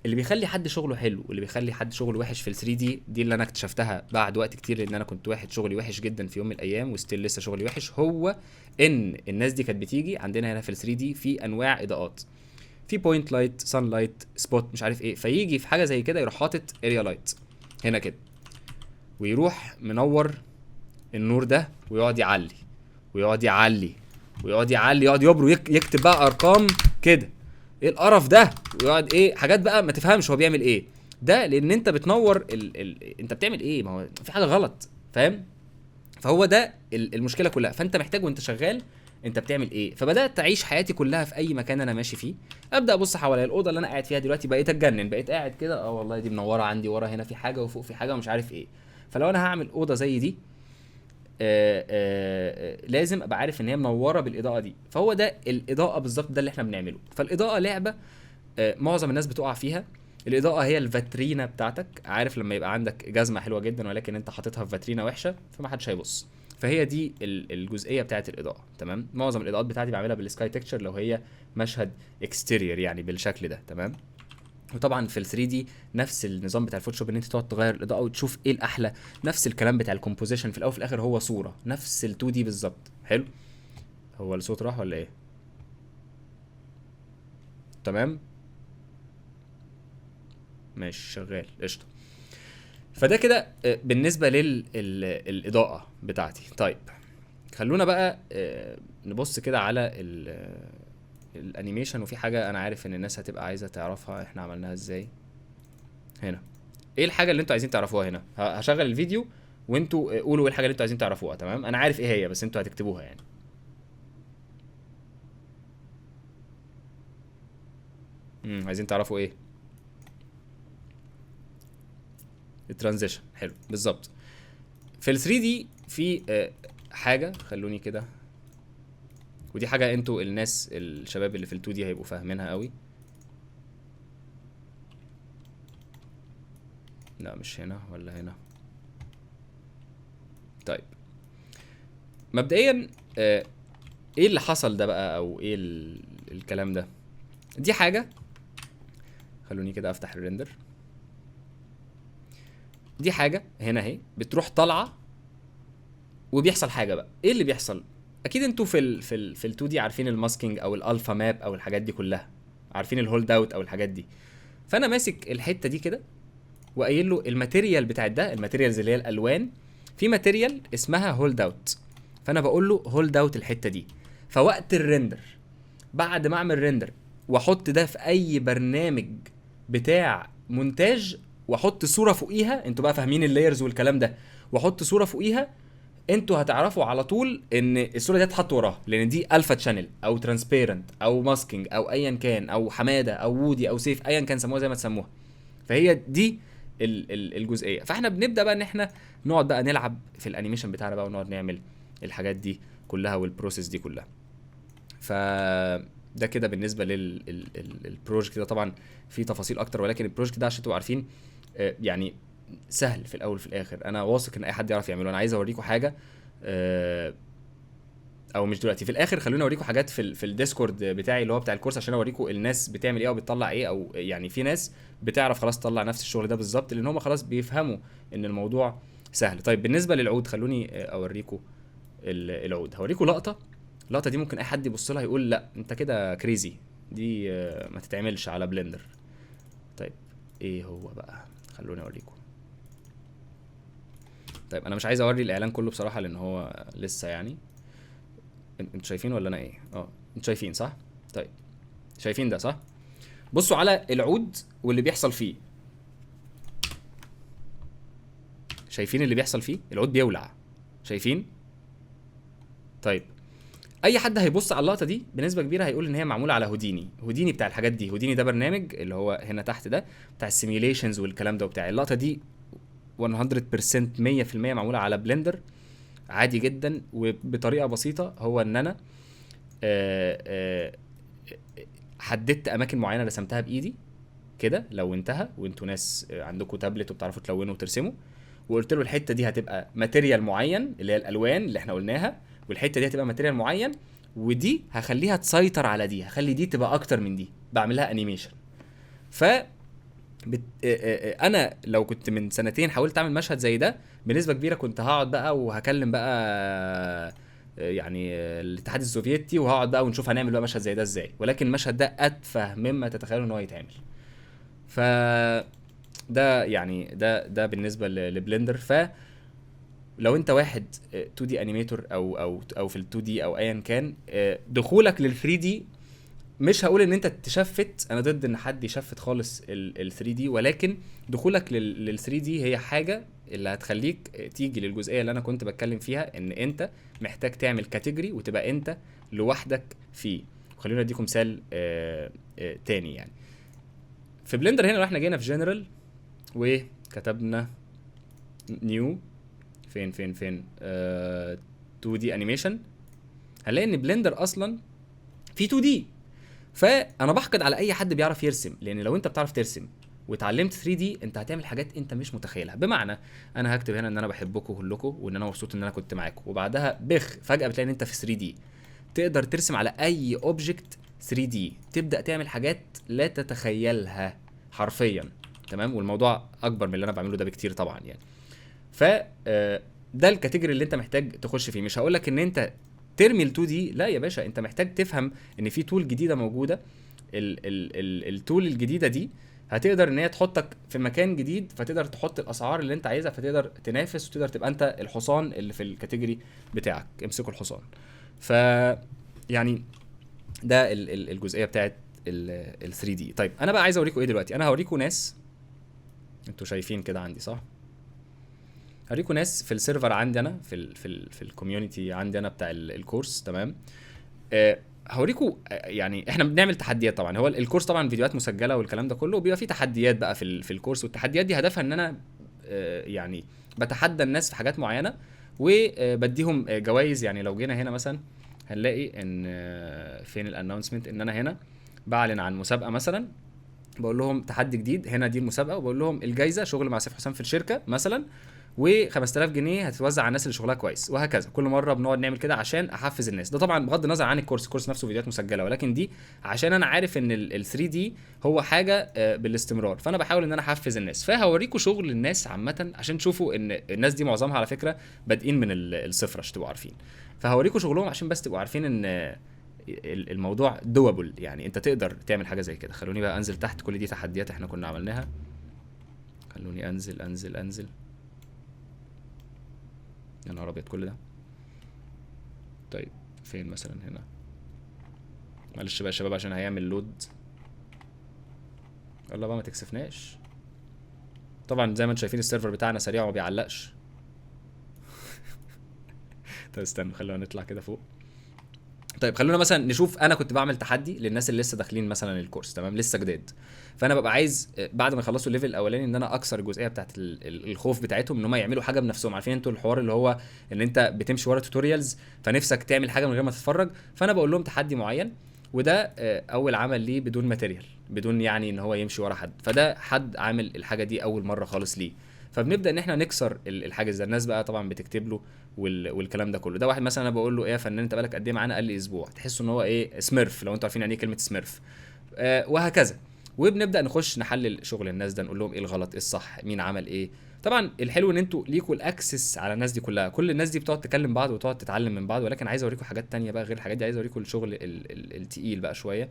اللي بيخلي حد شغله حلو واللي بيخلي حد شغله وحش في ال 3 دي اللي انا اكتشفتها بعد وقت كتير، لان انا كنت واحد شغلي وحش جدا في يوم من الايام، وستيل لسه شغلي وحش. هو ان الناس دي كانت بتيجي عندنا هنا في ال 3 دي في انواع اضاءات، في بوينت لايت، سان لايت، سبوت، مش عارف ايه. فيجي في حاجه زي كده يروح حاطط اريا لايت هنا كده، ويروح منور النور ده، ويقعد يعلي ويقعد يعلي ويقعد يعلي، يقعد يبرو يكتب بقى ارقام كده. ايه القرف ده؟ ويقعد ايه حاجات بقى ما تفهمش هو بيعمل ايه ده، لان انت بتنور انت بتعمل ايه؟ ما هو في حاجه غلط، فاهم؟ فهو ده المشكله كلها. فانت محتاج وانت شغال انت بتعمل ايه. فبدات اعيش حياتي كلها في اي مكان انا ماشي فيه، ابدا ابص حواليا. الاوضه اللي انا قاعد فيها دلوقتي بقيت اتجنن، بقيت قاعد كده والله دي منوره عندي، ورا هنا في حاجه وفوق في حاجه ومش عارف ايه. فلو انا هعمل اوضه زي دي لازم ابقى عارف ان هي منوره بالاضاءه دي. فهو ده الاضاءه بالظبط، ده اللي احنا بنعمله. فالاضاءه لعبه معظم الناس بتقع فيها. الاضاءه هي الفاترينا بتاعتك. عارف لما يبقى عندك جزمه حلوه جدا ولكن انت حاططها في فاترينا وحشه، فما حدش هيبص. فهي دي الجزئيه بتاعت الاضاءه. تمام. معظم الاضاءات بتاعتي بعملها بالسكاي تكتشر لو هي مشهد اكستيريور يعني بالشكل ده. تمام. وطبعا في ال 3 دي نفس النظام بتاع الفوتوشوب، ان انت تقعد تغير الاضاءه وتشوف ايه الاحلى. نفس الكلام بتاع الكومبوزيشن، في الاول وفي الاخر هو صوره، نفس ال 2 دي بالظبط. حلو. هو الصوت راح ولا ايه؟ تمام ماشي شغال قشطه. فده كده بالنسبه للاضاءه بتاعتي. طيب خلونا بقى نبص كده على الانيميشن. وفي حاجه انا عارف ان الناس هتبقى عايزه تعرفها احنا عملناها ازاي. هنا ايه الحاجه اللي انتوا عايزين تعرفوها؟ هنا هشغل الفيديو وانتوا قولوا ايه الحاجه اللي انتوا عايزين تعرفوها. تمام. انا عارف ايه هي بس انتوا هتكتبوها يعني. عايزين تعرفوا ايه؟ الترانزيشن. حلو بالظبط. في ال 3 دي في حاجه، خلوني كده، ودي حاجه انتوا الناس الشباب اللي في ال 2 دي هيبقوا فاهمينها قوي. لا مش هنا ولا هنا. طيب مبدئيا ايه اللي حصل ده بقى، او ايه الكلام ده؟ دي حاجه، خلوني كده افتح الريندر. دي حاجه هنا اهي بتروح طالعه وبيحصل حاجه بقى. ايه اللي بيحصل؟ اكيد انتوا في ال 2 دي عارفين الماسكينج او الالفا ماب او الحاجات دي كلها، عارفين الهولد اوت او الحاجات دي. فانا ماسك الحته دي كده وقايل له الماتيريال بتاعت ده، الماتيريالز اللي هي الالوان، في ماتيريال اسمها هولد اوت. فانا بقول له هولد اوت الحته دي. فوقت الريندر بعد ما اعمل ريندر واحط ده في اي برنامج بتاع مونتاج واحط صوره فوقيها، انتوا بقى فاهمين اللايرز والكلام ده، واحط صوره فوقيها، انتوا هتعرفوا على طول ان الصوره دي هتتحط وراها، لان دي الفا تشانل او ترانسبيرنت او ماسكينج او ايا كان، او حماده او وودي او سيف، ايا كان سموها زي ما تسموها. فهي دي الجزئيه. فاحنا بنبدا بقى ان احنا نقعد بقى نلعب في الانيميشن بتاعنا بقى، ونقعد نعمل الحاجات دي كلها والبروسيس دي كلها. ف ده كده بالنسبه للبروجكت ده. طبعا في تفاصيل اكتر، ولكن البروجكت ده عشان تبقوا عارفين يعني سهل في الاول وفي الاخر. انا واثق ان اي حد يعرف يعمله. انا عايز اوريكم حاجه او مش دلوقتي، في الاخر خلوني اوريكم حاجات في الديسكورد بتاعي اللي هو بتاع الكورس، عشان اوريكم الناس بتعمل ايه او بتطلع ايه، او يعني في ناس بتعرف خلاص تطلع نفس الشغل ده بالظبط، لان هم خلاص بيفهموا ان الموضوع سهل. طيب بالنسبه للعود، خلوني اوريكم العود. هوريكم اللقطه دي ممكن اي حد يبص لها يقول لا انت كده كريزي، دي ما تتعملش على بلندر. طيب ايه هو بقى؟ خلوني اوريكم. طيب انا مش عايز اوري الاعلان كله بصراحه، لان هو لسه يعني. انتوا شايفين ولا انا ايه؟ انتوا شايفين صح؟ طيب شايفين ده صح؟ بصوا على العود واللي بيحصل فيه. شايفين اللي بيحصل فيه؟ العود بيولع، شايفين؟ طيب اي حد هيبص على اللقطه دي بنسبه كبيره هيقول ان هي معموله على هوديني بتاع الحاجات دي. هوديني ده برنامج اللي هو هنا تحت ده بتاع السيميوليشنز والكلام ده وبتاع. اللقطه دي 100% 100% معموله على بلندر عادي جدا، وبطريقه بسيطه. هو ان انا حددت اماكن معينه رسمتها بايدي كده، لونتها، وانتوا ناس عندكم تابلت وبتعرفوا تلونوا وترسموا، وقلت له الحته دي هتبقى ماتيريال معين اللي هي الالوان اللي احنا قلناها، والحته دي هتبقى ماتيريال معين، ودي هخليها تسيطر على دي، هخلي دي تبقى اكتر من دي، بعملها انيميشن. ف انا لو كنت من سنتين حاولت اعمل مشهد زي ده بنسبه كبيره كنت هقعد بقى وهكلم بقى يعني الاتحاد السوفيتي، وهقعد بقى ونشوف هنعمل بقى مشهد زي ده ازاي. ولكن المشهد ده اتفه مما تتخيلوا ان هو يتعمل. ف ده يعني ده بالنسبه لبلندر. ف لو انت واحد 2 دي انيميتور او في ال 2 دي او ايا كان، دخولك لل 3 دي مش هقول ان انت تشفت، انا ضد ان حد يشفت خالص ال 3 دي، ولكن دخولك لل 3 دي هي حاجه اللي هتخليك تيجي للجزئيه اللي انا كنت بتكلم فيها، ان انت محتاج تعمل كاتيجوري وتبقى انت لوحدك فيه. خلينا اديكم مثال تاني. يعني في بلندر هنا لو احنا جينا في جنرال وكتبنا نيو فين 2 دي انيميشن، هنلاقي ان بلندر اصلا في 2 دي. فانا بحقد على اي حد بيعرف يرسم، لان لو انت بتعرف ترسم واتعلمت 3 دي انت هتعمل حاجات انت مش متخيلها. بمعنى انا هكتب هنا ان انا بحبكم كلكم وان انا مبسوط ان انا كنت معاكم، وبعدها فجاه بتلاقي ان انت في 3 دي تقدر ترسم على اي اوبجكت 3 دي، تبدا تعمل حاجات لا تتخيلها حرفيا. تمام؟ والموضوع اكبر من اللي انا بعمله ده بكتير طبعا يعني. ف ده الكاتيجوري اللي انت محتاج تخش فيه. مش هقولك ان انت ترمي ال 2 دي، لا يا باشا، انت محتاج تفهم ان في تول جديده موجوده. التول الجديده دي هتقدر ان هي تحطك في مكان جديد، فتقدر تحط الاسعار اللي انت عايزها، فتقدر تنافس وتقدر تبقى انت الحصان اللي في الكاتيجوري بتاعك. امسكوا الحصان. ف يعني ده الجزئيه بتاعت ال 3 دي. طيب انا بقى عايز اوريكم ايه دلوقتي. انا هوريكم ناس، انتوا شايفين كده عندي صح؟ هوريكم ناس في السيرفر عندي انا في الكوميونتي عندي انا بتاع الكورس. تمام؟ هوريكم يعني احنا بنعمل تحديات. طبعا هو الكورس طبعا فيديوهات مسجله والكلام ده كله، وبيبقى فيه تحديات بقى في الكورس. والتحديات دي هدفها ان انا يعني بتحدى الناس في حاجات معينه وبديهم جوائز. يعني لو جينا هنا مثلا هنلاقي ان فين الانونسمنت، ان انا هنا بعلن عن مسابقه مثلا، بقول لهم تحدي جديد، هنا دي المسابقه، وبقول لهم الجايزه شغل مع سيف حسام في الشركه مثلا، و5000 جنيه هتتوزع على الناس اللي شغلها كويس، وهكذا. كل مره بنقعد نعمل كده عشان احفز الناس. ده طبعا بغض النظر عن الكورس نفسه فيديوهات مسجله، ولكن دي عشان انا عارف ان ال 3 دي هو حاجه بالاستمرار، فانا بحاول ان انا احفز الناس. فهوريكم شغل الناس عامه عشان تشوفوا ان الناس دي معظمها على فكره بادئين من الصفر عشان تبقوا عارفين. فهوريكم شغلهم عشان بس تبقوا عارفين ان الموضوع دوبل، يعني انت تقدر تعمل حاجه زي كده. خلوني بقى انزل تحت، كل دي تحديات احنا كنا عملناها. خلوني انزل يا نهار ابيض كل ده. طيب فين مثلا هنا؟ معلش بقى يا شباب عشان هيعمل لود. يلا بقى ما تكسفناش. طبعا زي ما انتم شايفين السيرفر بتاعنا سريع وما بيعلقش. طب استنوا خلونا نطلع كده فوق. طيب خلونا مثلا نشوف، انا كنت بعمل تحدي للناس اللي لسه داخلين مثلا الكورس، تمام، لسه جداد. فانا ببقى عايز بعد ما يخلصوا الليفل الاولاني ان انا اكسر الجزئيه بتاعت الخوف بتاعتهم، ان هم يعملوا حاجه بنفسهم. عارفين انتوا الحوار اللي هو ان انت بتمشي ورا توتوريالز فنفسك تعمل حاجه من غير ما تتفرج. فانا بقول لهم تحدي معين، وده اول عمل ليه بدون ماتيريال، بدون يعني ان هو يمشي ورا حد. فده حد عامل الحاجه دي اول مره خالص ليه. فبنبدا ان احنا نكسر الحاجز ده. الناس بقى طبعا بتكتب له والكلام ده كله. ده واحد مثلا انا بقول له ايه يا فنان انت بالك قد ايه معانا؟ قال لي اسبوع. تحسوا ان هو ايه، سميرف، لو انتوا عارفين يعني ايه كلمه سميرف. وهكذا. وبنبدا نخش نحلل شغل الناس ده، نقول لهم ايه الغلط، ايه الصح، مين عمل ايه. طبعا الحلو ان انتوا ليكوا الاكسس على الناس دي كلها. كل الناس دي بتقعد تكلم بعض وتقعد تتعلم من بعض، ولكن عايز اوريكم حاجات تانية بقى غير الحاجات دي. عايز اوريكم الشغل التقيل بقى شويه.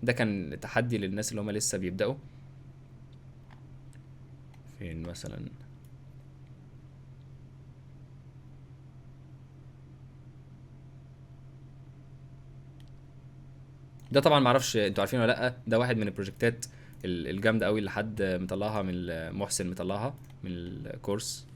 ده كان تحدي للناس اللي هم لسه بيبداوا. فين مثلا؟ ده طبعا معرفش انتوا عارفين ولا لا، ده واحد من البروجكتات الجامده قوي اللي حد مطلعها من محسن، مطلعها من الكورس.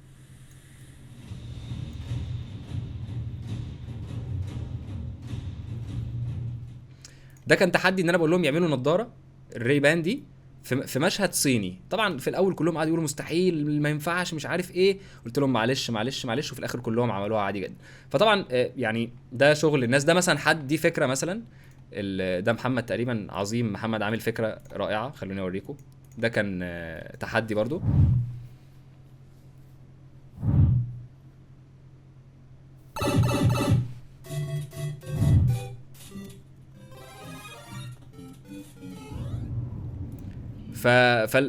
ده كان تحدي ان انا بقول لهم يعملوا نظاره الري بان دي في مشهد صيني. طبعا في الاول كلهم قعدوا يقولوا مستحيل، ما ينفعش، مش عارف ايه. قلت لهم معلش معلش معلش، وفي الاخر كلهم عملوها عادي جدا. فطبعا يعني ده شغل الناس. ده مثلا حد دي فكره مثلا. ده محمد تقريبا، عظيم محمد، عامل فكره رائعه. خلوني اوريكم. ده كان تحدي برضو.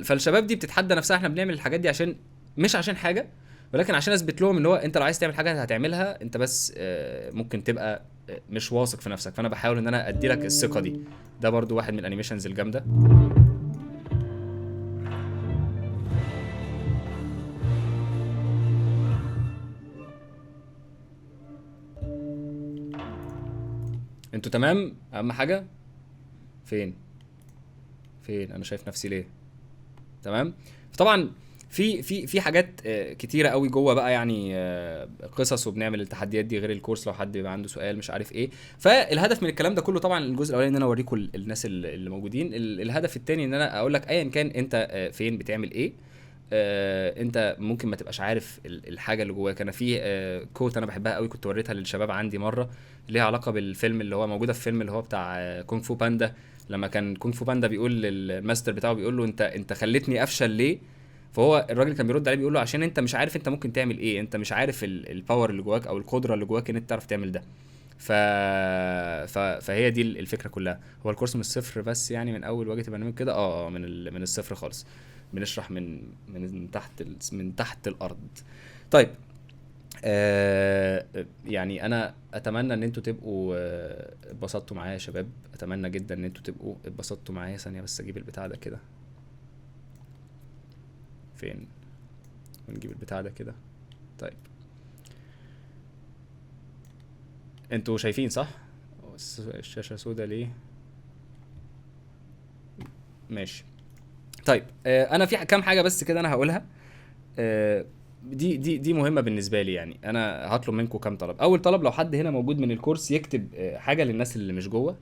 فالشباب دي بتتحدى نفسها. احنا بنعمل الحاجات دي عشان، مش عشان حاجه، ولكن عشان اثبت لهم ان هو انت لو عايز تعمل حاجه هتعملها. انت بس ممكن تبقى مش واثق في نفسك. فانا بحاول ان انا ادي لك الثقه دي. ده برضو واحد من الانيميشنز الجامده. انتوا تمام؟ اهم حاجه فين؟ انا شايف نفسي ليه؟ تمام. طبعا في حاجات كتيره قوي جوه بقى، يعني قصص، وبنعمل التحديات دي غير الكورس لو حد بيبقى عنده سؤال مش عارف ايه. فالهدف من الكلام ده كله طبعا الجزء الاولاني ان انا اوريكم الناس اللي موجودين. الهدف الثاني ان انا اقول لك ايا كان انت فين بتعمل ايه. انت ممكن ما تبقاش عارف الحاجه اللي جواك. انا في كوت انا بحبها قوي، كنت وريتها للشباب عندي مره، ليها علاقه بالفيلم اللي هو موجوده في فيلم اللي هو بتاع كونغ فو باندا. لما كان كونغ فو باندا بيقول للماستر بتاعه، بيقول له انت خليتني افشل ليه؟ فهو الراجل كان بيرد عليه بيقول له عشان انت مش عارف انت ممكن تعمل ايه. انت مش عارف الباور اللي جواك او القدره اللي جواك ان انت تعرف تعمل ده. ف... فهي دي الفكره كلها. هو الكورس من الصفر بس، يعني من اول واجهه البرنامج كده من الصفر خالص. بنشرح من تحت الارض. طيب يعني انا اتمنى ان انتوا تبقوا اتبسطتوا معايا يا شباب. اتمنى جدا ان انتوا تبقوا اتبسطتوا معايا. ثانيه بس اجيب البتاع ده كده. فين؟ ونجيب البتاع ده كده. طيب انتوا شايفين صح؟ الشاشه سودة ليه؟ ماشي. طيب انا في كام حاجه بس كده انا هقولها. دي مهمه بالنسبه لي. يعني انا هطلب منكم كام طلب. اول طلب، لو حد هنا موجود من الكورس يكتب حاجه للناس اللي مش جوه،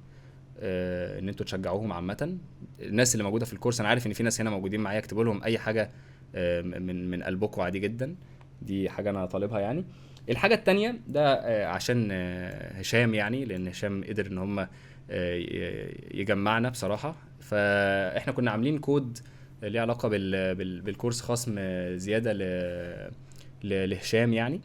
ان انتوا تشجعوهم عامه. الناس اللي موجوده في الكورس، انا عارف ان في ناس هنا موجودين معايا، اكتبوا لهم اي حاجه من قلبكم عادي جدا. دي حاجه انا طالبها يعني. الحاجه التانية ده عشان هشام، يعني لان هشام قدر ان هم يجمعنا بصراحه. فاحنا كنا عاملين كود ليه علاقه بالكورس، خصم زياده لهشام يعني.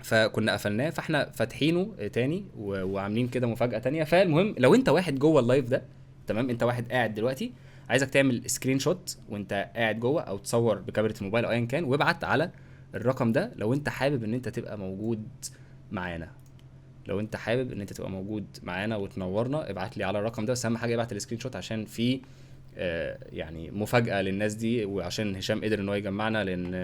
فكنا قفلناه، فاحنا فاتحينه تاني وعاملين كده مفاجاه تانية. فالمهم لو انت واحد جوه اللايف ده، تمام، انت واحد قاعد دلوقتي، عايزك تعمل سكرين شوت وانت قاعد جوه، او تصور بكاميرا الموبايل او ايا كان، وابعت على الرقم ده لو انت حابب ان انت تبقى موجود معانا. لو انت حابب ان انت تبقى موجود معانا وتنورنا، ابعت لي على الرقم ده. بس اهم حاجه ابعت السكرين شوت عشان في يعني مفاجاه للناس دي، وعشان هشام قدر ان هو يجمعنا. لان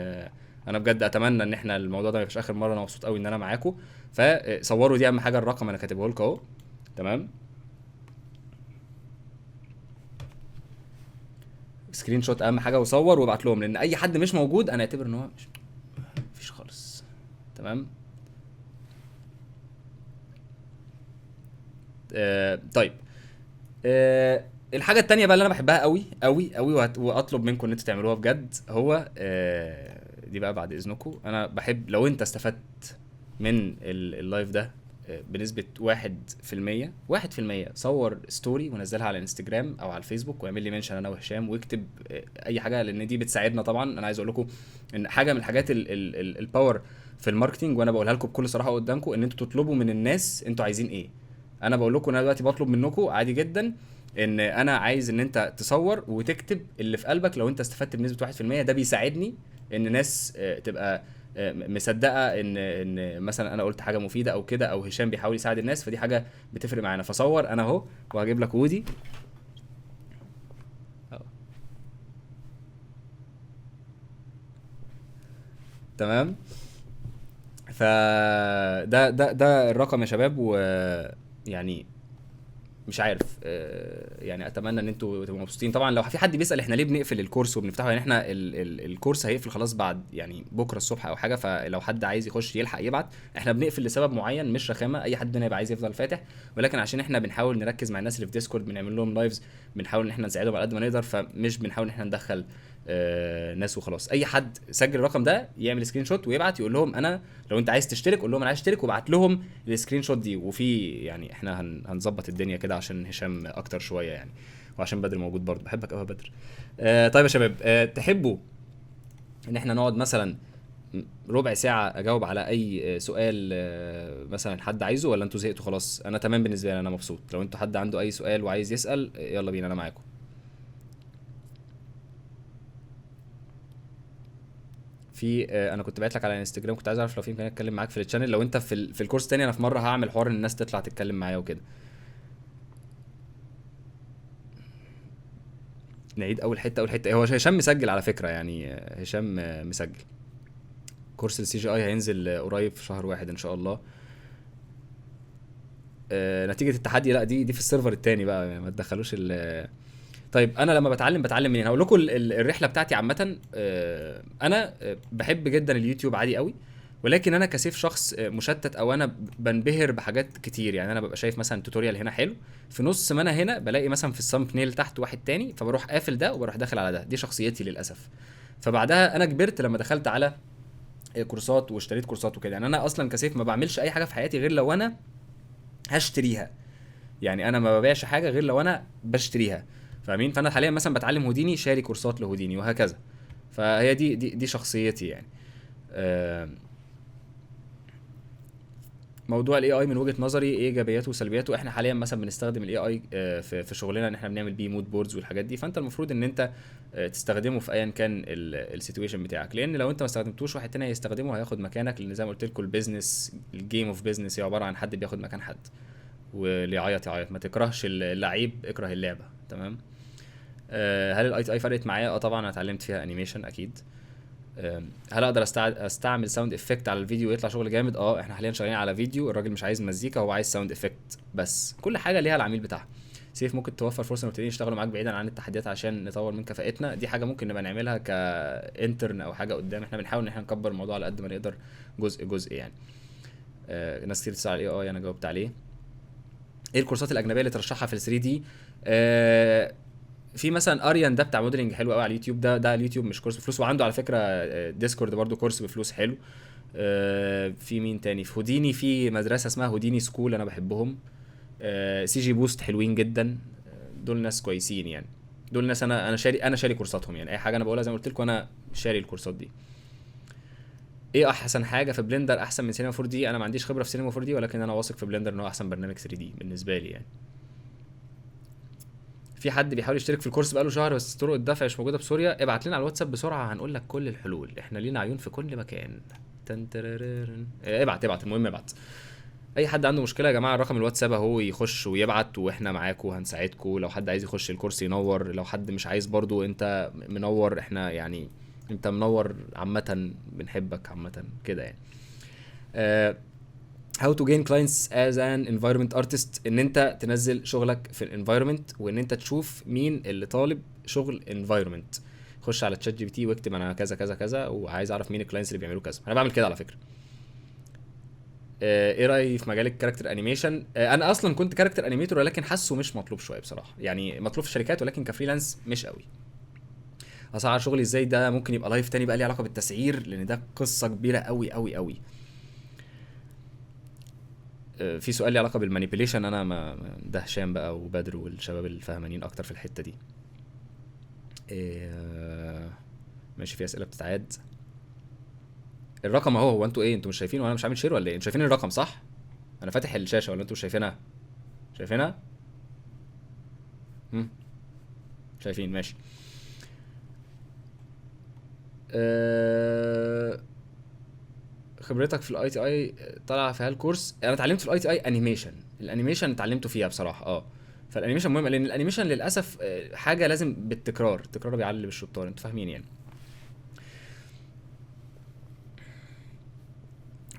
انا بجد اتمنى ان احنا الموضوع ده ما يبقاش اخر مره. انا مبسوط قوي ان انا معاكم. فصوروا دي اهم حاجه. الرقم انا كاتبه لكم اهو، تمام. سكرين شوت اهم حاجه، وصور وابعت لهم. لان اي حد مش موجود انا اعتبر ان هو مفيش خالص. تمام. طيب الحاجه التانية بقى اللي انا بحبها قوي قوي قوي واطلب منكم ان انتوا تعملوها بجد، هو دي بقى بعد اذنكم، انا بحب لو انت استفدت من اللايف ده بنسبة 1%، 1% صور ستوري ونزلها على الانستجرام او على الفيسبوك واعمل لي منشن انا وهشام، واكتب اي حاجة، لان دي بتساعدنا طبعا. انا عايز اقول لكم ان حاجة من الحاجات الباور في الماركتينج، وانا بقولها لكم بكل صراحة قدامكم، ان انتوا تطلبوا من الناس انتوا عايزين ايه. انا بقول لكم ان انا دلوقتي بطلب منكم عادي جدا ان انا عايز ان انت تصور وتكتب اللي في قلبك. لو انت استفدت بنسبة 1%، ده بيساعدني ان ناس تبقى مصدقه ان مثلا انا قلت حاجه مفيده او كده، او هشام بيحاول يساعد الناس، فدي حاجه بتفرق معانا. فصور انا اهو، وهجيب لك وودي تمام. ده الرقم يا شباب، ويعني مش عارف يعني اتمنى ان انتوا تبقوا مبسوطين. طبعا لو في حد بيسال احنا ليه بنقفل الكورس وبنفتحه، يعني احنا الكورس هيقفل خلاص بعد يعني بكره الصبح او حاجه، فلو حد عايز يخش يلحق يبعت. احنا بنقفل لسبب معين، مش رخامه، اي حد هنا يبقى عايز يفضل فاتح، ولكن عشان احنا بنحاول نركز مع الناس اللي في ديسكورد، بنعمل لهم لايفز، بنحاول ان احنا نساعدهم على قد ما نقدر، فمش بنحاول ان احنا ندخل ناس وخلاص. اي حد سجل الرقم ده يعمل سكرين شوت ويبعت يقول لهم انا، لو انت عايز تشترك قول لهم انا عايز اشترك، وابعت لهم السكرين شوت دي. وفي يعني احنا هنظبط الدنيا كده عشان هشام اكتر شويه يعني، وعشان بدر موجود برضه، بحبك قوي يا بدر. طيب يا شباب، تحبوا ان احنا نقعد مثلا ربع ساعه اجاوب على اي سؤال مثلا حد عايزه، ولا انتوا زهقتوا خلاص؟ انا تمام بالنسبه لي، انا مبسوط. لو انتوا حد عنده اي سؤال وعايز يسال يلا بينا، انا معاكم. في انا كنت باعت لك على الانستجرام، كنت عايز اعرف لو في امكانيه اتكلم معاك في التشانل، لو انت في الكورس تاني. انا في مره هعمل حوار ان الناس تطلع تتكلم معايا وكده. نعيد اول حته، اول حته هو هشام مسجل على فكره يعني، هشام مسجل كورس السي جي اي، هينزل قريب في شهر 1 ان شاء الله. نتيجه التحدي، لا دي في السيرفر التاني بقى، يعني ما تدخلوش طيب انا لما بتعلم منين؟ هقول لكم الرحله بتاعتي عامه. انا بحب جدا اليوتيوب عادي قوي، ولكن انا كسيف شخص مشتت، او انا بنبهر بحاجات كتير. يعني انا ببقى شايف مثلا توتوريال هنا حلو، في نص ما انا هنا بلاقي مثلا في السامب نيل تحت واحد تاني، فبروح قافل ده وبروح داخل على ده. دي شخصيتي للاسف. فبعدها انا كبرت لما دخلت على كورسات واشتريت كورسات وكده. يعني انا اصلا كسيف ما بعملش اي حاجه في حياتي غير لو انا هشتريها. يعني انا ما ببيعش حاجه غير لو انا بشتريها، فاهمين؟ فانا حاليا مثلا بتعلم هوديني، شاري كورسات لهوديني وهكذا. فهي دي شخصيتي يعني. موضوع الاي اي من وجهه نظري ايه ايجابياته وسلبياته؟ احنا حاليا مثلا بنستخدم الاي اي في شغلنا، ان احنا بنعمل بيه مود بوردز والحاجات دي. فانت المفروض ان انت تستخدمه في ايا كان السيتويشن بتاعك، لان لو انت ما استخدمتوش واحد تاني هيستخدمه، هياخد مكانك. لان زي ما قلت لكم البيزنس، الجيم اوف بيزنس هي عباره عن حد بياخد مكان حد، واللي يعيط يعيط. ما تكرهش اللعيب، اكره اللعبه. تمام. هل الاي تي اي فرقت معايا؟ طبعا انا اتعلمت فيها انيميشن اكيد. هل اقدر استعمل ساوند افكت على الفيديو ويطلع شغل جامد؟ احنا حاليا شغالين على فيديو، الراجل مش عايز مزيكا، هو عايز ساوند افكت بس. كل حاجه ليها العميل بتاعها. سيف ممكن توفر فرصه المبتدئين يشتغلوا معاك بعيدا عن التحديات عشان نطور من كفاءتنا؟ دي حاجه ممكن نبقى نعملها كانترن او حاجه قدام. احنا بنحاول ان احنا نكبر الموضوع على قد ما نقدر، جزء يعني. ناس كتير بتسال على الاي اي، انا جاوبت عليه. ايه الكورسات الاجنبيه اللي ترشحها في ال 3 دي؟ في مثلا اريان ده بتاع موديلنج حلو قوي على اليوتيوب. ده اليوتيوب مش كورس بفلوس، وعنده على فكره ديسكورد برضو كورس بفلوس حلو. في مين تاني؟ في هوديني في مدرسه اسمها هوديني سكول، انا بحبهم. سي جي بوست حلوين جدا. دول ناس كويسين يعني. دول ناس انا شاري كورساتهم. يعني اي حاجه انا بقولها زي ما قلت لكم انا شاري الكورسات دي. ايه احسن حاجه في بلندر احسن من سينما 4 دي؟ انا ما عنديش خبره في سينما 4 دي، ولكن انا واثق في بلندر ان هو احسن برنامج 3 دي بالنسبه لي يعني. في حد بيحاول يشترك في الكورس بقاله شهر بس طرق الدفع مش موجوده بسوريا؟ ابعت لنا على الواتساب بسرعه، هنقول لك كل الحلول. احنا لينا عيون في كل مكان. ابعت المهم ابعت. اي حد عنده مشكله يا جماعه، الرقم الواتساب اهو، يخش ويبعت واحنا معاكم هنساعدكم. لو حد عايز يخش الكورس ينور، لو حد مش عايز برضو انت منور. احنا يعني انت منور عامه، بنحبك عامه كده يعني. how to gain clients as an environment artist؟ ان انت تنزل شغلك في الانفايرمنت، وان انت تشوف مين اللي طالب شغل environment. خش على تشات جي بي تي واكتب انا كذا كذا كذا وعايز اعرف مين الكلاينتس اللي بيعملوا كذا. انا بعمل كده على فكره. ايه رايي في مجال الكاركتر انيميشن؟ انا اصلا كنت كاركتر انيميتور، ولكن حاسه مش مطلوب شويه بصراحه، يعني مطلوب في الشركات ولكن كفريلانس مش قوي. اسعر شغلي ازاي؟ ده ممكن يبقى لايف تاني بقى ليه علاقه بالتسعير، لان ده قصه كبيره قوي قوي قوي. في سؤال ليه علاقه بالمانيبيوليشن، انا ده هشام بقى وبدر والشباب الفهمانين اكتر في الحته دي. ماشي، في اسئله بتتعاد. الرقم اهو، هو انتوا ايه؟ انتوا مش شايفينه وانا مش عامل شير ولا ايه؟ انتوا شايفين الرقم صح؟ انا فاتح الشاشه ولا انتوا مش شايفينها؟ شايفينها؟ هم؟ شايفين، ماشي. خبرتك في الاي تي اي طالعه في هالكورس؟ انا اتعلمت في الاي تي اي انيميشن، الانيميشن اتعلمته فيها بصراحه. فالانيميشن مهم، لان الانيميشن للاسف حاجه لازم بالتكرار، التكرار بيعلم الشطار، انتوا فاهمين يعني.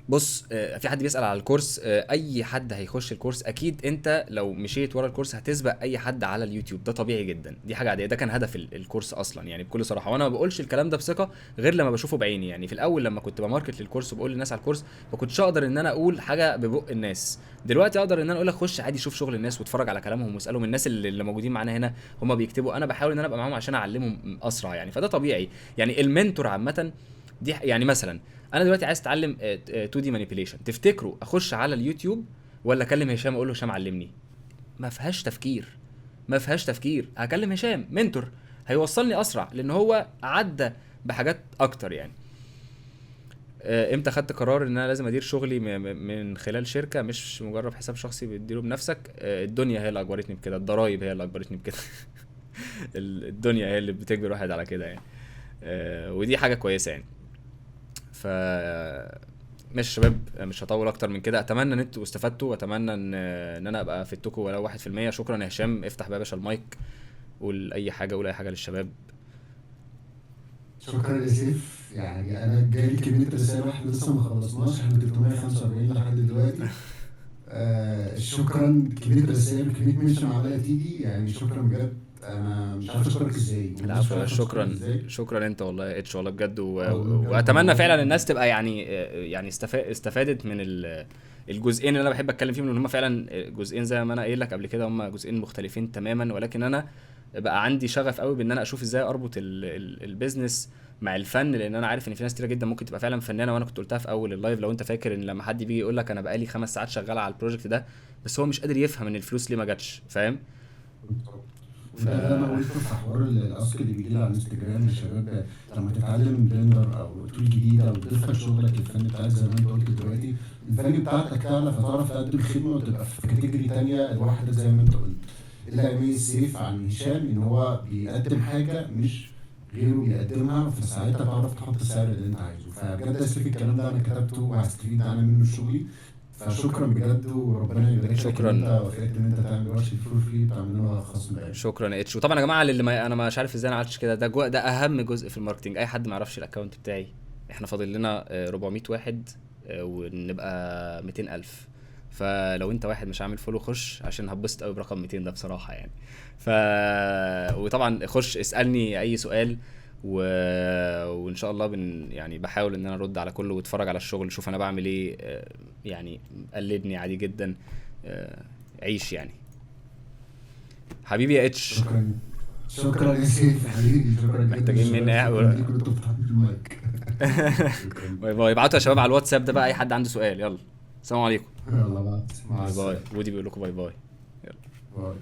بص، في حد بيسأل على الكورس. اي حد هيخش الكورس اكيد انت لو مشيت ورا الكورس هتسبق اي حد على اليوتيوب، ده طبيعي جدا، دي حاجه عاديه، ده كان هدف الكورس اصلا يعني بكل صراحه. وانا ما بقولش الكلام ده بثقه غير لما بشوفه بعيني. يعني في الاول لما كنت بماركت للكورس وبقول للناس على الكورس، ما كنتش اقدر ان انا اقول حاجه ببق الناس. دلوقتي اقدر ان انا اقول لك خش عادي، شوف شغل الناس واتفرج على كلامهم واسالهم. الناس اللي موجودين معانا هنا هم بيكتبوا، انا بحاول ان انا ابقى معاهم عشان اعلمهم اسرع يعني، فده طبيعي. يعني المنتور عامه دي يعني مثلا انا دلوقتي عايز اتعلم 2 دي مانيبيوليشن، تفتكروا اخش على اليوتيوب ولا اكلم هشام اقول له هشام علمني؟ ما فيهاش تفكير، ما فيهاش تفكير. هكلم هشام منتور، هيوصلني اسرع لان هو عدى بحاجات اكتر يعني. امتى خدت قرار ان انا لازم ادير شغلي من خلال شركه مش مجرد حساب شخصي بتديره بنفسك؟ الدنيا هي اللي اجبرتني بكده، الضرايب هي اللي اجبرتني بكده. الدنيا هي اللي بتجبر واحد على كده يعني. ودي حاجه كويسه يعني. ف ماشي شباب، مش هطول اكتر من كده. اتمنى ان انتوا استفدتوا، واتمنى ان انا ابقى فدتكم ولو 1%. شكرا يا هشام، افتح بقى يا باشا المايك، قول اي حاجه، قول اي حاجه للشباب. شكرا يا سيف، يعني انا جاي لي كميه رسائل احنا لسه ما خلصناش، احنا 345 لحد دلوقتي. شكرا، كميه رسائل وكميه منشن عماله تيجي، يعني شكرا بجد. انا مش عارف اشكرك ازاي، والناس مش العفو يا عارفه باشا، تشكرك شكرا. ازاي. شكرا انت والله يا اتش، والله بجد والله بجد واتمنى والله. فعلا الناس تبقى يعني استفادت من الجزئين اللي انا بحب اتكلم فيهم، لان هم فعلا جزئين زي ما انا قايل لك قبل كده، هم جزئين مختلفين تماما. ولكن انا بقى عندي شغف قوي بان انا اشوف ازاي اربط البيزنس مع الفن، لان انا عارف ان في ناس كتير جدا ممكن تبقى فعلا فنانه. وانا كنت قلتها في اول اللايف، لو انت فاكر، ان لما حد بيجي يقول لك انا بقالي 5 ساعات شغال على البروجكت ده، بس هو مش قادر يفهم ان الفلوس ليه ما جاتش، فاهم؟ ف وده اللي انا قلته في حوار الاسك اللي بيجي لي على الانستجرام يا شباب. لما تتعلم بلندر او تول جديده وتضيفها لشغلك الفني بتاعك زي ما انت قلت دلوقتي، الفاليو بتاعتك تعلى، فتعرف تقدم خدمه وتبقى في كاتيجوري تانيه لوحدك زي ما انت قلت. اللي هيميز سيف عن هشام ان هو بيقدم حاجه مش غيره بيقدمها، فساعتها تعرف تحط السعر اللي انت عايزه. فبجد يا سيف الكلام ده انا كتبته وهستفيد انا منه في شغلي. فشكرا بجد، وربنا يبارك لك ان شكرا. انت وافقت ان انت تعمل ورشه فور فري وتعمل لنا خصم دايما. شكرا يا اتش. وطبعا يا جماعه اللي انا مش عارف ازاي انا عملتش كده، ده اهم جزء في الماركتنج. اي حد ما يعرفش الاكونت بتاعي، احنا فاضل لنا 400 واحد ونبقى 200,000. فلو انت واحد مش عامل فولو، خش، عشان هتبسط قوي برقم 200 ده بصراحه يعني. ف وطبعا خش اسالني اي سؤال وان شاء الله يعني بحاول ان انا ارد على كله، واتفرج على الشغل، شوف انا بعمل ايه. يعني قلدني عادي جدا. عيش يعني حبيبي يا اتش. شكرا يا سيف حبيبي، شكرا جدا. محتاجين مني شكرا ليك وانتوا بتحطوا المايك. شكرا. باي باي. ابعتوا يا شباب على الواتساب ده بقى اي حد عنده سؤال. يلا، السلام عليكم. يلا بعد، مع باي باي. السلامه. ودي بيقول لكم باي باي. باي.